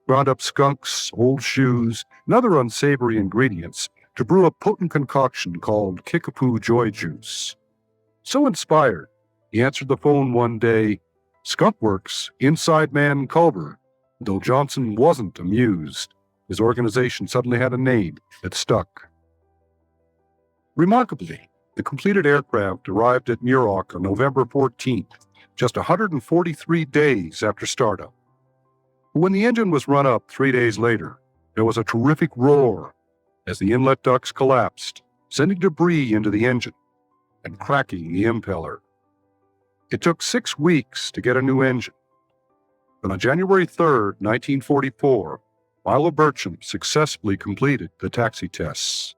ground up skunks, old shoes, and other unsavory ingredients to brew a potent concoction called Kickapoo Joy Juice. So inspired, he answered the phone one day, "Skunk Works, Inside Man Culber." Though Johnson wasn't amused, his organization suddenly had a name that stuck. Remarkably, the completed aircraft arrived at Muroc on November 14th, just 143 days after startup. When the engine was run up 3 days later, there was a terrific roar as the inlet ducts collapsed, sending debris into the engine and cracking the impeller. It took 6 weeks to get a new engine, but on January 3rd, 1944, Milo Burcham successfully completed the taxi tests.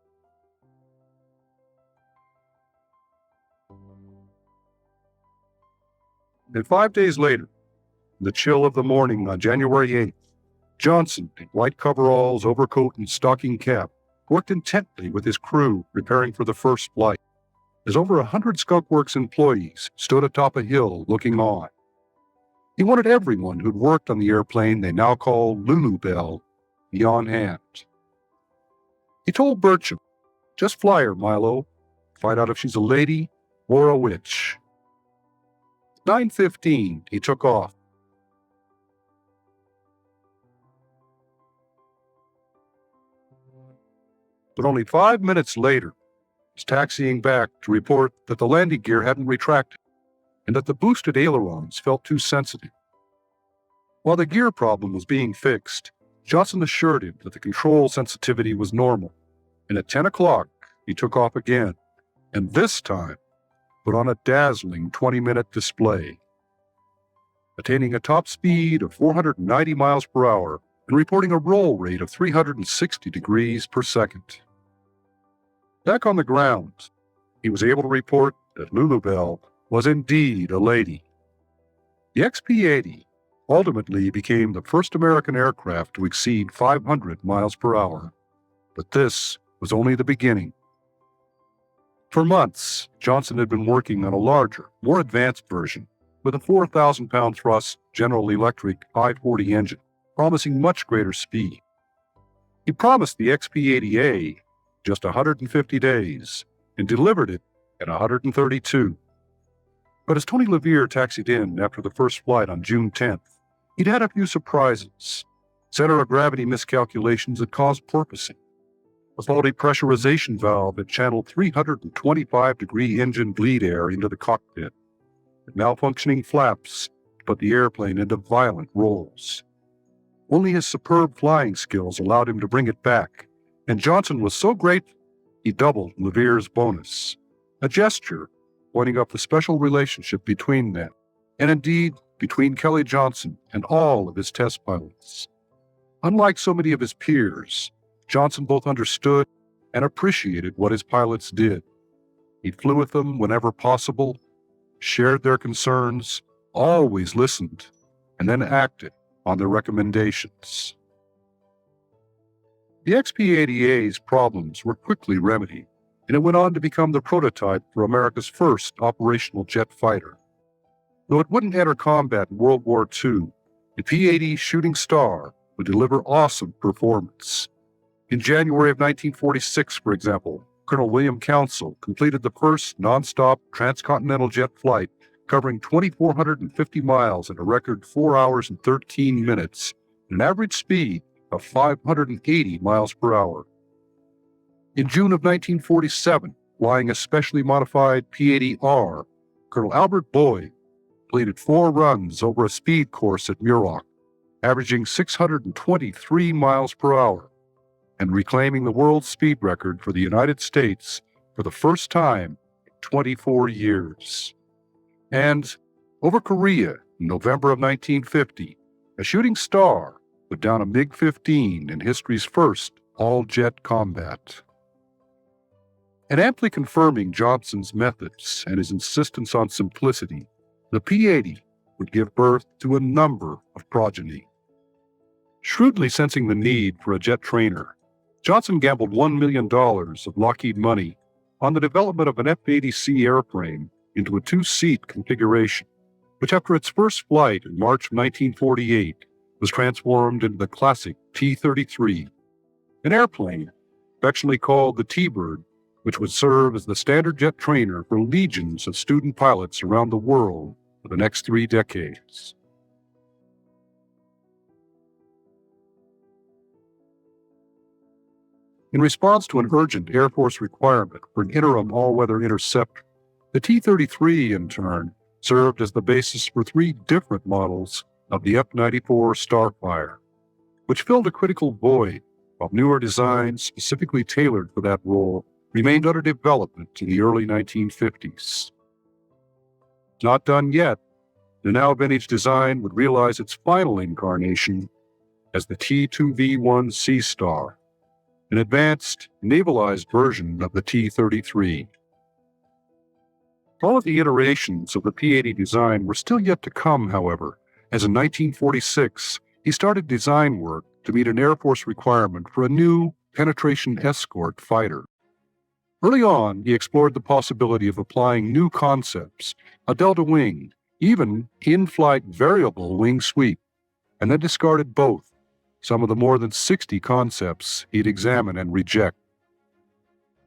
And 5 days later, in the chill of the morning on January 8th, Johnson, in white coveralls, overcoat, and stocking cap, worked intently with his crew preparing for the first flight, as over 100 Skunk Works employees stood atop a hill looking on. He wanted everyone who'd worked on the airplane they now called Lulu Bell be on hand. He told Burcham, "Just fly her, Milo. Find out if she's a lady or a witch." 9:15, he took off. But only 5 minutes later, he was taxiing back to report that the landing gear hadn't retracted and that the boosted ailerons felt too sensitive. While the gear problem was being fixed, Johnson assured him that the control sensitivity was normal, and at 10 o'clock, he took off again, and this time put on a dazzling 20-minute display, attaining a top speed of 490 miles per hour and reporting a roll rate of 360 degrees per second. Back on the ground, he was able to report that Lulu Bell was indeed a lady. The XP-80 ultimately became the first American aircraft to exceed 500 miles per hour, but this was only the beginning. For months, Johnson had been working on a larger, more advanced version with a 4,000-pound thrust General Electric I-40 engine, promising much greater speed. He promised the XP-80A just 150 days and delivered it in 132. But as Tony LeVere taxied in after the first flight on June 10th, he'd had a few surprises. Center of gravity miscalculations had caused porpoising. A faulty pressurization valve had channeled 325-degree engine bleed air into the cockpit. And malfunctioning flaps put the airplane into violent rolls. Only his superb flying skills allowed him to bring it back, and Johnson was so grateful he doubled LeVere's bonus, a gesture pointing up the special relationship between them, and indeed between Kelly Johnson and all of his test pilots. Unlike so many of his peers, Johnson both understood and appreciated what his pilots did. He flew with them whenever possible, shared their concerns, always listened, and then acted on their recommendations. The XP-80A's problems were quickly remedied, and it went on to become the prototype for America's first operational jet fighter. Though it wouldn't enter combat in World War II, the P-80 Shooting Star would deliver awesome performance. In January of 1946, for example, Colonel William Council completed the first non-stop transcontinental jet flight covering 2,450 miles in a record 4 hours and 13 minutes, at an average speed of 580 miles per hour. In June of 1947, flying a specially modified P-80R, Colonel Albert Boyd completed 4 runs over a speed course at Muroc, averaging 623 miles per hour, and reclaiming the world speed record for the United States for the first time in 24 years. And over Korea in November of 1950, a shooting star put down a MiG-15 in history's first all-jet combat. And amply confirming Johnson's methods and his insistence on simplicity, the P-80 would give birth to a number of progeny. Shrewdly sensing the need for a jet trainer, Johnson gambled $1 million of Lockheed money on the development of an F-80C airframe into a 2-seat configuration, which after its first flight in March of 1948 was transformed into the classic T-33, an airplane affectionately called the T-Bird, which would serve as the standard jet trainer for legions of student pilots around the world for the next 3 decades. In response to an urgent Air Force requirement for an interim all-weather interceptor, the T-33, in turn, served as the basis for 3 different models of the F-94 Starfire, which filled a critical void while newer designs specifically tailored for that role remained under development in the early 1950s. Not done yet, the now vintage design would realize its final incarnation as the T-2V1 Sea Star, an advanced, navalized version of the T-33. All of the iterations of the P-80 design were still yet to come, however, as in 1946, he started design work to meet an Air Force requirement for a new penetration escort fighter. Early on, he explored the possibility of applying new concepts, a delta wing, even in-flight variable wing sweep, and then discarded both, some of the more than 60 concepts he'd examine and reject.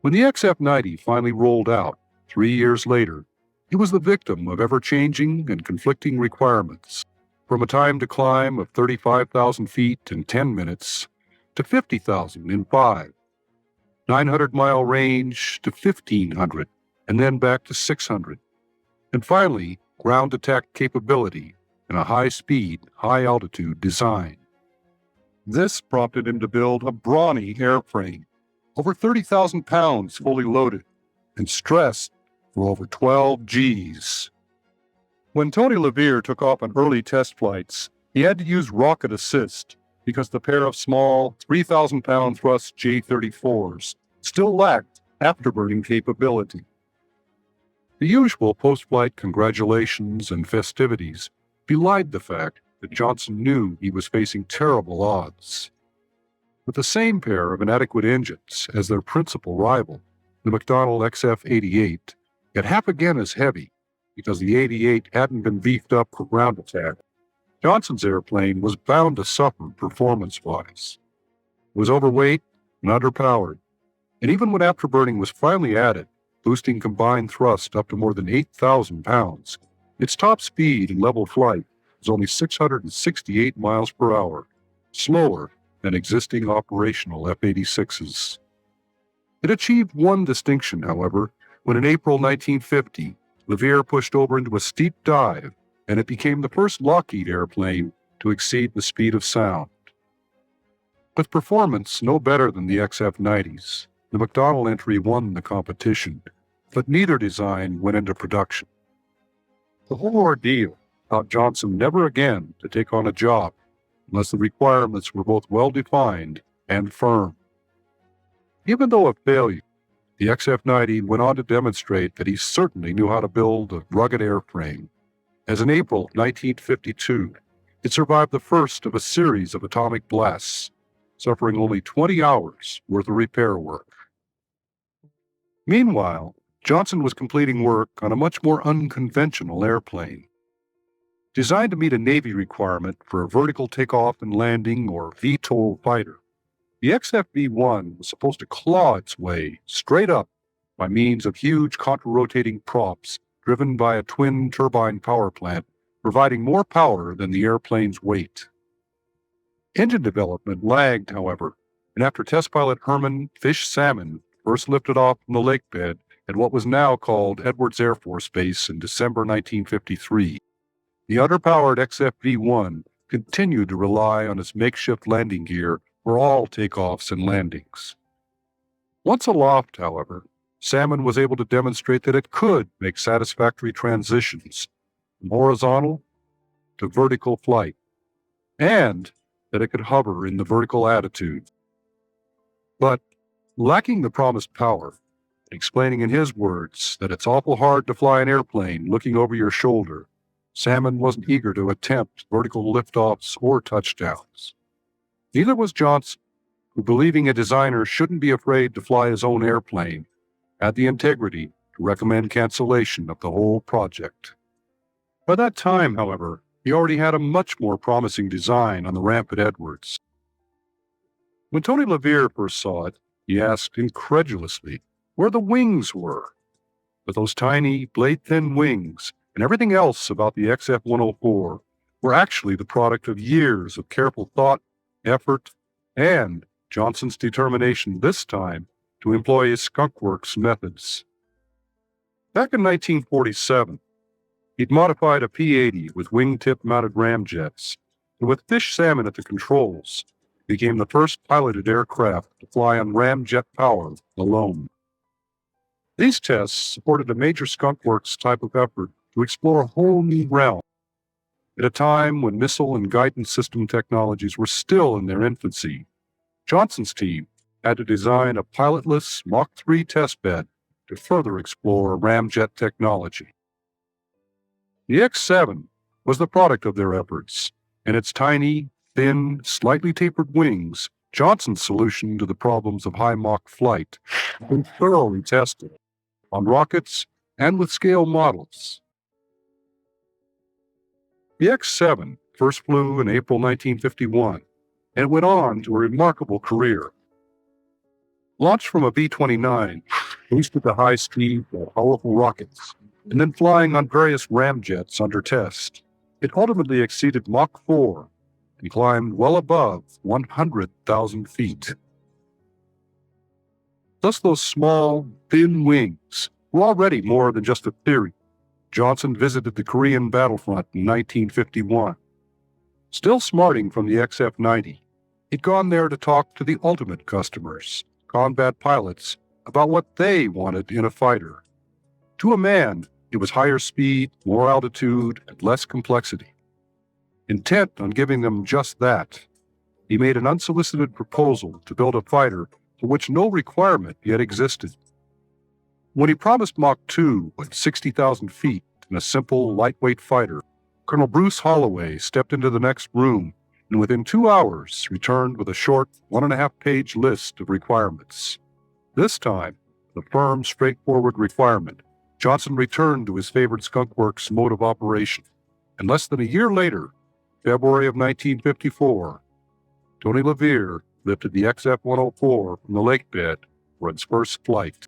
When the XF-90 finally rolled out 3 years later, it was the victim of ever-changing and conflicting requirements, from a time to climb of 35,000 feet in 10 minutes to 50,000 in 5, 900-mile range to 1,500, and then back to 600, and finally ground attack capability in a high-speed, high-altitude design. This prompted him to build a brawny airframe, over 30,000 pounds fully loaded, and stressed for over 12 Gs. When Tony LeVere took off on early test flights, he had to use rocket assist because the pair of small 3,000-pound thrust J-34s still lacked afterburning capability. The usual post-flight congratulations and festivities belied the fact that Johnson knew he was facing terrible odds. With the same pair of inadequate engines as their principal rival, the McDonnell XF-88, yet half again as heavy because the 88 hadn't been beefed up for ground attack, Johnson's airplane was bound to suffer performance-wise. It was overweight and underpowered, and even when afterburning was finally added, boosting combined thrust up to more than 8,000 pounds, its top speed in level flight was only 668 miles per hour, slower than existing operational F-86s. It achieved one distinction, however, when in April 1950, LeVere pushed over into a steep dive, and it became the first Lockheed airplane to exceed the speed of sound. With performance no better than the XF-90s, the McDonnell entry won the competition, but neither design went into production. The whole ordeal taught Johnson never again to take on a job unless the requirements were both well-defined and firm. Even though a failure, the XF-90 went on to demonstrate that he certainly knew how to build a rugged airframe, as in April 1952, it survived the first of a series of atomic blasts, suffering only 20 hours worth of repair work. Meanwhile, Johnson was completing work on a much more unconventional airplane. Designed to meet a Navy requirement for a vertical takeoff and landing or VTOL fighter, the XF-B1 was supposed to claw its way straight up by means of huge contra-rotating props driven by a twin turbine power plant, providing more power than the airplane's weight. Engine development lagged, however, and after test pilot Herman Fish Salmon first lifted off from the lake bed at what was now called Edwards Air Force Base in December 1953. The underpowered XFV-1 continued to rely on its makeshift landing gear for all takeoffs and landings. Once aloft, however, Salmon was able to demonstrate that it could make satisfactory transitions from horizontal to vertical flight, and that it could hover in the vertical attitude. But lacking the promised power, explaining in his words that it's awful hard to fly an airplane looking over your shoulder, Salmon wasn't eager to attempt vertical liftoffs or touchdowns. Neither was Johnson, who, believing a designer shouldn't be afraid to fly his own airplane, had the integrity to recommend cancellation of the whole project. By that time, however, he already had a much more promising design on the ramp at Edwards. When Tony LeVere first saw it, he asked incredulously where the wings were. But those tiny, blade-thin wings and everything else about the XF-104 were actually the product of years of careful thought, effort, and Johnson's determination this time to employ his Skunk Works methods. Back in 1947, he'd modified a P-80 with wingtip-mounted ramjets, and with fish salmon at the controls, became the first piloted aircraft to fly on ramjet power alone. These tests supported a major Skunk Works type of effort to explore a whole new realm. At a time when missile and guidance system technologies were still in their infancy, Johnson's team had to design a pilotless Mach 3 testbed to further explore ramjet technology. The X-7 was the product of their efforts, and its tiny, thin, slightly tapered wings, Johnson's solution to the problems of high Mach flight, had been thoroughly tested on rockets and with scale models. The X-7 first flew in April 1951, and went on to a remarkable career. Launched from a B-29, boosted to high speed by powerful rockets, and then flying on various ramjets under test, it ultimately exceeded Mach 4 and climbed well above 100,000 feet. Thus those small, thin wings were already more than just a theory. Johnson visited the Korean battlefront in 1951. Still smarting from the XF-90, he'd gone there to talk to the ultimate customers, combat pilots, about what they wanted in a fighter. To a man, it was higher speed, more altitude, and less complexity. Intent on giving them just that, he made an unsolicited proposal to build a fighter for which no requirement yet existed. When he promised Mach 2 with 60,000 feet and a simple, lightweight fighter, Colonel Bruce Holloway stepped into the next room and within 2 hours returned with a short 1.5-page list of requirements. This time, the firm, straightforward requirement, Johnson returned to his favorite Skunk Works mode of operation, and less than a year later, February of 1954, Tony LeVere lifted the XF-104 from the lake bed for its first flight.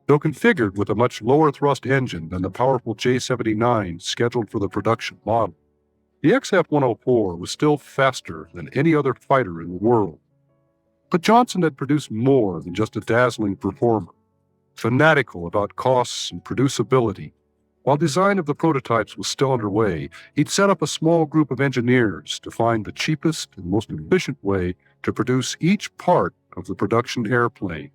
Though configured with a much lower thrust engine than the powerful J-79 scheduled for the production model, the XF-104 was still faster than any other fighter in the world. But Johnson had produced more than just a dazzling performer. Fanatical about costs and producibility, while design of the prototypes was still underway, he'd set up a small group of engineers to find the cheapest and most efficient way to produce each part of the production airplane,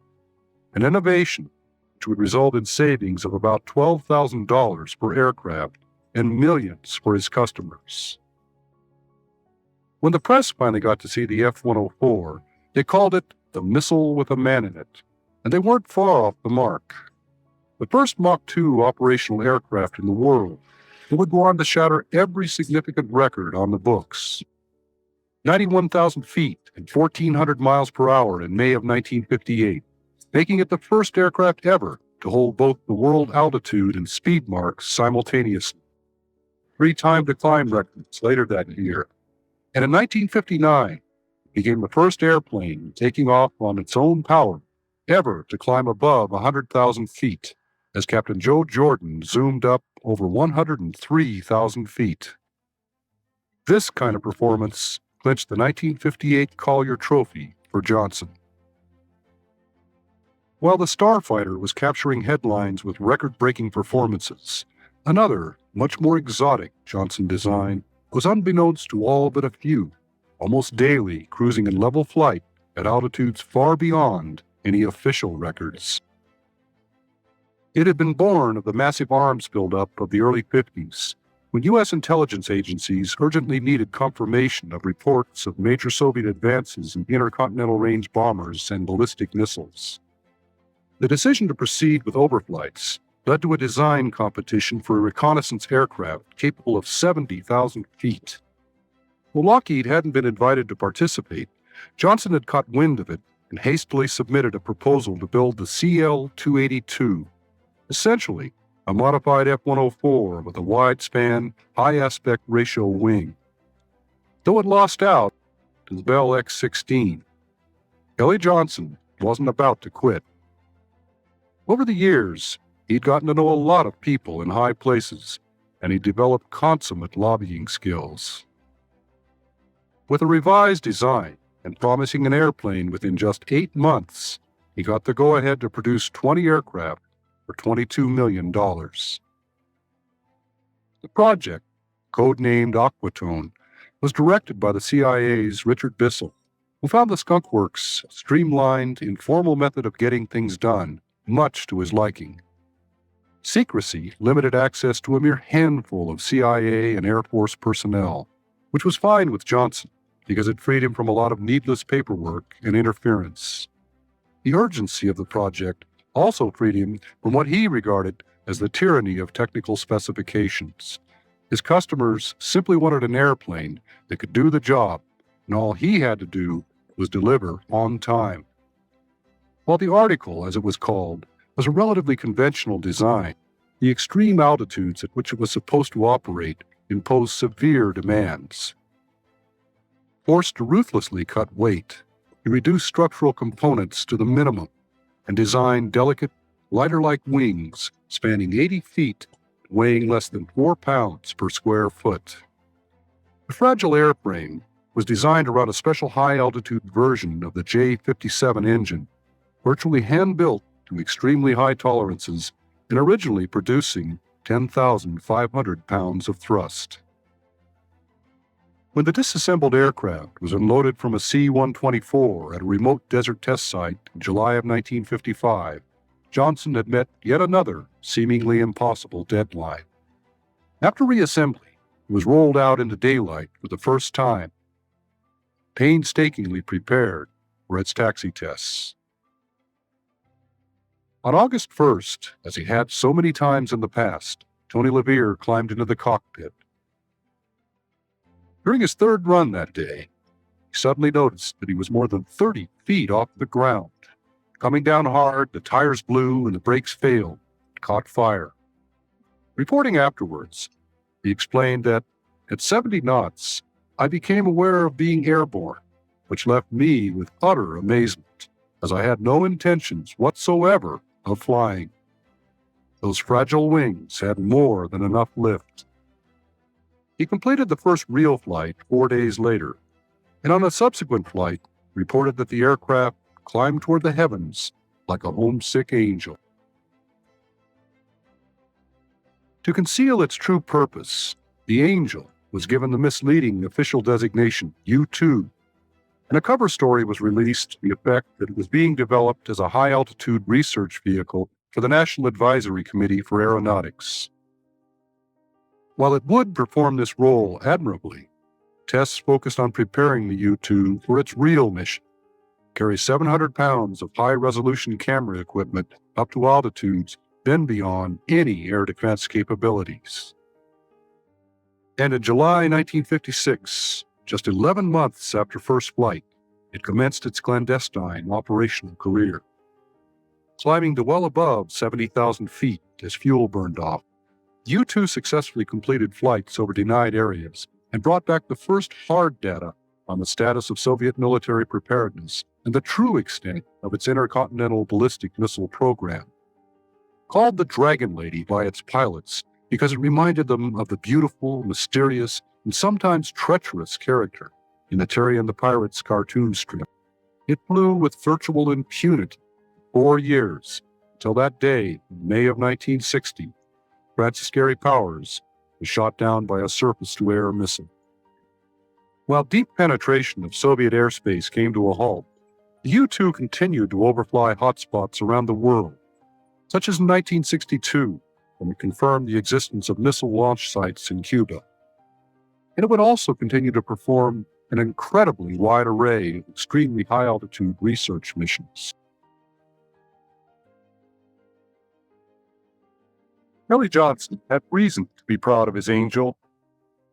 an innovation which would result in savings of about $12,000 per aircraft and millions for his customers. When the press finally got to see the F-104, they called it the missile with a man in it, and they weren't far off the mark. The first Mach 2 operational aircraft in the world, it would go on to shatter every significant record on the books. 91,000 feet and 1,400 miles per hour in May of 1958, making it the first aircraft ever to hold both the world altitude and speed marks simultaneously. 3 time-to-climb records later that year, and in 1959, became the first airplane taking off on its own power ever to climb above 100,000 feet, as Captain Joe Jordan zoomed up over 103,000 feet. This kind of performance clinched the 1958 Collier Trophy for Johnson. While the Starfighter was capturing headlines with record-breaking performances, another, much more exotic Johnson design was unbeknownst to all but a few, almost daily cruising in level flight at altitudes far beyond any official records. It had been born of the massive arms buildup of the early 50s, when U.S. intelligence agencies urgently needed confirmation of reports of major Soviet advances in intercontinental range bombers and ballistic missiles. The decision to proceed with overflights led to a design competition for a reconnaissance aircraft capable of 70,000 feet. While Lockheed hadn't been invited to participate, Johnson had caught wind of it and hastily submitted a proposal to build the CL-282, essentially a modified F-104 with a wide-span, high-aspect ratio wing. Though it lost out to the Bell X-16, Kelly Johnson wasn't about to quit. Over the years, he'd gotten to know a lot of people in high places, and he developed consummate lobbying skills. With a revised design and promising an airplane within just 8 months, he got the go-ahead to produce 20 aircraft for $22 million. The project, codenamed Aquatone, was directed by the CIA's Richard Bissell, who found the Skunk Works' streamlined, informal method of getting things done much to his liking. Secrecy limited access to a mere handful of CIA and Air Force personnel, which was fine with Johnson because it freed him from a lot of needless paperwork and interference. The urgency of the project also freed him from what he regarded as the tyranny of technical specifications. His customers simply wanted an airplane that could do the job, and all he had to do was deliver on time. While the article, as it was called, was a relatively conventional design, the extreme altitudes at which it was supposed to operate imposed severe demands. Forced to ruthlessly cut weight, he reduced structural components to the minimum and designed delicate, lighter-like wings spanning 80 feet, weighing less than 4 pounds per square foot. The fragile airframe was designed around a special high-altitude version of the J-57 engine, virtually hand-built to extremely high tolerances and originally producing 10,500 pounds of thrust. When the disassembled aircraft was unloaded from a C-124 at a remote desert test site in July of 1955, Johnson had met yet another seemingly impossible deadline. After reassembly, it was rolled out into daylight for the first time, painstakingly prepared for its taxi tests. On August 1st, as he had so many times in the past, Tony LeVere climbed into the cockpit. During his third run that day, he suddenly noticed that he was more than 30 feet off the ground. Coming down hard, the tires blew and the brakes failed and caught fire. Reporting afterwards, he explained that at 70 knots, I became aware of being airborne, which left me with utter amazement, as I had no intentions whatsoever of flying. Those fragile wings had more than enough lift. He completed the first real flight 4 days later, and on a subsequent flight reported that the aircraft climbed toward the heavens like a homesick angel. To conceal its true purpose, the Angel was given the misleading official designation U-2, and a cover story was released to the effect that it was being developed as a high-altitude research vehicle for the National Advisory Committee for Aeronautics. While it would perform this role admirably, tests focused on preparing the U-2 for its real mission, carry 700 pounds of high-resolution camera equipment up to altitudes then beyond any air defense capabilities. And in July 1956, just 11 months after first flight, it commenced its clandestine operational career. Climbing to well above 70,000 feet as fuel burned off, U-2 successfully completed flights over denied areas and brought back the first hard data on the status of Soviet military preparedness and the true extent of its intercontinental ballistic missile program. Called the Dragon Lady by its pilots because it reminded them of the beautiful, mysterious, and sometimes treacherous character in the Terry and the Pirates cartoon strip. It flew with virtual impunity for 4 years, until that day, in May of 1960, Francis Gary Powers was shot down by a surface-to-air missile. While deep penetration of Soviet airspace came to a halt, the U-2 continued to overfly hotspots around the world, such as in 1962, when it confirmed the existence of missile launch sites in Cuba. And it would also continue to perform an incredibly wide array of extremely high-altitude research missions. Kelly Johnson had reason to be proud of his Angel.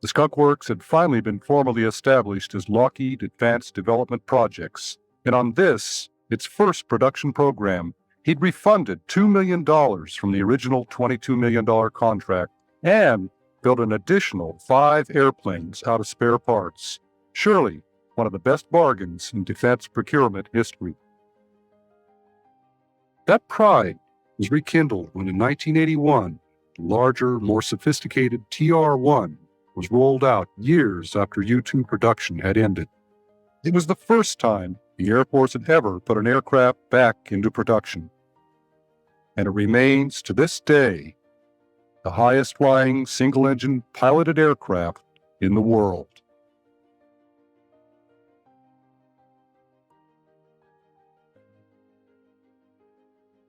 The Skunk Works had finally been formally established as Lockheed Advanced Development Projects, and on this, its first production program, he'd refunded $2 million from the original $22 million contract and built an additional 5 airplanes out of spare parts. Surely one of the best bargains in defense procurement history. That pride was rekindled when in 1981, the larger, more sophisticated TR-1 was rolled out years after U-2 production had ended. It was the first time the Air Force had ever put an aircraft back into production. And it remains, to this day, the highest-flying single-engine piloted aircraft in the world.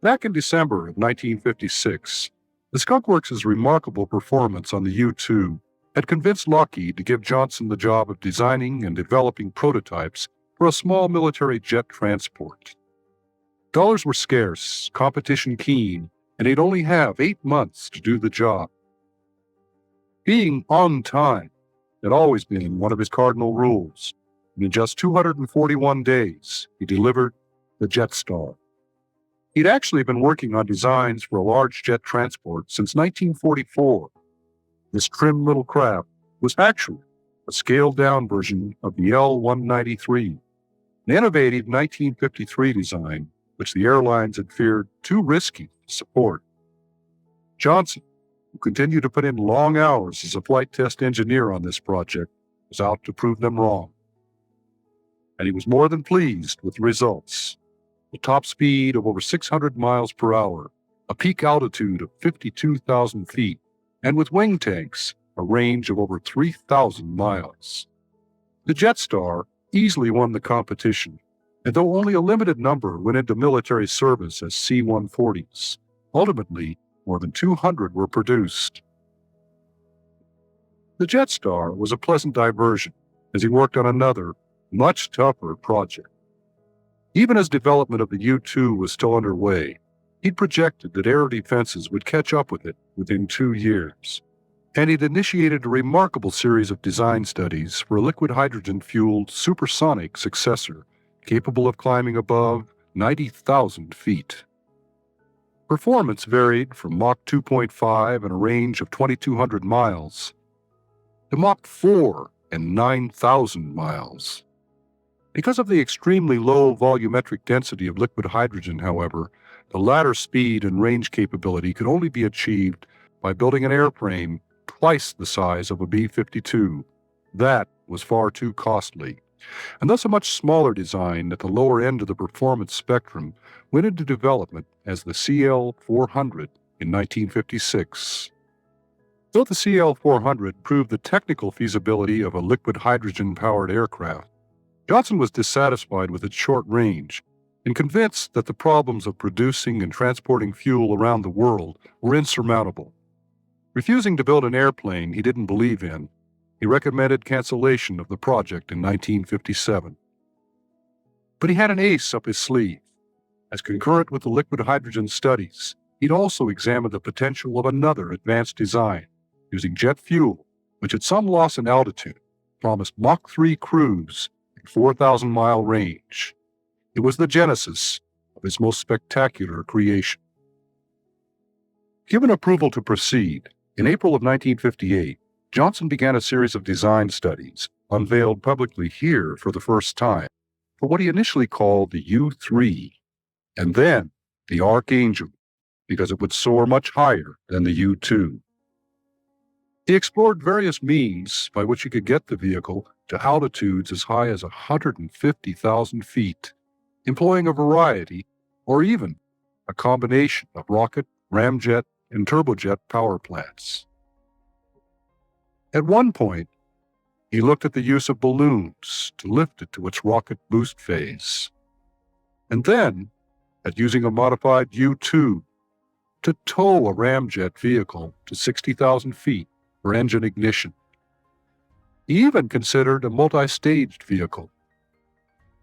Back in December of 1956, the Skunk Works' remarkable performance on the U-2 had convinced Lockheed to give Johnson the job of designing and developing prototypes for a small military jet transport. Dollars were scarce, competition keen, and they'd only have 8 months to do the job. Being on time had always been one of his cardinal rules, and in just 241 days, he delivered the Jetstar. He'd actually been working on designs for a large jet transport since 1944. This trim little craft was actually a scaled-down version of the L-193, an innovative 1953 design which the airlines had feared too risky to support. Johnson, who continued to put in long hours as a flight test engineer on this project, was out to prove them wrong. And he was more than pleased with the results. A top speed of over 600 miles per hour, a peak altitude of 52,000 feet, and with wing tanks, a range of over 3,000 miles. The Jetstar easily won the competition, and though only a limited number went into military service as C-140s, ultimately more than 200 were produced. The Jetstar was a pleasant diversion as he worked on another, much tougher project. Even as development of the U-2 was still underway, he'd projected that air defenses would catch up with it within 2 years, and he'd initiated a remarkable series of design studies for a liquid hydrogen-fueled supersonic successor capable of climbing above 90,000 feet. Performance varied from Mach 2.5 and a range of 2,200 miles to Mach 4 and 9,000 miles. Because of the extremely low volumetric density of liquid hydrogen, however, the latter speed and range capability could only be achieved by building an airframe twice the size of a B-52. That was far too costly, and thus a much smaller design at the lower end of the performance spectrum went into development as the CL-400 in 1956. Though the CL-400 proved the technical feasibility of a liquid hydrogen-powered aircraft, Johnson was dissatisfied with its short range and convinced that the problems of producing and transporting fuel around the world were insurmountable. Refusing to build an airplane he didn't believe in, he recommended cancellation of the project in 1957. But he had an ace up his sleeve. As concurrent with the liquid hydrogen studies, he'd also examined the potential of another advanced design using jet fuel, which at some loss in altitude promised Mach 3 cruise and 4,000-mile range. It was the genesis of his most spectacular creation. Given approval to proceed, in April of 1958, Johnson began a series of design studies, unveiled publicly here for the first time, for what he initially called the U-3, and then the Archangel, because it would soar much higher than the U-2. He explored various means by which he could get the vehicle to altitudes as high as 150,000 feet, employing a variety, or even a combination of rocket, ramjet, and turbojet power plants. At one point, he looked at the use of balloons to lift it to its rocket boost phase, and then at using a modified U-2 to tow a ramjet vehicle to 60,000 feet for engine ignition. He even considered a multi-staged vehicle,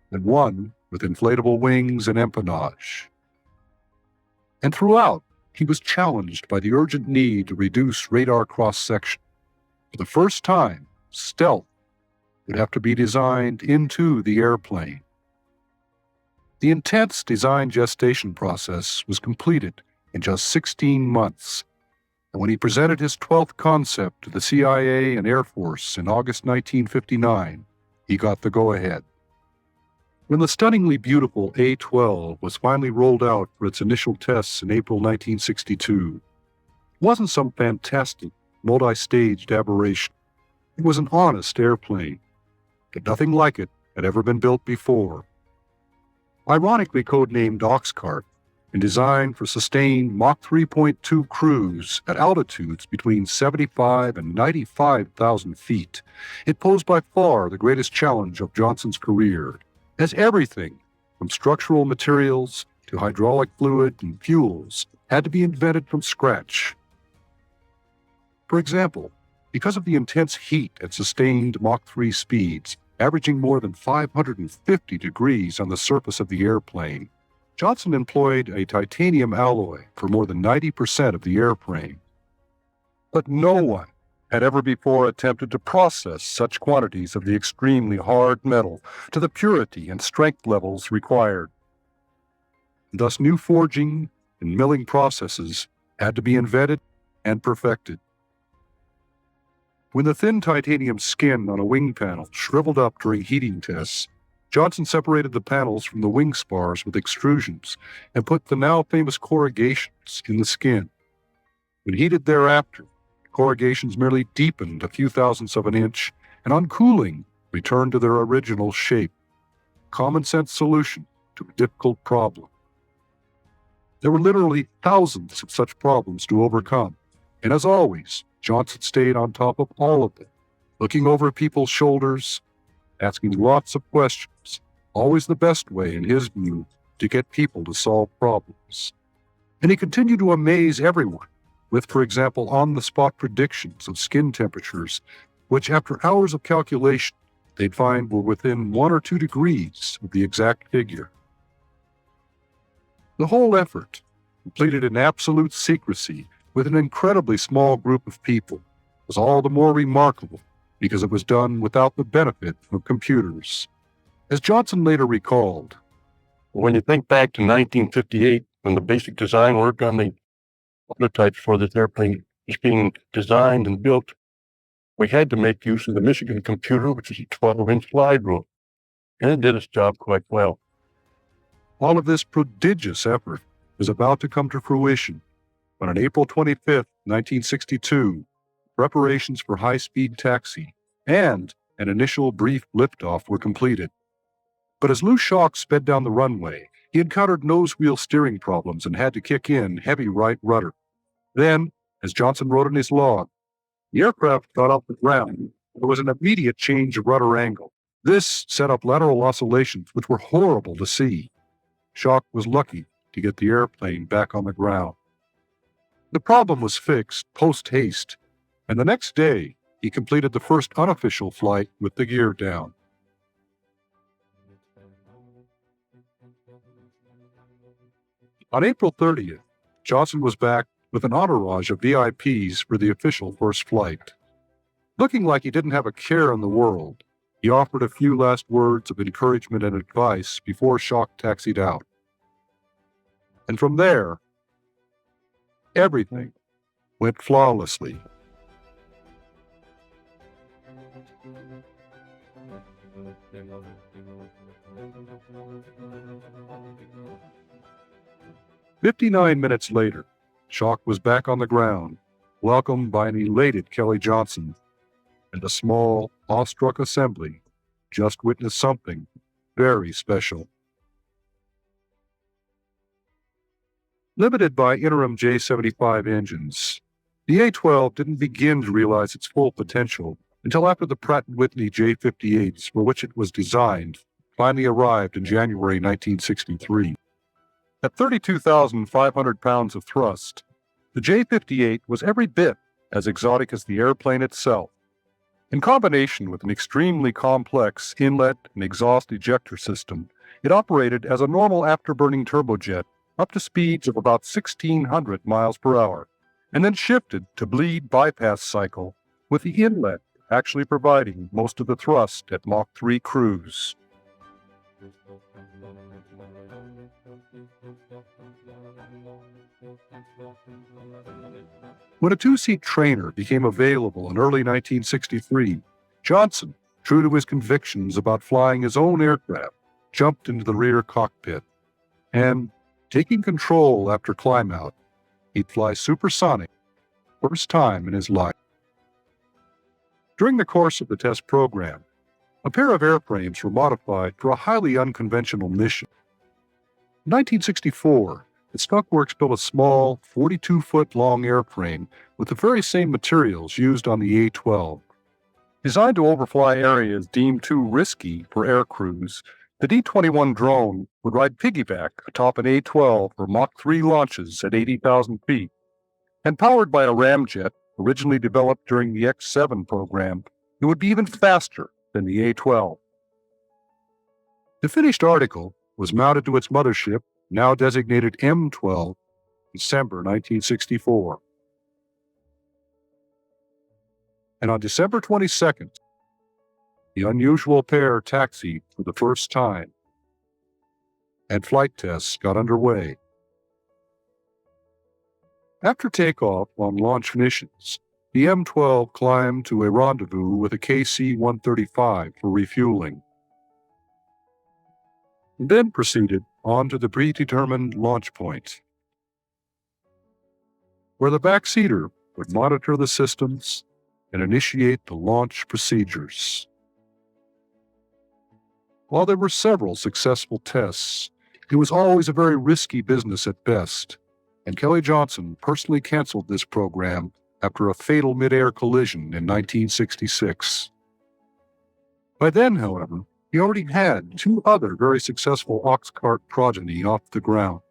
and one with inflatable wings and empennage. And throughout, he was challenged by the urgent need to reduce radar cross-section. For the first time, stealth would have to be designed into the airplane. The intense design gestation process was completed in just 16 months, and when he presented his 12th concept to the CIA and Air Force in August 1959, he got the go-ahead. When the stunningly beautiful A-12 was finally rolled out for its initial tests in April 1962, it wasn't some fantastic, multi-staged aberration. It was an honest airplane, but nothing like it had ever been built before. Ironically codenamed Oxcart and designed for sustained Mach 3.2 cruise at altitudes between 75 and 95,000 feet, it posed by far the greatest challenge of Johnson's career, as everything from structural materials to hydraulic fluid and fuels had to be invented from scratch. For example, because of the intense heat at sustained Mach 3 speeds, averaging more than 550 degrees on the surface of the airplane, Johnson employed a titanium alloy for more than 90% of the airframe. But no one had ever before attempted to process such quantities of the extremely hard metal to the purity and strength levels required. Thus, new forging and milling processes had to be invented and perfected. When the thin titanium skin on a wing panel shriveled up during heating tests, Johnson separated the panels from the wing spars with extrusions and put the now famous corrugations in the skin. When heated thereafter, corrugations merely deepened a few thousandths of an inch and on cooling returned to their original shape. Common sense solution to a difficult problem. There were literally thousands of such problems to overcome, and as always, Johnson stayed on top of all of them, looking over people's shoulders, asking lots of questions, always the best way, in his view, to get people to solve problems. And he continued to amaze everyone with, for example, on-the-spot predictions of skin temperatures, which after hours of calculation, they'd find were within 1 or 2 degrees of the exact figure. The whole effort, completed in absolute secrecy with an incredibly small group of people, was all the more remarkable because it was done without the benefit of computers. As Johnson later recalled, when you think back to 1958, when the basic design work on the prototypes for this airplane was being designed and built, we had to make use of the Michigan computer, which is a 12-inch slide rule, and it did its job quite well. All of this prodigious effort was about to come to fruition when on April 25, 1962, preparations for high-speed taxi and an initial brief liftoff were completed. But as Lou Schock sped down the runway, he encountered nose-wheel steering problems and had to kick in heavy right rudder. Then, as Johnson wrote in his log, the aircraft got off the ground. There was an immediate change of rudder angle. This set up lateral oscillations which were horrible to see. Schock was lucky to get the airplane back on the ground. The problem was fixed post-haste, and the next day, he completed the first unofficial flight with the gear down. On April 30th, Johnson was back with an entourage of VIPs for the official first flight. Looking like he didn't have a care in the world, he offered a few last words of encouragement and advice before Schock taxied out. And from there, everything went flawlessly. "59 minutes later, Schock was back on the ground, welcomed by an elated Kelly Johnson. and the small, awestruck assembly just witnessed something very special. Limited by interim J-75 engines, the A-12 didn't begin to realize its full potential until after the Pratt & Whitney J-58s, for which it was designed, finally arrived in January 1963. At 32,500 pounds of thrust, the J-58 was every bit as exotic as the airplane itself. In combination with an extremely complex inlet and exhaust ejector system, it operated as a normal afterburning turbojet up to speeds of about 1,600 miles per hour, and then shifted to bleed bypass cycle, with the inlet actually providing most of the thrust at Mach 3 cruise. When a two-seat trainer became available in early 1963, Johnson, true to his convictions about flying his own aircraft, jumped into the rear cockpit, and, taking control after climb-out, he'd fly Supersonic, first time in his life. During the course of the test program, a pair of airframes were modified for a highly unconventional mission. In 1964, the Skunk Works built a small, 42-foot-long airframe with the very same materials used on the A-12. Designed to overfly areas deemed too risky for air crews, the D-21 drone would ride piggyback atop an A-12 for Mach 3 launches at 80,000 feet. And powered by a ramjet originally developed during the X-7 program, it would be even faster than the A-12. The finished article was mounted to its mothership, now designated M-12, December 1964. And on December 22nd, the unusual pair taxied for the first time, and flight tests got underway. After takeoff on launch missions, the M-12 climbed to a rendezvous with a KC-135 for refueling, and then proceeded on to the predetermined launch point, where the backseater would monitor the systems and initiate the launch procedures. While there were several successful tests, it was always a very risky business at best, and Kelly Johnson personally canceled this program after a fatal mid-air collision in 1966. By then, however, he already had two other very successful Oxcart progeny off the ground.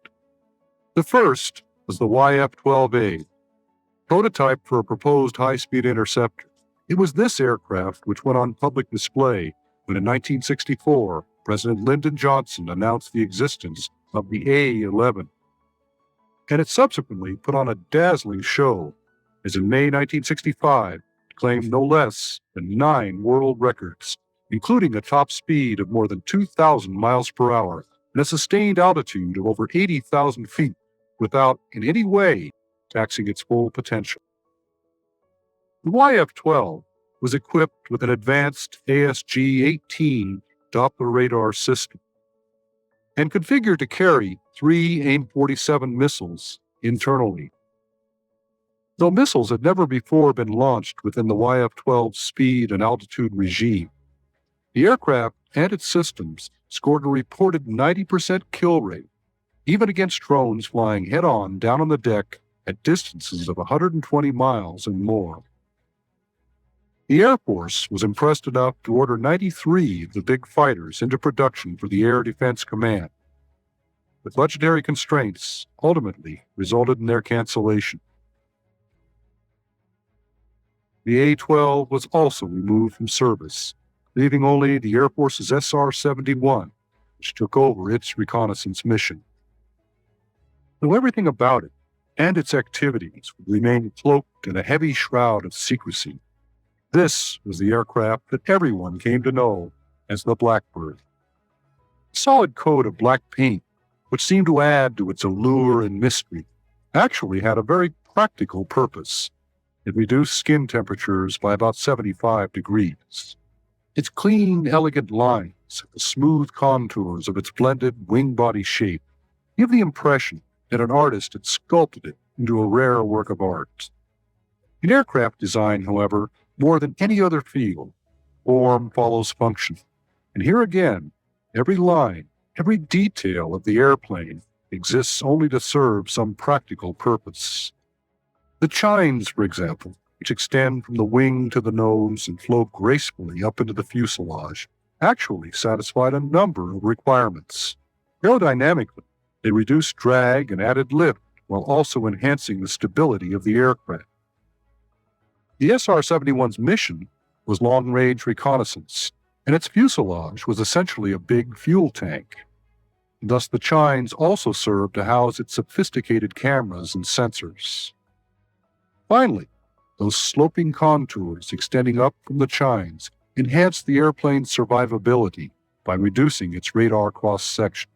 The first was the YF-12A, prototype for a proposed high-speed interceptor. It was this aircraft which went on public display when in 1964, President Lyndon Johnson announced the existence of the A-11. And it subsequently put on a dazzling show, as in May 1965, it claimed no less than 9 world records, including a top speed of more than 2,000 miles per hour and a sustained altitude of over 80,000 feet without in any way taxing its full potential. The YF-12 was equipped with an advanced ASG-18 Doppler radar system and configured to carry 3 AIM-47 missiles internally. Though missiles had never before been launched within the YF-12's speed and altitude regime, the aircraft and its systems scored a reported 90% kill rate, even against drones flying head-on down on the deck at distances of 120 miles and more. The Air Force was impressed enough to order 93 of the big fighters into production for the Air Defense Command, but budgetary constraints ultimately resulted in their cancellation. The A-12 was also removed from service, leaving only the Air Force's SR-71, which took over its reconnaissance mission. Though everything about it and its activities would remain cloaked in a heavy shroud of secrecy, this was the aircraft that everyone came to know as the Blackbird. A solid coat of black paint, which seemed to add to its allure and mystery, actually had a very practical purpose. It reduced skin temperatures by about 75 degrees. Its clean, elegant lines, the smooth contours of its blended wing-body shape, give the impression that an artist had sculpted it into a rare work of art. In aircraft design, however, more than any other field, form follows function. And here again, every line, every detail of the airplane exists only to serve some practical purpose. The chines, for example, which extend from the wing to the nose and flow gracefully up into the fuselage, actually satisfied a number of requirements. Aerodynamically, they reduced drag and added lift while also enhancing the stability of the aircraft. The SR-71's mission was long-range reconnaissance, and its fuselage was essentially a big fuel tank. Thus, the chines also served to house its sophisticated cameras and sensors. Finally, those sloping contours extending up from the chines enhanced the airplane's survivability by reducing its radar cross-section.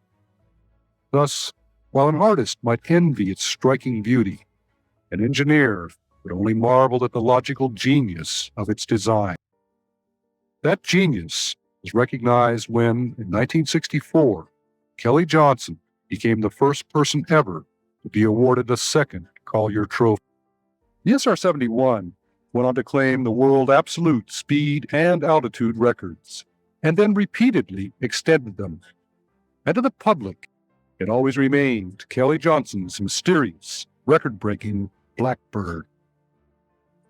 Thus, while an artist might envy its striking beauty, an engineer would only marvel at the logical genius of its design. That genius was recognized when, in 1964, Kelly Johnson became the first person ever to be awarded a second Collier Trophy. The SR-71 went on to claim the world absolute speed and altitude records, and then repeatedly extended them. And to the public, it always remained Kelly Johnson's mysterious, record-breaking Blackbird.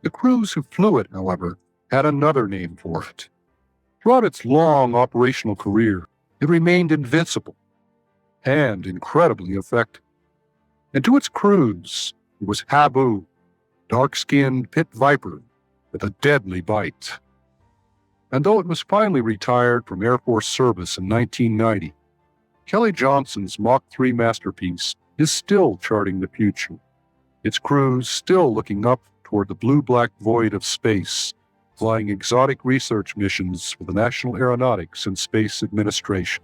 The crews who flew it, however, had another name for it. Throughout its long operational career, it remained invincible and incredibly effective. And to its crews, it was Habu, dark-skinned pit viper with a deadly bite. And though it was finally retired from Air Force service in 1990, Kelly Johnson's Mach 3 masterpiece is still charting the future, its crews still looking up toward the blue-black void of space, flying exotic research missions for the National Aeronautics and Space Administration.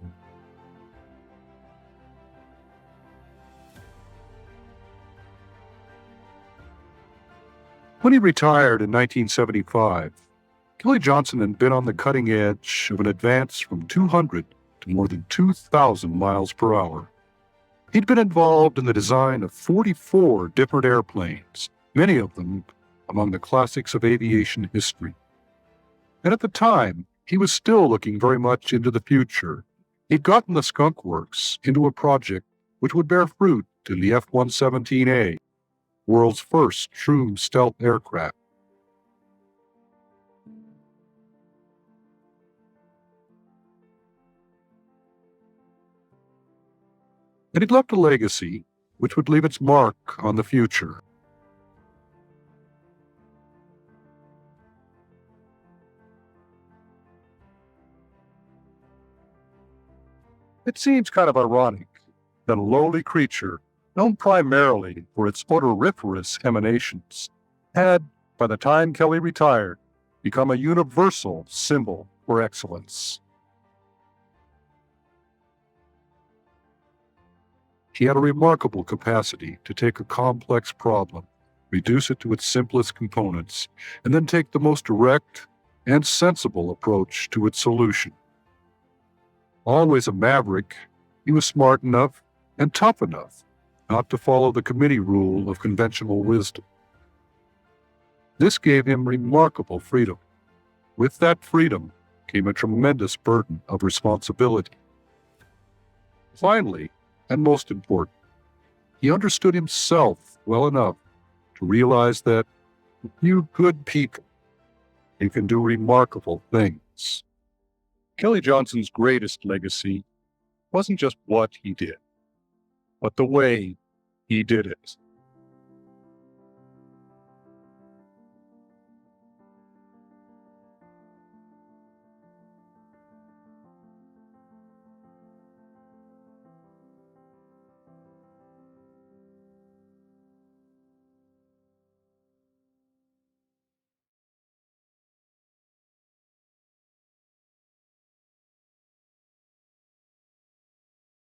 When he retired in 1975, Kelly Johnson had been on the cutting edge of an advance from 200 to more than 2,000 miles per hour. He'd been involved in the design of 44 different airplanes, many of them among the classics of aviation history. And at the time, he was still looking very much into the future. He'd gotten the Skunk Works into a project which would bear fruit in the F-117A, world's first true stealth aircraft. And he'd left a legacy which would leave its mark on the future. It seems kind of ironic that a lowly creature, known primarily for its odoriferous emanations, had, by the time Kelly retired, become a universal symbol for excellence. He had a remarkable capacity to take a complex problem, reduce it to its simplest components, and then take the most direct and sensible approach to its solution. Always a maverick, he was smart enough and tough enough not to follow the committee rule of conventional wisdom. This gave him remarkable freedom. With that freedom came a tremendous burden of responsibility. Finally, and most important, he understood himself well enough to realize that with few good people, he can do remarkable things. Kelly Johnson's greatest legacy wasn't just what he did, but the way he did it.